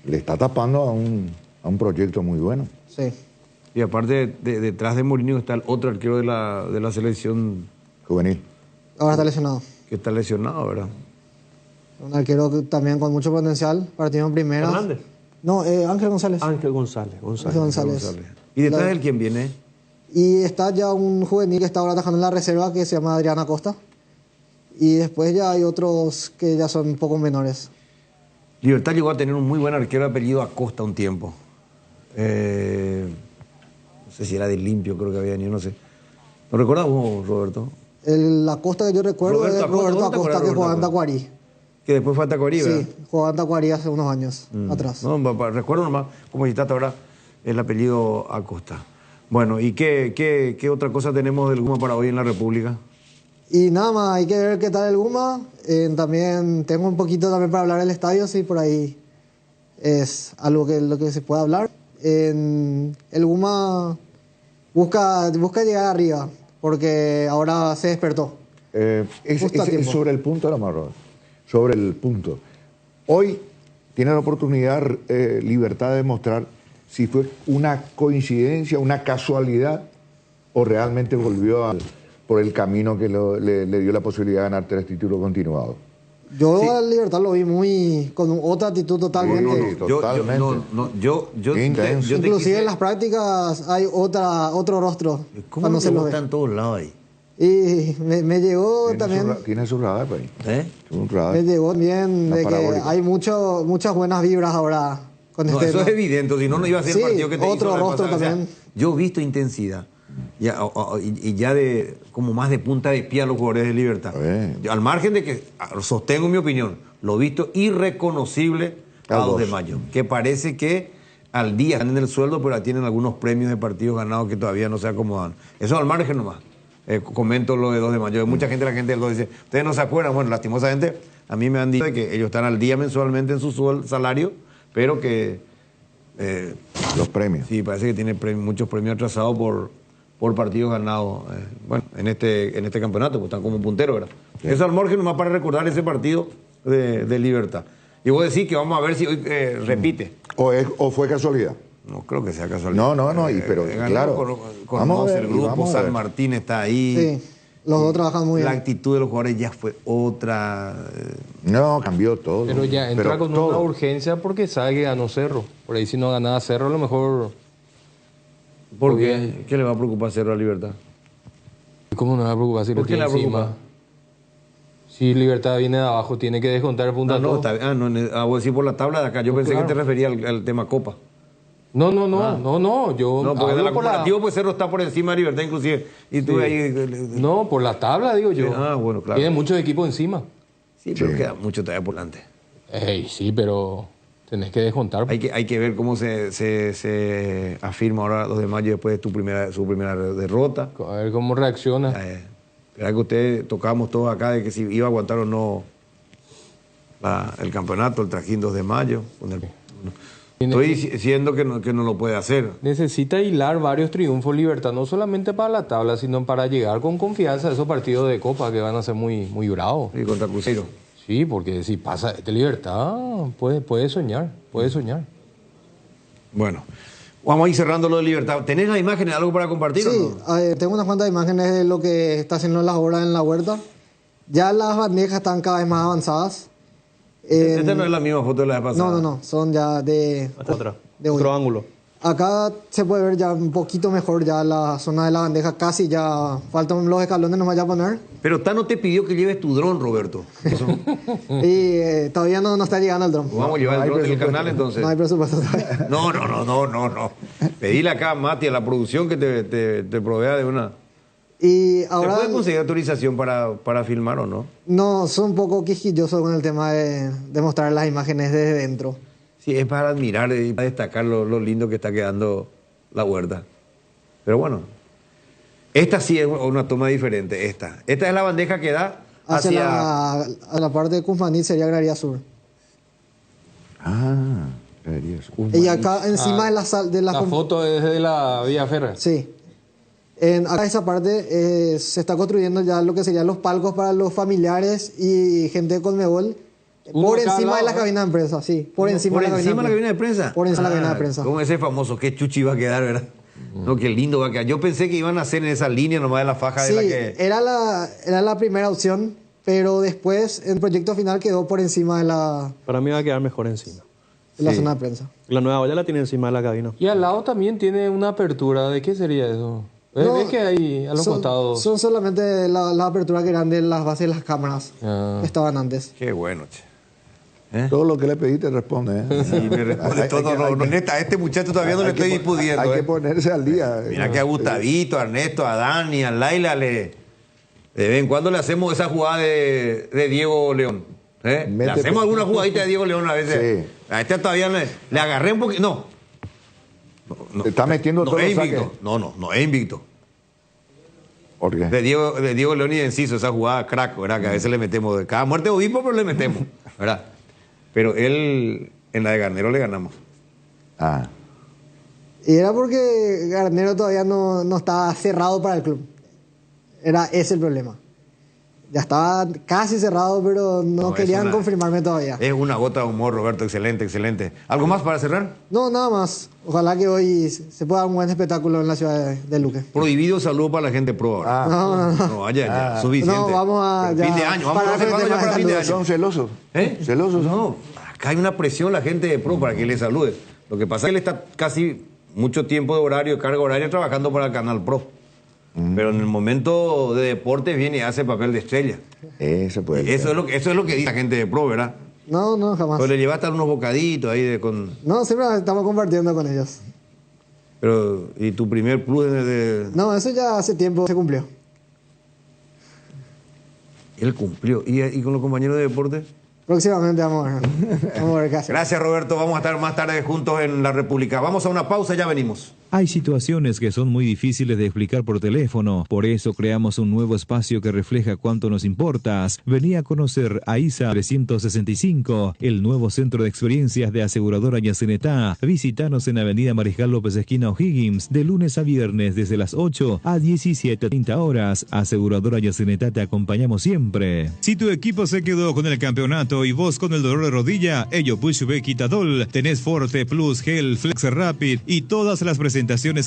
le está tapando a un proyecto muy bueno. Sí. Y aparte, detrás de Morinho está el otro arquero de la selección juvenil. Ahora está lesionado. Que está lesionado, ¿verdad? Un arquero que también con mucho potencial, partido en primera. ¿Hernández? No, Ángel González. Ángel González. ¿Y detrás de él quién viene? Y está ya un juvenil que está ahora atajando en la reserva que se llama Adriana Costa. Y después ya hay otros que ya son un poco menores. Libertad llegó a tener un muy buen arquero apellido Acosta un tiempo. No sé si era de Limpio, creo que había venido, no sé. ¿No recuerdas vos, Roberto? La Acosta que yo recuerdo es Roberto Acosta, que jugaba en Tacuarí. Que después fue a Tacuarí, ¿verdad? Sí, jugaba en Tacuarí hace unos años atrás. No, recuerdo nomás, como citaste ahora, el apellido Acosta. Bueno, ¿y qué otra cosa tenemos del Guma para hoy en la República? Y nada más, hay que ver qué tal el Guma. También tengo un poquito también para hablar del estadio, sí, por ahí es algo lo que se puede hablar. El Guma busca llegar arriba, porque ahora se despertó. Sobre el punto, sobre el punto. Hoy tiene la oportunidad Libertad de demostrar si fue una coincidencia, una casualidad, o realmente volvió por el camino que le dio la posibilidad de ganar 3 títulos continuados. Yo a Libertad lo vi con otra actitud totalmente. Inclusive en las prácticas hay otro rostro. ¿Cómo no se lo está en todos lados ahí? Y me llegó también... Tiene su radar, pues. Un radar. Me llegó bien de que hay muchas buenas vibras ahora. No, eso es evidente, si no iba a ser el partido que te otro hizo rostro también. O sea, yo he visto intensidad y ya como más de punta de pie a los jugadores de Libertad. Al margen de que sostengo mi opinión, lo he visto irreconocible a 2 de mayo, que parece que al día, están en el sueldo, pero tienen algunos premios de partidos ganados que todavía no se acomodan. Eso al margen nomás. Comento lo de 2 de mayo. Mucha gente, la gente del 2 dice, ustedes no se acuerdan. Bueno, lastimosamente, a mí me han dicho que ellos están al día mensualmente en su salario, pero que... los premios. Sí, parece que tiene muchos premios atrasados por partidos ganados. Bueno, en este campeonato, pues están como punteros, ¿verdad? Sí. Eso al margen nomás para recordar ese partido de Libertad. Y vos decís que vamos a ver si hoy repite. ¿O fue casualidad? No creo que sea casualidad. No, pero claro. Conoce el grupo, San Martín está ahí. Sí, los dos trabajan muy bien. La actitud de los jugadores ya fue otra. No, cambió todo. Pero ya entra con una urgencia porque sabe que ganó Cerro. Por ahí si no ganaba Cerro, a lo mejor... ¿Por qué? ¿Qué le va a preocupar Cerro a Libertad? ¿Cómo no le va a preocupar si ¿Por lo qué tiene le va a encima? preocupar? Si Libertad viene de abajo, tiene que descontar el puntaje. No, está bien. Voy a decir por la tabla de acá. Yo pensé claro. que te refería al tema Copa. No. Yo no, porque hablo del acumulativo, pues Cerro está por encima de Libertad, inclusive. Y tú ahí. No, por la tabla, digo yo. Bueno, claro. Tiene muchos equipos encima. Sí, pero queda mucho todavía por delante. Sí, pero tenés que descontar. Hay que ver cómo se afirma ahora 2 de mayo después de su primera derrota. A ver cómo reacciona. Era que usted tocábamos todos acá de que si iba a aguantar o no el campeonato, el trajín 2 de mayo. Estoy diciendo que no lo puede hacer. Necesita hilar varios triunfos Libertad, no solamente para la tabla, sino para llegar con confianza a esos partidos de Copa que van a ser muy, muy bravos. Y contra Cruzeiro. Sí, porque si pasa este Libertad, puede soñar. Bueno, vamos a ir cerrando lo de Libertad. ¿Tenés las imágenes, algo para compartir? Sí, ¿o no? tengo unas cuantas imágenes de lo que está haciendo las obras en la huerta. Ya las bandejas están cada vez más avanzadas. Esta no es la misma foto de la vez pasada. No, son ya de... Hasta atrás, de otro ángulo. Acá se puede ver ya un poquito mejor ya la zona de la bandeja, casi ya faltan los escalones nomás ya poner. Pero Tano te pidió que lleves tu dron, Roberto. Y todavía no está llegando el dron. Vamos a llevar el dron del canal entonces. No hay presupuesto todavía. No. Pedile acá a Mati, a la producción, que te provea de una... Y ahora, ¿se puede conseguir autorización para filmar o no? No, son un poco quisquillosos con el tema de mostrar las imágenes desde dentro. Sí, es para admirar y para destacar lo lindo que está quedando la huerta. Pero bueno, esta sí es una toma diferente. Esta es la bandeja que da hacia la parte de Cusmanit, sería Granería Sur. Granería Sur. Y acá encima de la foto es de la Vía Ferra. Sí. Acá esa parte se está construyendo ya lo que serían los palcos para los familiares y gente de Conmebol. Por encima de la cabina de prensa, sí. Por encima de la cabina de prensa. Por encima de la cabina de prensa. Como ese famoso, qué chuchi va a quedar, ¿verdad? No, qué lindo va a quedar. Yo pensé que iban a hacer en esa línea nomás de la faja de la que... era la primera opción, pero después el proyecto final quedó por encima de la... Para mí va a quedar mejor encima. De la zona de prensa. La nueva olla la tiene encima de la cabina. Y al lado también tiene una apertura. ¿De qué sería eso? ¿Ves que hay a los costados? Son solamente las aperturas que eran de las bases de las cámaras que estaban antes. Qué bueno, che. Todo lo que le pedí te responde. Sí, me responde todo. A este muchacho todavía no le estoy pudiendo. Hay que ponerse al día. Mira que a Gustavito, a Ernesto, a Dani, a Laila, de vez en cuando le hacemos esa jugada de Diego León. Le hacemos alguna jugadita de Diego León a veces. Sí. A este todavía le agarré un poquito. No. Te está metiendo todo es invicto. No es invicto. ¿Por qué? De Diego León y de Enciso, esa jugada crack, ¿verdad? Que a veces le metemos de cada muerte de obispo, pero le metemos, ¿verdad? Pero él, en la de Garnero le ganamos. Y era porque Garnero todavía no estaba cerrado para el club. Era ese el problema. Ya estaba casi cerrado, pero no querían confirmarme todavía. Es una gota de humor, Roberto. Excelente. ¿Algo más para cerrar? No, nada más. Ojalá que hoy se pueda dar un buen espectáculo en la ciudad de Luque. Prohibido saludo para la gente pro ahora. No, vaya, suficiente. No, vamos a... Fin de año. Vamos a hacer ya para fin de año. ¿Son celosos? ¿Celosos? No, acá hay una presión la gente de pro para que le salude. Lo que pasa es que él está casi mucho tiempo de horario, de carga horaria, trabajando para el Canal Pro. Pero en el momento de deporte viene y hace papel de estrella. Eso es lo que dice la gente de pro, ¿verdad? No, jamás. Pero le llevaste unos bocaditos ahí No, siempre estamos compartiendo con ellos. Pero, ¿y tu primer plus No, eso ya hace tiempo se cumplió. Él cumplió. ¿Y con los compañeros de deporte? Próximamente vamos a ver. Vamos a ver qué hacemos. Gracias, Roberto. Vamos a estar más tarde juntos en la República. Vamos a una pausa, ya venimos. Hay situaciones que son muy difíciles de explicar por teléfono, por eso creamos un nuevo espacio que refleja cuánto nos importas. Vení a conocer a ISA 365, el nuevo centro de experiencias de Aseguradora Yacenetá. Visítanos en Avenida Mariscal López, esquina O'Higgins, de lunes a viernes desde las 8 a 17:30 horas. Aseguradora Yacenetá, te acompañamos siempre. Si tu equipo se quedó con el campeonato y vos con el dolor de rodilla, ello Push B Quitadol, tenés Forte Plus, Gel, Flex Rapid y todas las presentaciones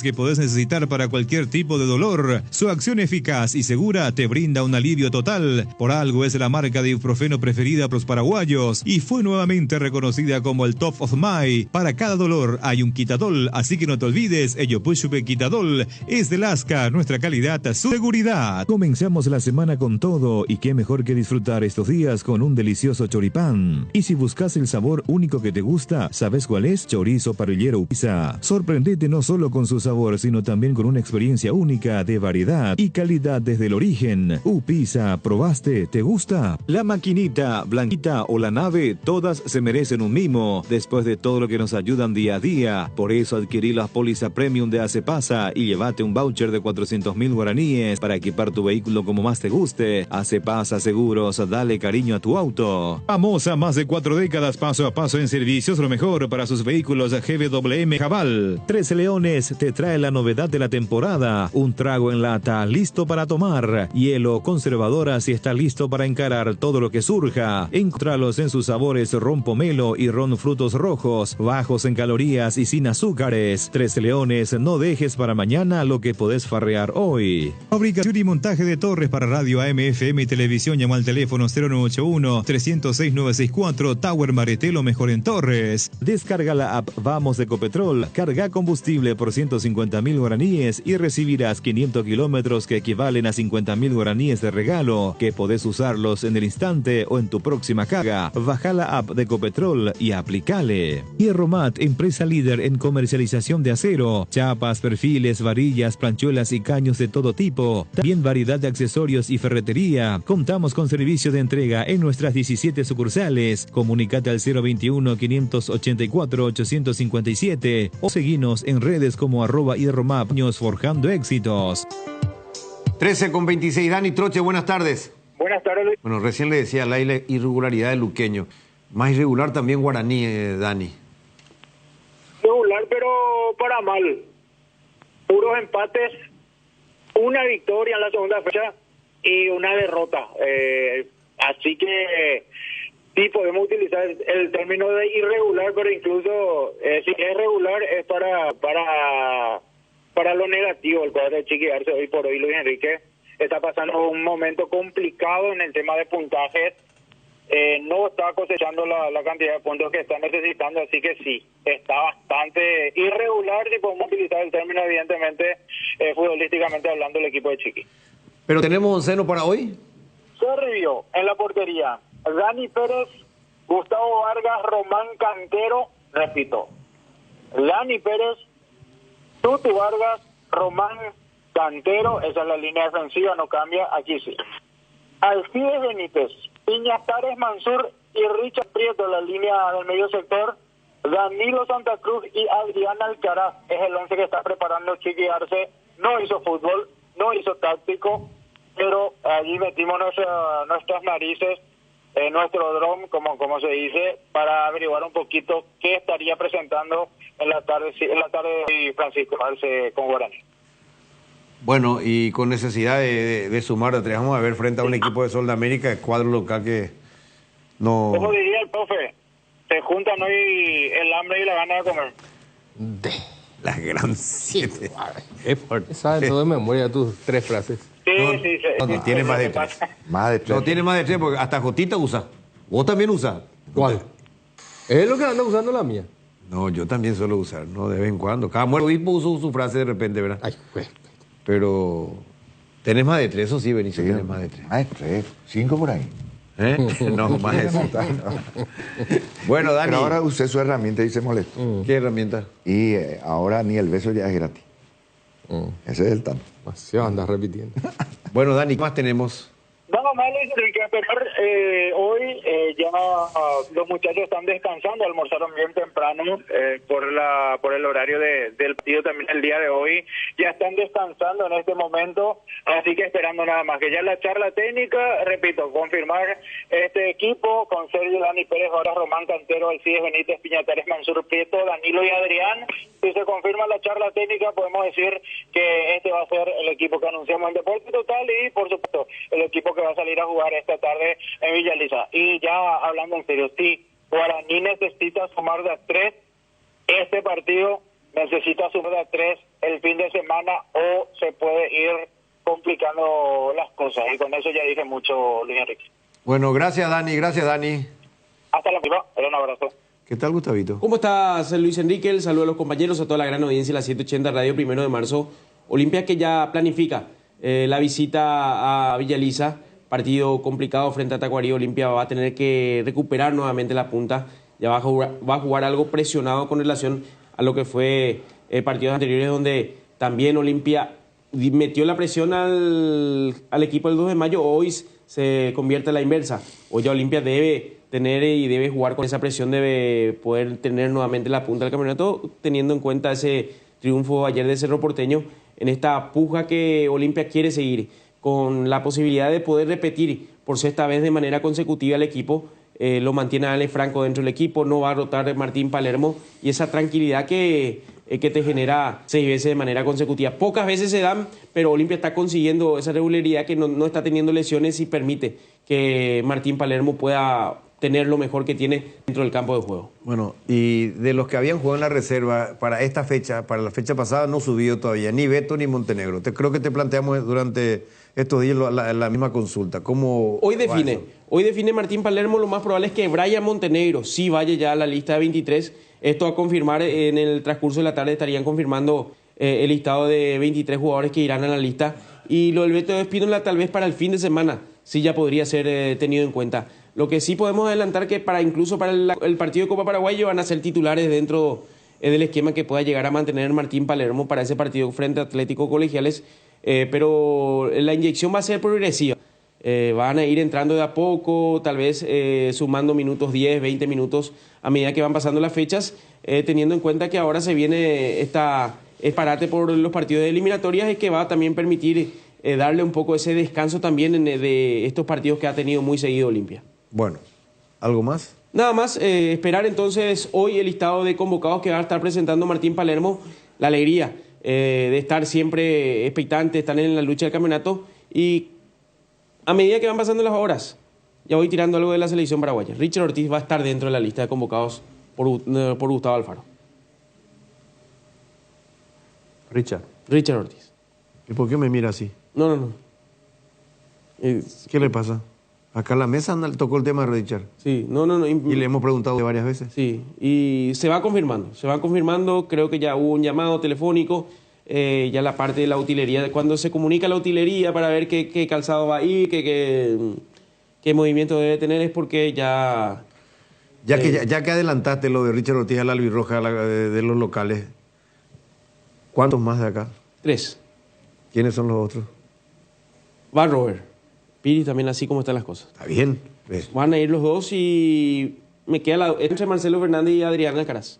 que podés necesitar para cualquier tipo de dolor. Su acción eficaz y segura te brinda un alivio total. Por algo es la marca de ibuprofeno preferida por los paraguayos y fue nuevamente reconocida como el Top of Mind. Para cada dolor hay un Quitadol, así que no te olvides, ello Push B Quitadol es de Lasca, nuestra calidad, su seguridad. Comenzamos la semana con todo y qué mejor que disfrutar estos días con un delicioso choripán. Y si buscas el sabor único que te gusta, ¿sabes cuál es? Chorizo parrillero Upisa. Sorprendete no solo con su sabor, sino también con una experiencia única de variedad y calidad desde el origen. Upisa, ¿probaste? ¿Te gusta? La maquinita, Blanquita o la nave, todas se merecen un mimo, después de todo lo que nos ayudan día a día. Por eso adquirí la póliza premium de Acepasa y llévate un voucher de 400.000 guaraníes para equipar tu vehículo como más te guste. Acepasa Seguros, dale cariño a tu auto. Famosa más de 4 décadas, paso a paso en servicios, lo mejor para sus vehículos GWM Jabal. 13 Leones te trae la novedad de la temporada, un trago en lata listo para tomar, hielo, conservadora si está listo para encarar todo lo que surja. Encontralos en sus sabores ron pomelo y ron frutos rojos, bajos en calorías y sin azúcares. 13 Leones, no dejes para mañana lo que podés farrear hoy. Fabricación y montaje de torres para radio AM, FM y televisión. Llama al teléfono 0981-306-964, Tower Maretelo, mejor en Torres. Descarga la app Vamos de Ecopetrol, carga combustible por 150.000 guaraníes y recibirás 500 kilómetros que equivalen a 50.000 guaraníes de regalo, que podés usarlos en el instante o en tu próxima carga. Baja la app de Ecopetrol y aplicale. Hierromat, empresa líder en comercialización de acero, chapas, perfiles, varillas, planchuelas y caños de todo tipo. También variedad de accesorios y ferretería. Contamos con servicio de entrega en nuestras 17 sucursales. Comunicate al 021-584-857 o seguinos en redes como @hierromap, forjando éxitos. 13:26, Dani Troche, buenas tardes. Buenas tardes. Bueno, recién le decía la irregularidad de Luqueño. Más irregular también Guaraní, Dani. Regular, pero para mal. Puros empates, una victoria en la segunda fecha y una derrota. Así que sí podemos utilizar el término de irregular, pero incluso si es regular es para lo negativo. El cuadro de Chiqui Arce hoy por hoy, Luis Enrique, está pasando un momento complicado en el tema de puntajes. No está cosechando la cantidad de puntos que está necesitando, así que sí, está bastante irregular, si podemos utilizar el término, evidentemente, futbolísticamente hablando, el equipo de Chiqui. ¿Pero tenemos onceno para hoy? Servio en la portería: Dani Pérez, Gustavo Vargas, Román Cantero, repito, Dani Pérez, Tuti Vargas, Román Cantero, esa es la línea defensiva, no cambia, aquí sí. Alcides Benítez, Piñatares Mansur y Richard Prieto, la línea del medio sector. Danilo Santa Cruz y Adrián Alcaraz es el 11 que está preparando Chiqui Arce. No hizo fútbol, no hizo táctico, pero allí metimos nuestras narices, nuestro dron, como se dice, para averiguar un poquito qué estaría presentando en la tarde de Francisco Arce con Guaraní. Bueno, y con necesidad de sumar, vamos a ver frente a un equipo de Sol de América, cuadro local que no... Como diría el profe, se juntan hoy el hambre y la gana de comer. La gran 7. Es fuerte. Sabes todo de memoria tus 3 frases. Sí, No tiene más de 3. No tiene más de 3 porque hasta Jotita usa. ¿Vos también usas? ¿Cuál? Es lo que anda usando la mía. No, yo también suelo usar, ¿no? De vez en cuando. Cada muerto obispo usa su frase de repente, ¿verdad? Ay, pues. Pero... ¿Tenés más de 3? Eso sí, Benicio, tenés más de 3. Más de 3, 5 por ahí. No, más de 5. Bueno, Dani. Pero ahora usé su herramienta y se molestó. ¿Qué herramienta? Y ahora ni el beso ya es gratis. Ese es el tanto. Demasiado andas repitiendo. Bueno, Dani, ¿qué más tenemos? No, No, malo hay que esperar. Hoy ya los muchachos están descansando, almorzaron bien temprano por el horario del partido también el día de hoy. Ya están descansando en este momento, así que esperando nada más. Que ya la charla técnica, repito, confirmar este equipo con Sergio Dani Pérez, ahora Román Cantero, Alcides Benítez, Piñatares, Mansur Prieto, Danilo y Adrián. Si se confirma la charla técnica, podemos decir que este va a ser el equipo que anunciamos en Deporte Total y, por supuesto, el equipo que va a salir a jugar esta tarde en Villa Elisa. Y ya hablando en serio, si Guaraní necesita sumar de a 3, este partido necesita sumar de a 3 el fin de semana o se puede ir complicando las cosas. Y con eso ya dije mucho, Luis Enrique. Bueno, gracias Dani. Hasta la próxima, un abrazo. ¿Qué tal, Gustavito? ¿Cómo estás, Luis Enrique? El saludo a los compañeros, a toda la gran audiencia de la 780 Radio 1 de marzo. Olimpia que ya planifica la visita a Villa Elisa, partido complicado frente a Tacuarí. Olimpia va a tener que recuperar nuevamente la punta, ya va a jugar algo presionado con relación a lo que fue partidos anteriores, donde también Olimpia metió la presión al equipo del 2 de mayo. Hoy se convierte a la inversa. Hoy ya Olimpia debe tener y debe jugar con esa presión, debe poder tener nuevamente la punta del campeonato, teniendo en cuenta ese triunfo ayer de Cerro Porteño, en esta puja que Olimpia quiere seguir, con la posibilidad de poder repetir por sexta vez de manera consecutiva el equipo. Lo mantiene Ale Franco dentro del equipo, no va a rotar Martín Palermo, y esa tranquilidad que te genera 6 veces de manera consecutiva. Pocas veces se dan, pero Olimpia está consiguiendo esa regularidad que no está teniendo lesiones y permite que Martín Palermo pueda tener lo mejor que tiene dentro del campo de juego. Bueno, y de los que habían jugado en la reserva para esta fecha, para la fecha pasada, no subió todavía ni Beto ni Montenegro. Creo que te planteamos durante estos días la misma consulta. ¿Cómo hoy define Martín Palermo? Lo más probable es que Brian Montenegro sí vaya ya a la lista de 23. Esto a confirmar en el transcurso de la tarde, estarían confirmando el listado de 23 jugadores que irán a la lista. Y lo del Beto Espínola tal vez para el fin de semana sí ya podría ser tenido en cuenta. Lo que sí podemos adelantar que incluso para el partido de Copa Paraguay van a ser titulares dentro del esquema que pueda llegar a mantener Martín Palermo para ese partido frente a Atlético Colegiales, pero la inyección va a ser progresiva. Van a ir entrando de a poco, tal vez sumando minutos, 10, 20 minutos a medida que van pasando las fechas, teniendo en cuenta que ahora se viene esta parate por los partidos de eliminatorias y que va a también permitir darle un poco ese descanso también de estos partidos que ha tenido muy seguido Olimpia. Bueno, ¿algo más? Nada más, esperar entonces hoy el listado de convocados que va a estar presentando Martín Palermo. La alegría de estar siempre expectante, estar en la lucha del campeonato, y a medida que van pasando las horas, ya voy tirando algo de la selección paraguaya. Richard Ortiz va a estar dentro de la lista de convocados por Gustavo Alfaro. Richard Ortiz. ¿Y por qué me mira así? No. ¿Qué le pasa? Acá en la mesa tocó el tema de Richard. Sí, no. Y le hemos preguntado varias veces. Sí, y se va confirmando. Creo que ya hubo un llamado telefónico, ya la parte de la utilería, cuando se comunica la utilería para ver qué calzado va a ir, qué movimiento debe tener, es porque ya... Ya que adelantaste lo de Richard Ortiz a la albirroja de los locales, ¿cuántos más de acá? 3. ¿Quiénes son los otros? Va Robert. Piri también, así como están las cosas. Está bien. Van a ir los dos y me queda entre Marcelo Fernández y Adrián Alcaraz.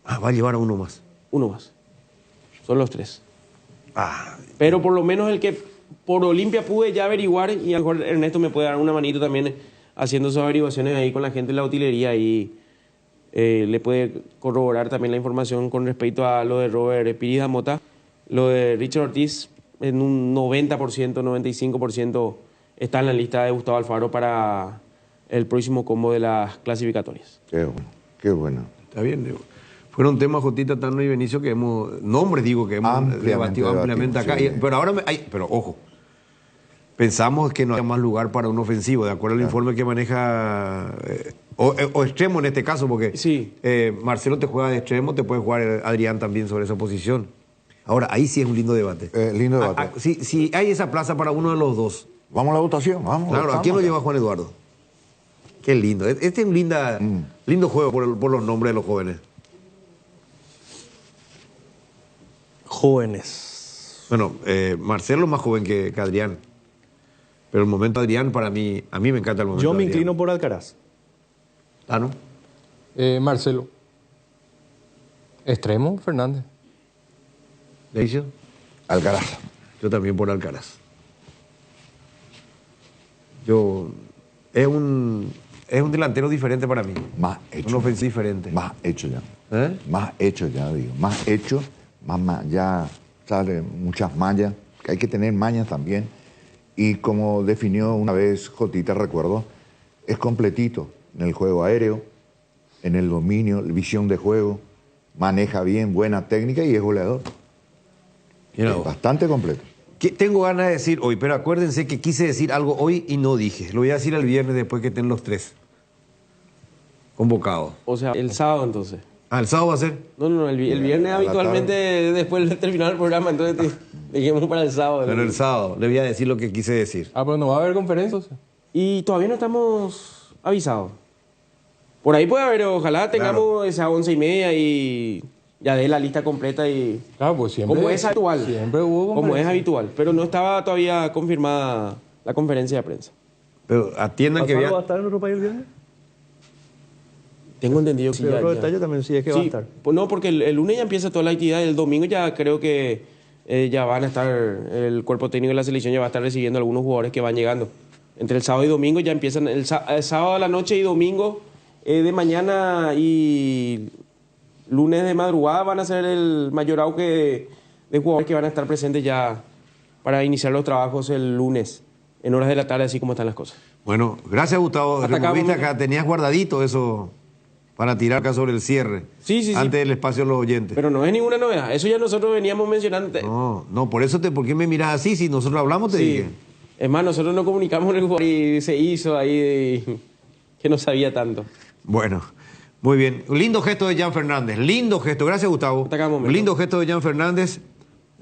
Va a llevar a uno más. Uno más. Son los 3. Pero por lo menos el que por Olimpia pude ya averiguar, y a lo mejor Ernesto me puede dar una manito también haciendo sus averiguaciones ahí con la gente de la utilería, y le puede corroborar también la información con respecto a lo de Robert Piri Mota. Lo de Richard Ortiz en un 90%, 95% está en la lista de Gustavo Alfaro para el próximo combo de las clasificatorias. Qué bueno. Está bien, Diego. Fueron temas, Jotita, Tano y Benicio, que hemos debatido ampliamente acá. Sí. Pero ahora, pero ojo, pensamos que no hay más lugar para un ofensivo, de acuerdo al informe que maneja, o extremo en este caso, porque sí. Marcelo te juega de extremo, te puede jugar Adrián también sobre esa posición. Ahora, ahí sí es un lindo debate. Lindo debate. Si hay esa plaza para uno de los dos. Vamos a la votación, vamos. Claro, ¿a quién lo lleva Juan Eduardo? Qué lindo. Este es un lindo juego por los nombres de los jóvenes. Jóvenes. Bueno, Marcelo es más joven que Adrián. Pero el momento de Adrián, para mí, a mí me encanta el momento. Yo me de Adrián. inclino por Alcaraz. Ah, ¿no? Marcelo. Extremo, Fernández. ¿Leicio? Alcaraz. Yo también por Alcaraz. Es un delantero diferente para mí. Más hecho. Un ofensivo diferente. Más hecho ya. Más hecho ya, digo. Más hecho, ya sale muchas mallas, que hay que tener mañas también. Y como definió una vez Jotita, recuerdo, es completito en el juego aéreo, en el dominio, visión de juego, maneja bien, buena técnica y es goleador. Es bastante completo. Tengo ganas de decir hoy, pero acuérdense que quise decir algo hoy y no dije. Lo voy a decir el viernes después que estén los tres convocados. O sea, el sábado entonces. ¿El sábado va a ser? No, el viernes habitualmente después de terminar el programa, entonces dejemos para el sábado. Pero el sábado le voy a decir lo que quise decir. Pero no va a haber conferencias. Y todavía no estamos avisados. Por ahí puede haber, ojalá tengamos esa 11:30 y ya dé la lista completa y... Claro, pues siempre... Como es habitual. Siempre hubo como es habitual. Pero no estaba todavía confirmada la conferencia de prensa. Pero atiendan que ¿Va a estar en otro país el viernes? Tengo entendido que sí. Otro detalle también sí es que va a estar. Pues no, porque el lunes ya empieza toda la actividad. El domingo ya creo que ya van a estar... El cuerpo técnico de la selección ya va a estar recibiendo a algunos jugadores que van llegando. Entre el sábado y domingo ya empiezan... El sábado a la noche y domingo de mañana y... lunes de madrugada van a ser el mayor auge de jugadores que van a estar presentes ya para iniciar los trabajos el lunes, en horas de la tarde, así como están las cosas. Bueno, gracias Gustavo. Removiste acá, tenías guardadito eso para tirar acá sobre el cierre. Sí. Antes del espacio de los oyentes. Pero no es ninguna novedad, eso ya nosotros veníamos mencionando. No, por eso ¿por qué me miras así? Si nosotros hablamos, te dije. Es más, nosotros nos comunicamos con el jugador y se hizo ahí que no sabía tanto. Bueno. Muy bien. Lindo gesto de Jan Fernández. Lindo gesto. Gracias, Gustavo. Lindo gesto de Jan Fernández.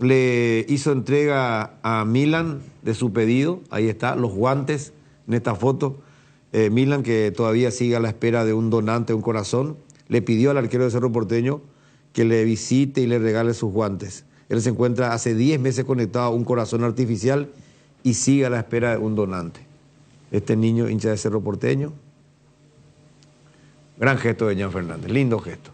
Le hizo entrega a Milan de su pedido. Ahí está, los guantes en esta foto. Milan, que todavía sigue a la espera de un donante, un corazón, le pidió al arquero de Cerro Porteño que le visite y le regale sus guantes. Él se encuentra hace 10 meses conectado a un corazón artificial y sigue a la espera de un donante. Este niño, hincha de Cerro Porteño. Gran gesto de Jan Fernández, lindo gesto.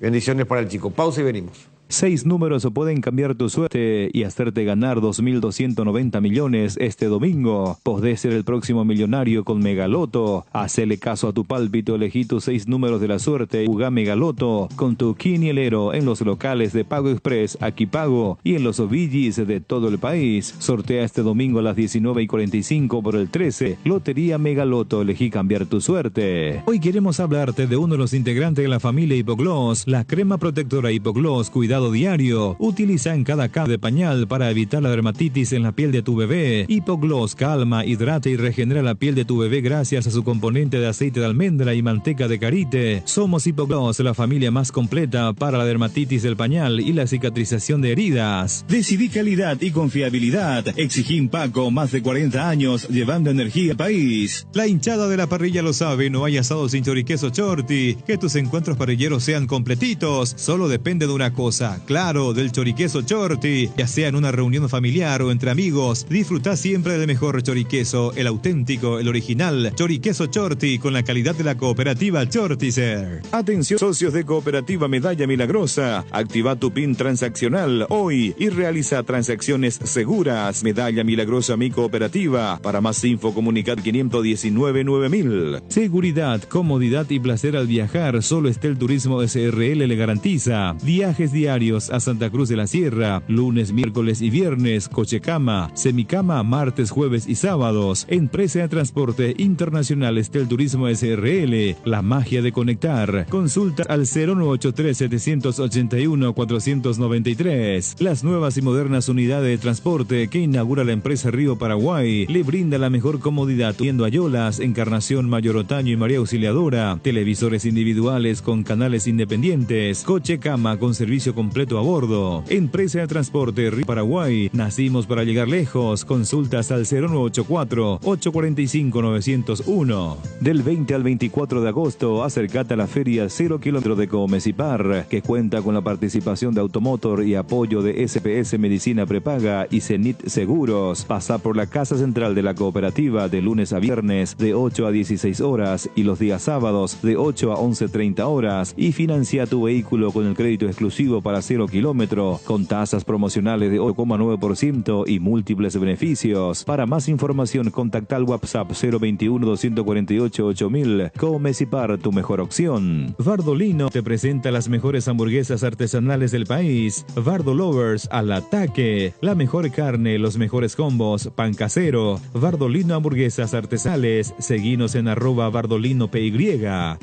Bendiciones para el chico. Pausa y venimos. 6 números pueden cambiar tu suerte y hacerte ganar 2.290 millones este domingo. Podés ser el próximo millonario con Megaloto. Hacele caso a tu pálpito, elegí tus 6 números de la suerte y jugá Megaloto con tu quinielero en los locales de Pago Express, Aquí Pago y en los Ovillis de todo el país. Sortea este domingo a las 19:45 por el 13. Lotería Megaloto, elegí cambiar tu suerte. Hoy queremos hablarte de uno de los integrantes de la familia Hipogloss, la crema protectora Hipogloss Cuidado Diario. Utiliza en cada cambio de pañal para evitar la dermatitis en la piel de tu bebé. Hipogloss calma, hidrata y regenera la piel de tu bebé gracias a su componente de aceite de almendra y manteca de karité. Somos Hipogloss, la familia más completa para la dermatitis del pañal y la cicatrización de heridas. Decidí calidad y confiabilidad. Exigí Paco, más de 40 años llevando energía al país. La hinchada de la parrilla lo sabe, no hay asado sin choriqueso Chorti. Que tus encuentros parrilleros sean completitos, solo depende de una cosa. Claro, del choriqueso Chorti. Ya sea en una reunión familiar o entre amigos, disfruta siempre del mejor choriqueso, el auténtico, el original. Choriqueso Chorti con la calidad de la cooperativa Chortizer. Atención, socios de Cooperativa Medalla Milagrosa. Activa tu PIN transaccional hoy y realiza transacciones seguras. Medalla Milagrosa Mi Cooperativa. Para más info, comunicad 519-9000. Seguridad, comodidad y placer al viajar. Solo Estel Turismo SRL le garantiza. Viajes diarios a Santa Cruz de la Sierra, lunes, miércoles y viernes, cochecama, semicama, martes, jueves y sábados. Empresa de Transporte Internacional Estel Turismo SRL, la magia de conectar. Consulta al 0983-781-493. Las nuevas y modernas unidades de transporte que inaugura la empresa Río Paraguay le brinda la mejor comodidad, yendo a Yolas, Encarnación, Mayor Otaño y María Auxiliadora. Televisores individuales con canales independientes, cochecama con servicio completo a bordo. Empresa de Transporte Río Paraguay. Nacimos para llegar lejos. Consultas al 0984-845-901. Del 20 al 24 de agosto, acércate a la feria 0 kilómetros de Comecipar, que cuenta con la participación de Automotor y apoyo de SPS Medicina Prepaga y Cenit Seguros. Pasa por la Casa Central de la Cooperativa de lunes a viernes de 8 a 16 horas y los días sábados de 8 a 11:30 horas y financia tu vehículo con el crédito exclusivo para 0 kilómetros con tasas promocionales de 8,9% y múltiples beneficios. Para más información, contacta al WhatsApp 021-248-8000. Comecipar, tu mejor opción. Bardolino te presenta las mejores hamburguesas artesanales del país. Bardo Lovers al ataque. La mejor carne, los mejores combos, pan casero. Bardolino Hamburguesas Artesanales. Seguinos en @BardolinoPY.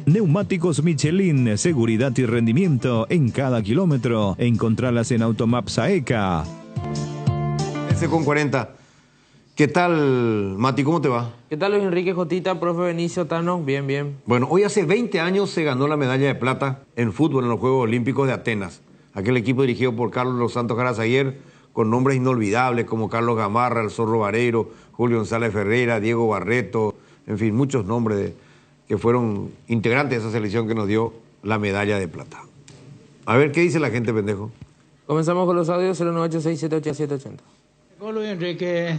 Neumáticos Michelin, seguridad y rendimiento en cada kilómetro. Encontralas en Automap Saeca. Con 40. ¿Qué tal, Mati? ¿Cómo te va? ¿Qué tal, Luis Enrique Jotita, profe Benicio Tano? Bien, bien. Bueno, hoy hace 20 años se ganó la medalla de plata en fútbol en los Juegos Olímpicos de Atenas. Aquel equipo dirigido por Carlos Los Santos Jarazaguer, con nombres inolvidables como Carlos Gamarra, el Zorro Vareiro, Julio González Ferreira, Diego Barreto, en fin, muchos nombres que fueron integrantes de esa selección que nos dio la medalla de plata. A ver, ¿qué dice la gente, pendejo? Comenzamos con los audios 0986788780. Con Luis Enrique,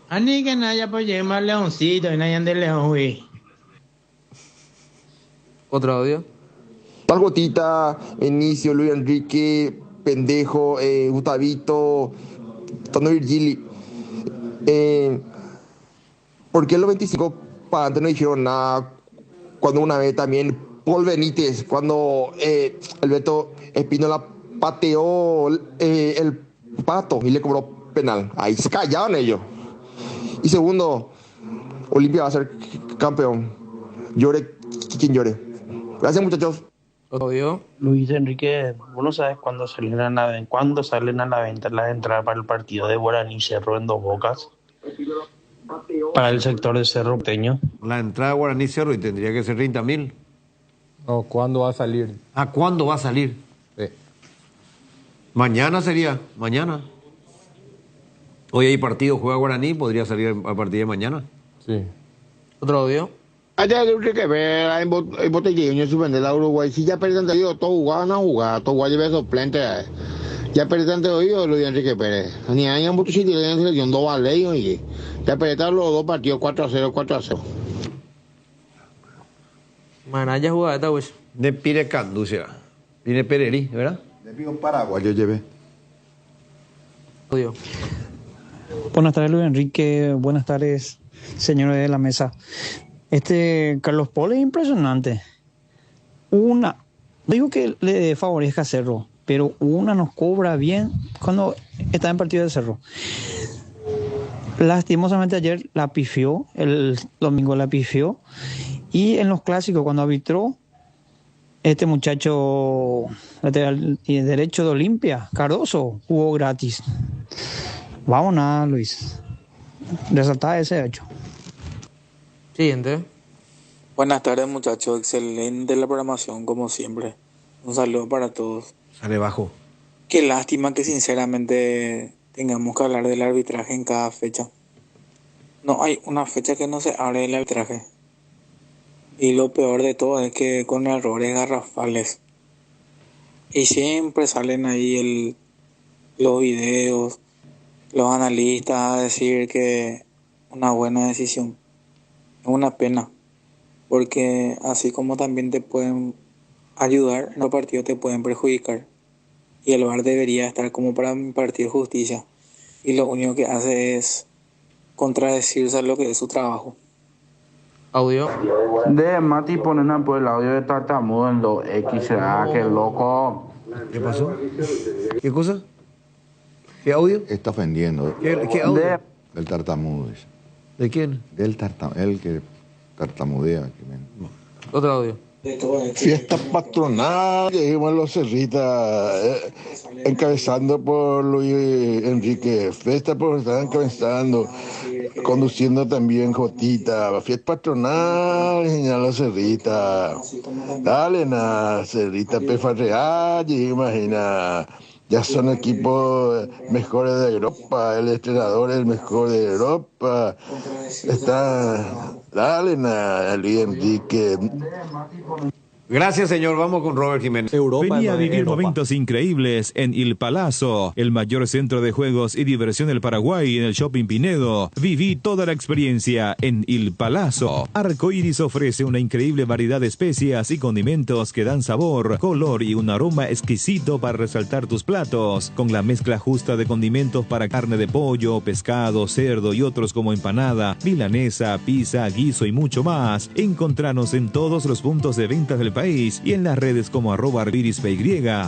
a ni que nadie apoye más Leoncito y nadie ande León, güey. Otro audio. Palgotita, Benicio, Luis Enrique, pendejo, Gustavito, Tano Virgili. ¿Por qué los 25 para antes no dijeron nada? Cuando una vez también Paul Benítez, cuando el Beto Espínola pateó el pato y le cobró penal. Ahí se callaron ellos. Y segundo, Olimpia va a ser campeón. Llore quien llore. Gracias, muchachos. Obvio. Luis Enrique, vos no sabes cuándo salen a la venta las entradas para el partido de Guaraní Cerro en Dos Bocas. Para el sector de Cerro Porteño. La entrada de Guaraní Cerro y tendría que ser 30.000. No, ¿cuándo va a salir? ¿A cuándo va a salir? Sí. Mañana sería, mañana. Hoy hay partido, juega Guaraní, podría salir a partir de mañana. Sí. Otro audio. Allá hay que ver, hay botelleños suspender la Uruguay. Si ya perdieron de oído, todos jugaban a jugar, todos jugaban de suplente. Ya perdieron de oído, Luis Enrique Pérez. Ni hay un botelleño en selección, dos valeos y ya perdieron los dos partidos 4-0, 4-0. Manaya jugada esta vez. De Pirecandú será. Viene Pererí, ¿verdad? De Pío Paraguay yo llevé. Audio. Buenas tardes, Luis Enrique. Buenas tardes, señores de la mesa. Carlos Paul es impresionante. Digo que le favorezca a Cerro, pero nos cobra bien cuando está en partido de Cerro. Lastimosamente ayer la pifió, el domingo la pifió, y en los clásicos cuando arbitró, este muchacho lateral y derecho de Olimpia, Cardoso, jugó gratis. Vamos nada, Luis. Resaltar ese hecho. Siguiente. Buenas tardes, muchachos. Excelente la programación, como siempre. Un saludo para todos. Sale bajo. Qué lástima que sinceramente tengamos que hablar del arbitraje en cada fecha. No hay una fecha que no se hable del arbitraje. Y lo peor de todo es que con errores garrafales. Y siempre salen ahí los videos, los analistas a decir que una buena decisión. Es una pena, porque así como también te pueden ayudar, en los partidos te pueden perjudicar. Y el VAR debería estar como para impartir justicia. Y lo único que hace es contradecirse a lo que es su trabajo. Audio. De Mati ponen por el audio de tartamudo en 2X. ¿Será que loco? ¿Qué pasó? ¿Qué cosa? ¿Qué audio? Está ofendiendo. ¿Qué audio? Del tartamudo. Dice. ¿De quién? Del tartamudo. El que tartamudea. Otro audio. Fiesta patronal que vimos los Cerritas, encabezando por Luis Enrique. Fiesta por estar encabezando. conduciendo también Jotita, fiesta patronal, señala la Cerrita. Dale, Cerrita Pefa Real, imagina. Ya son equipos mejores de Europa, el entrenador es el mejor de Europa. Está, dale, Luis Enrique. Gracias, señor. Vamos con Robert Jiménez. Venía a vivir momentos increíbles en Il Palazzo, el mayor centro de juegos y diversión del Paraguay, en el Shopping Pinedo. Viví toda la experiencia en Il Palazzo. Arcoiris ofrece una increíble variedad de especias y condimentos que dan sabor, color y un aroma exquisito para resaltar tus platos, con la mezcla justa de condimentos para carne de pollo, pescado, cerdo y otros como empanada, milanesa, pizza, guiso y mucho más. Encontranos en todos los puntos de venta del país y en las redes como @arcoirispy.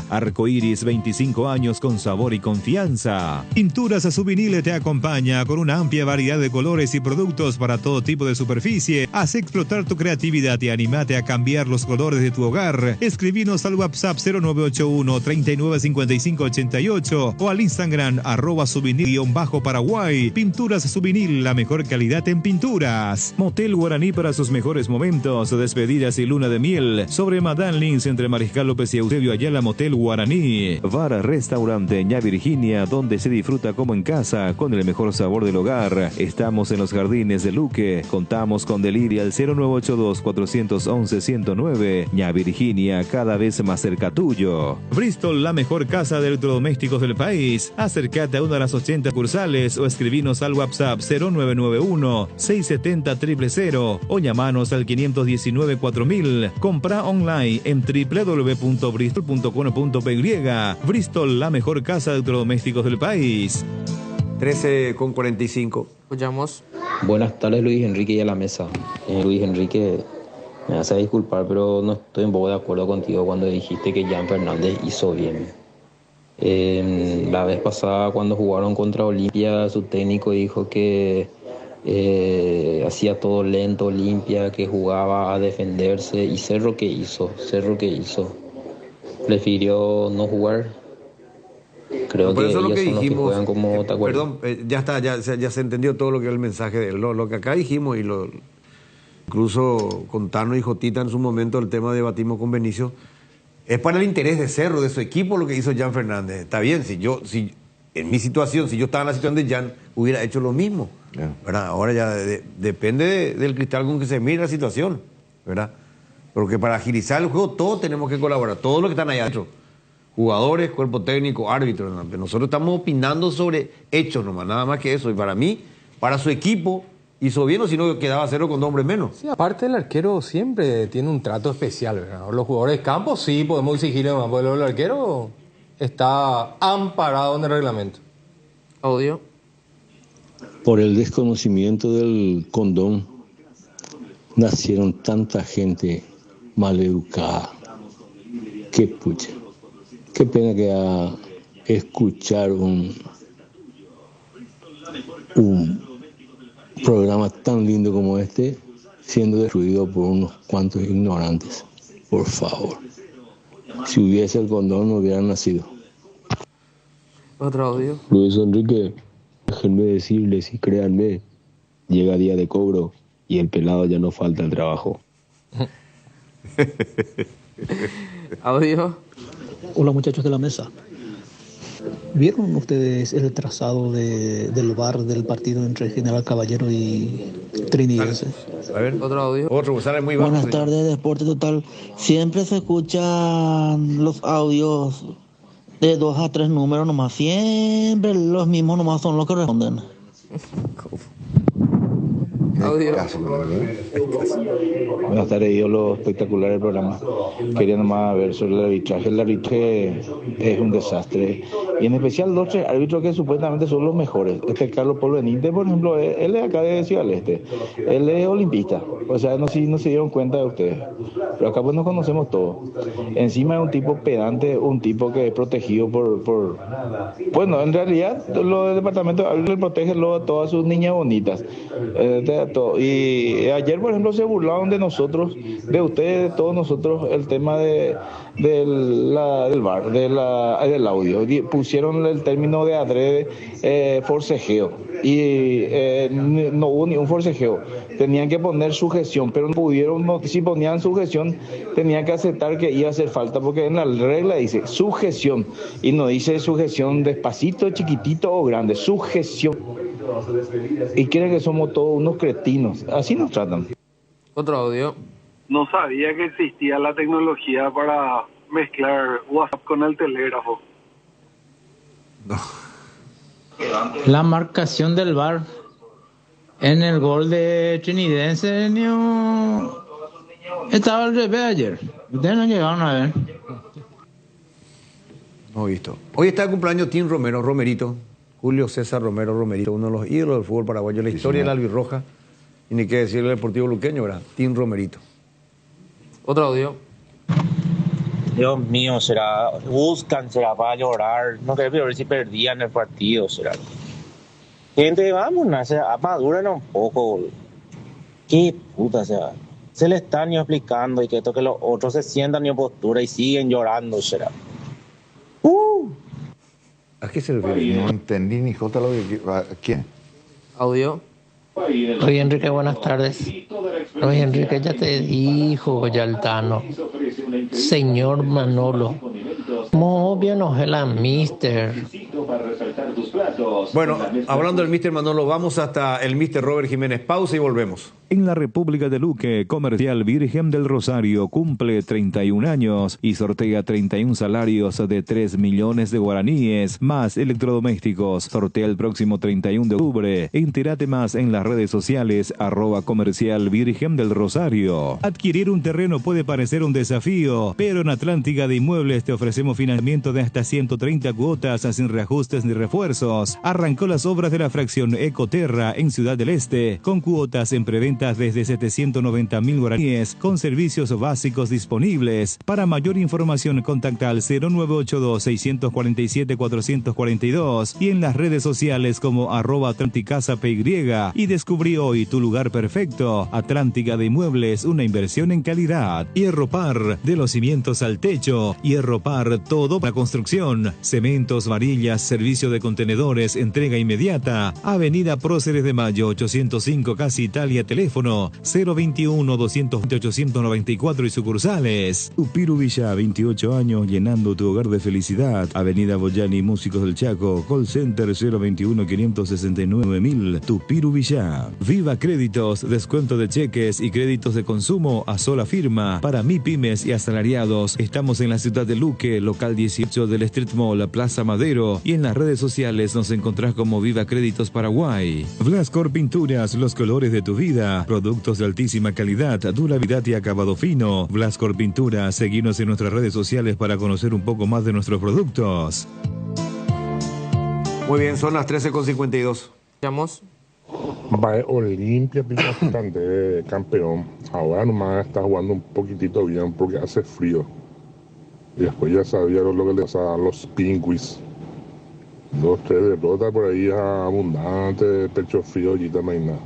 Arcoiris, 25 años con sabor y confianza. Pinturas Subinil te acompaña con una amplia variedad de colores y productos para todo tipo de superficie. Haz explotar tu creatividad y animate a cambiar los colores de tu hogar. Escribinos al WhatsApp 0981 395588 o al Instagram @subinil_Paraguay. Pinturas Subinil, la mejor calidad en pinturas. Motel Guaraní para sus mejores momentos, despedidas y luna de miel. Sobre Madame Lins entre Mariscal López y Eusebio Ayala, Motel Guaraní. Bar Restaurante Ña Virginia, donde se disfruta como en casa, con el mejor sabor del hogar. Estamos en los jardines de Luque. Contamos con delivery al 0982-411-109. Ña Virginia, cada vez más cerca tuyo. Bristol, la mejor casa de electrodomésticos del país. Acércate a una de las 80 sucursales o escribinos al WhatsApp 0991-670-000 o llamanos al 519-4000. Compra online en www.bristol.com.py. Bristol, la mejor casa de electrodomésticos del país. 13:45. Escuchamos. Buenas tardes, Luis Enrique, y a la mesa. Luis Enrique, me vas a disculpar, pero no estoy un poco de acuerdo contigo cuando dijiste que Jan Fernández hizo bien. La vez pasada, cuando jugaron contra Olimpia, su técnico dijo que hacía todo lento, Olimpia, que jugaba a defenderse. ¿Y Cerro qué hizo? Prefirió no jugar. Creo que ellos son los que juegan como te acuerdas. Perdón, ya está, ya se entendió todo lo que es el mensaje de él. Lo que acá dijimos y incluso con Tano y Jotita en su momento, el tema debatimos con Benicio, es para el interés de Cerro, de su equipo, lo que hizo Jan Fernández. Está bien, si en mi situación, si yo estaba en la situación de Jan, hubiera hecho lo mismo. ¿Verdad? Ahora ya depende del cristal con que se mire la situación, ¿verdad? Porque para agilizar el juego todos tenemos que colaborar, todos los que están allá adentro, jugadores, cuerpo técnico, árbitros. Nosotros estamos opinando sobre hechos nomás, nada más que eso. Y para mí, para su equipo, hizo bien, o si no quedaba 0 con 2 hombres menos. Sí, aparte el arquero siempre tiene un trato especial, ¿verdad? Los jugadores de campo sí podemos exigirle más, porque el arquero está amparado en el reglamento. Audio. Por el desconocimiento del condón nacieron tanta gente maleducada. Qué pucha. Qué pena que a escuchar un programa tan lindo como este siendo destruido por unos cuantos ignorantes. Por favor. Si hubiese el condón no hubieran nacido. Otro audio. Luis Enrique, déjenme decirles y créanme, llega día de cobro y el pelado ya no falta el trabajo. Audio. Hola muchachos de la mesa. ¿Vieron ustedes el trazado del VAR del partido entre General Caballero y Trinidense? A ver, otro audio. Otro, sale muy bajo. Buenas tardes, Deporte Total. Siempre se escuchan los audios de 2 a 3 números nomás. Siempre los mismos nomás son los que responden. Audio. Buenas tardes, lo espectacular del programa. Quería nomás ver sobre el arbitraje. El arbitraje es un desastre. Y en especial los 3 árbitros que supuestamente son los mejores. Carlos Paul Benítez, por ejemplo, él es acá de Ciudad del Este. Él es olimpista. O sea, no se dieron cuenta de ustedes. Pero acá pues nos conocemos todos. Encima es un tipo pedante, un tipo que es protegido por... Bueno, en realidad, los departamentos de árbitros protegen a todas sus niñas bonitas. Correcto. Y ayer, por ejemplo, se burlaron de nosotros, de ustedes, de todos nosotros, el tema del VAR, del audio. Pusieron el término de adrede forcejeo. Y no hubo ni un forcejeo. Tenían que poner sujeción, pero no pudieron. Si ponían sujeción, tenían que aceptar que iba a hacer falta, porque en la regla dice sujeción. Y no dice sujeción despacito, chiquitito o grande. Sujeción. Y creen que somos todos unos cretinos. Así nos tratan. Otro audio. No sabía que existía la tecnología para mezclar WhatsApp con el telégrafo. La marcación del VAR en el gol de Trinidense estaba al revés ayer. Ustedes no llegaron a ver. No he visto. Hoy está de cumpleaños Tim Romero, Romerito. Julio César Romero, Romerito, uno de los ídolos del fútbol paraguayo. La historia del albirroja, y ni qué decir el Deportivo Luqueño, ¿verdad? Tim Romerito. Otro audio. Dios mío, buscan para llorar. No creo ver si perdían el partido, será. Gente, vámonos, maduran un poco, boludo. Qué puta, se le están explicando y que esto que los otros se sientan en postura y siguen llorando, será. ¿A qué se refiere? No entendí ni jota lo que... ¿Quién? Audio. Oye, Enrique, buenas tardes. Oye, Enrique, ya te dijo Yaltano. Señor Manolo. Como obvio no es la mister. Bueno, hablando del Mr. Manolo, vamos hasta el Mr. Robert Jiménez. Pausa y volvemos. En la República de Luque, Comercial Virgen del Rosario cumple 31 años y sortea 31 salarios de 3 millones de guaraníes, más electrodomésticos. Sortea el próximo 31 de octubre. Entérate más en las redes sociales, @Comercial Virgen del Rosario. Adquirir un terreno puede parecer un desafío, pero en Atlántica de Inmuebles te ofrecemos financiamiento de hasta 130 cuotas sin reajustes ni refuerzos. Arrancó las obras de la fracción Ecoterra en Ciudad del Este, con cuotas en preventa desde 790.000 guaraníes, con servicios básicos disponibles. Para mayor información, contacta al 0982-647-442 y en las redes sociales como @AtlánticasaPY y descubrí hoy tu lugar perfecto. Atlántica de Inmuebles, una inversión en calidad. Hierropar, de los cimientos al techo. Hierropar, todo para construcción. Cementos, varillas, servicio de contenedores, entrega inmediata. Avenida Próceres de Mayo, 805, Casi Italia, teléfono 021-220-894 y sucursales. Tupiru Villa, 28 años, llenando tu hogar de felicidad. Avenida Boyani, Músicos del Chaco, call center 021-569.000, Tupiru Villa. Viva Créditos, descuento de cheques y créditos de consumo a sola firma para MIPYMES y asalariados. Estamos en la ciudad de Luque, local 18 del Street Mall, Plaza Madero, y en las redes sociales nos encontrás como Viva Créditos Paraguay. Blascor Pinturas, los colores de tu vida. Productos de altísima calidad, durabilidad y acabado fino. Blascor Pinturas, seguinos en nuestras redes sociales para conocer un poco más de nuestros productos. Muy bien, son las 13:52. Llamamos. Va Olimpia, bastante campeón. Ahora nomás está jugando un poquitito bien porque hace frío. Y después ya sabía lo que le pasaba a los Pingüis. 2-3 derrotas por ahí abundante, pecho frío y también nada.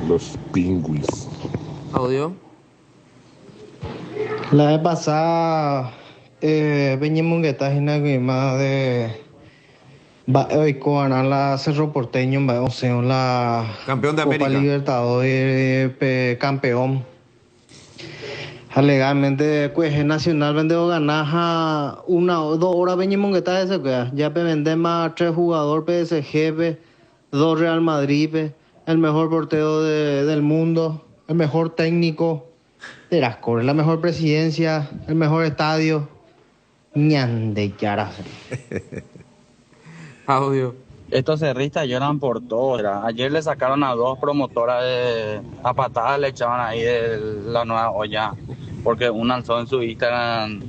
Los Pingüis. Audio. La vez pasada, venimos que está en la más de. Hoy con la Cerro Porteño, o sea, la campeón de Copa América. Libertadores, campeón. Alegalmente, pues el Nacional vendió ganar 1 o 2 horas, venimos que está ese que ya vender más 3 jugadores PSG, 2 Real Madrid, el mejor portero del mundo, el mejor técnico de las Corres, la mejor presidencia, el mejor estadio. Ñande Yara. Audio. Estos cerristas lloran por todo, ¿verdad? Ayer le sacaron a 2 promotoras a patadas, le echaban ahí de la nueva olla, porque una alzó en su Instagram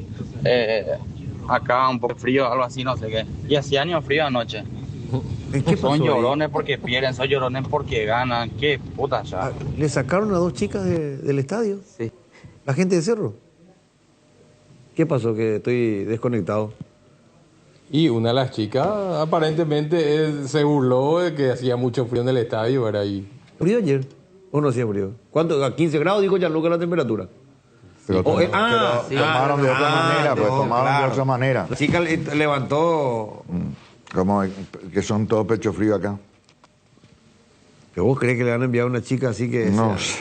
acá un poco frío, algo así, no sé qué. Y hacía año frío anoche. ¿Qué son pasó llorones ahí? Porque pierden, son llorones porque ganan. Qué puta ya. ¿Le sacaron a 2 chicas del estadio? Sí. ¿La gente de Cerro? ¿Qué pasó? Que estoy desconectado. Y una de las chicas aparentemente se burló de que hacía mucho frío en el estadio, ¿verdad? Y ¿Frío ayer? ¿O no hacía frío? ¿Cuánto? ¿A 15 grados dijo Gianluca la temperatura? Pero, tomaron tomaron de otra manera, pues tomaron de otra manera. La chica levantó... Como que son todos pecho frío acá. ¿Pero vos crees que le van a enviar a una chica así que... No sé.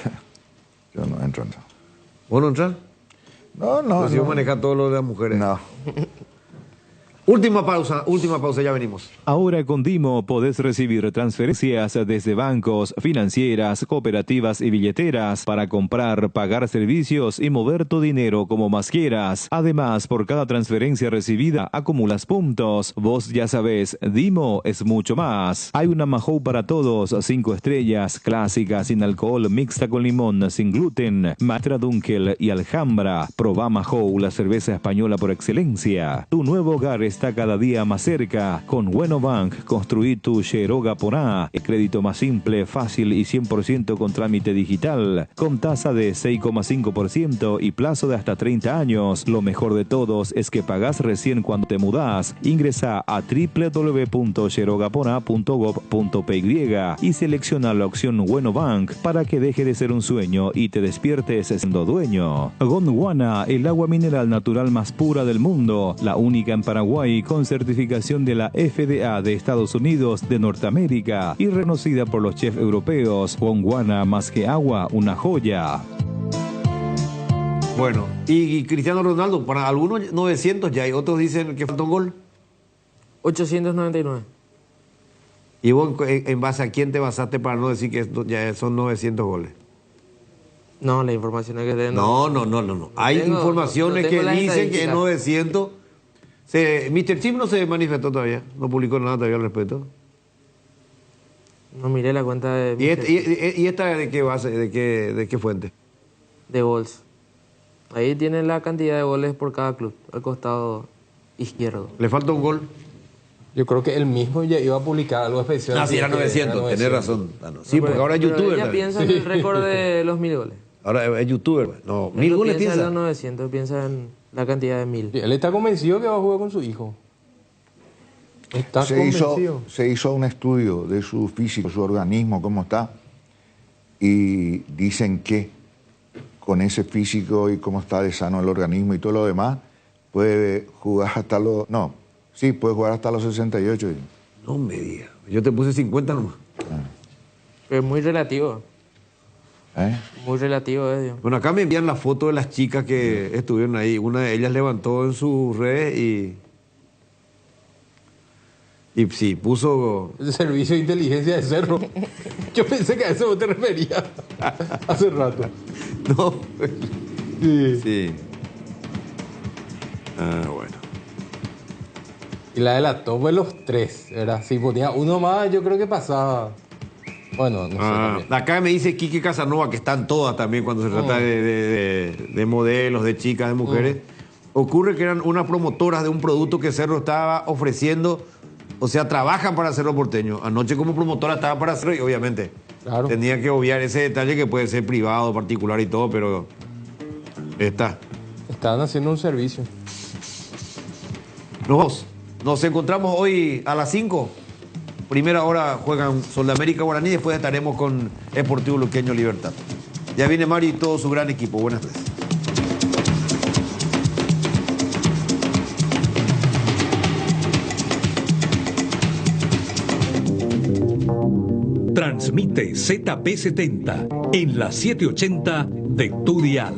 Yo no entro en eso. ¿Vos no entras? No. Si vos manejás todo lo de las mujeres. No. Última pausa, ya venimos. Ahora con Dimo podés recibir transferencias desde bancos, financieras, cooperativas y billeteras para comprar, pagar servicios y mover tu dinero como más quieras. Además, por cada transferencia recibida acumulas puntos. Vos ya sabés, Dimo es mucho más. Hay una Mahou para todos, 5 estrellas, clásica, sin alcohol, mixta con limón, sin gluten, Matra Dunkel y Alhambra. Probá Mahou, la cerveza española por excelencia. Tu nuevo hogar está cada día más cerca. Con Bueno Bank, construí tu Xiroga Porá. El crédito más simple, fácil y 100% con trámite digital. Con tasa de 6,5% y plazo de hasta 30 años. Lo mejor de todos es que pagás recién cuando te mudás. Ingresa a www.xerogaporá.gov.py y selecciona la opción Bueno Bank para que deje de ser un sueño y te despiertes siendo dueño. Gondwana, el agua mineral natural más pura del mundo. La única en Paraguay con certificación de la FDA de Estados Unidos de Norteamérica y reconocida por los chefs europeos. Gondwana, más que agua, una joya. Bueno, y Cristiano Ronaldo, para algunos 900 ya hay, otros dicen que falta un gol. 899. ¿Y vos en base a quién te basaste para no decir que ya son 900 goles? No, la información es que tengo. No. Hay informaciones que dicen que es 900. Mr. Chip no se manifestó todavía, no publicó nada todavía al respecto. No miré la cuenta de... ¿Y esta de qué base, de qué fuente? De gols. Ahí tienen la cantidad de goles por cada club, al costado izquierdo. ¿Le falta un gol? Yo creo que él mismo ya iba a publicar algo especial. Ah, sí, era 900, tenés razón. Sí, porque ahora es youtuber. Ella piensa en el récord de los 1000 goles. Ahora es youtuber. No, 1000 goles piensa. piensa En los 900, piensa en la cantidad de 1000. Él está convencido que va a jugar con su hijo. Está convencido. Se hizo un estudio de su físico, su organismo, cómo está. Y dicen que con ese físico y cómo está de sano el organismo y todo lo demás, puede jugar hasta los... No, sí, puede jugar hasta los 68. No me digas. Yo te puse 50 nomás. Pero es muy relativo. Muy relativo, Dios. Bueno, acá me envían la foto de las chicas que estuvieron ahí. Una de ellas levantó en sus redes y sí, puso... El servicio de inteligencia de Cerro. Yo pensé que a eso te referías hace rato. No. Sí. Ah, bueno. Y la delató fue los 3, ¿verdad? Si ponía uno más, yo creo que pasaba... Bueno, no sé también. Acá me dice Kiki Casanova que están todas también cuando se trata de modelos, de chicas, de mujeres. Ocurre que eran unas promotoras de un producto que Cerro estaba ofreciendo, o sea, trabajan para Cerro Porteño. Anoche como promotora estaba para Cerro y obviamente tenía que obviar ese detalle que puede ser privado, particular y todo, pero estaban haciendo un servicio. Nos encontramos hoy a las 5. Primera hora juegan Sol de América Guaraní y después estaremos con Sportivo Luqueño Libertad. Ya viene Mario y todo su gran equipo. Buenas tardes. Transmite ZP70 en la 780 de tu dial.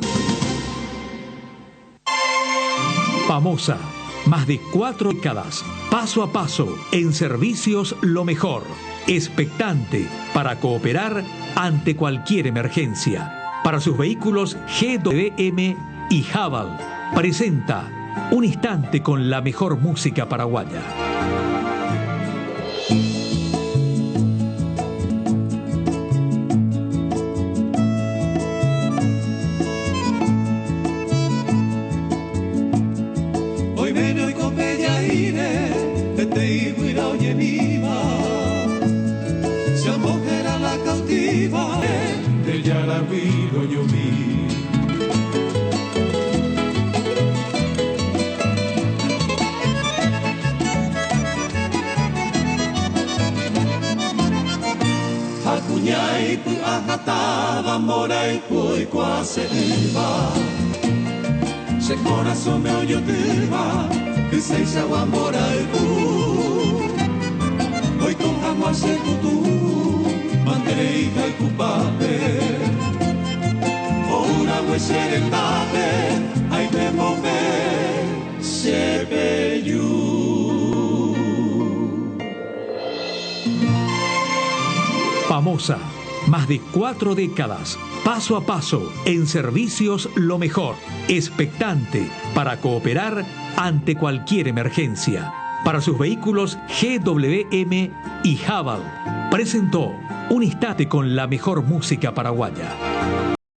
Famosa. Más de 4 décadas, paso a paso, en servicios lo mejor. Expectante para cooperar ante cualquier emergencia. Para sus vehículos GWM y Haval, presenta Un Instante con la mejor música paraguaya. Hakunyai pu ahatava morai poi quase va. Se corazón me oyó va, que se hizo morai pu. Hoy con jamás se kutu, manterei kai kupape. Ora vuoi serentate, ai me mome se peyu. Famosa, más de 4 décadas, paso a paso, en servicios lo mejor, expectante para cooperar ante cualquier emergencia. Para sus vehículos GWM y Haval, presentó un instante con la mejor música paraguaya.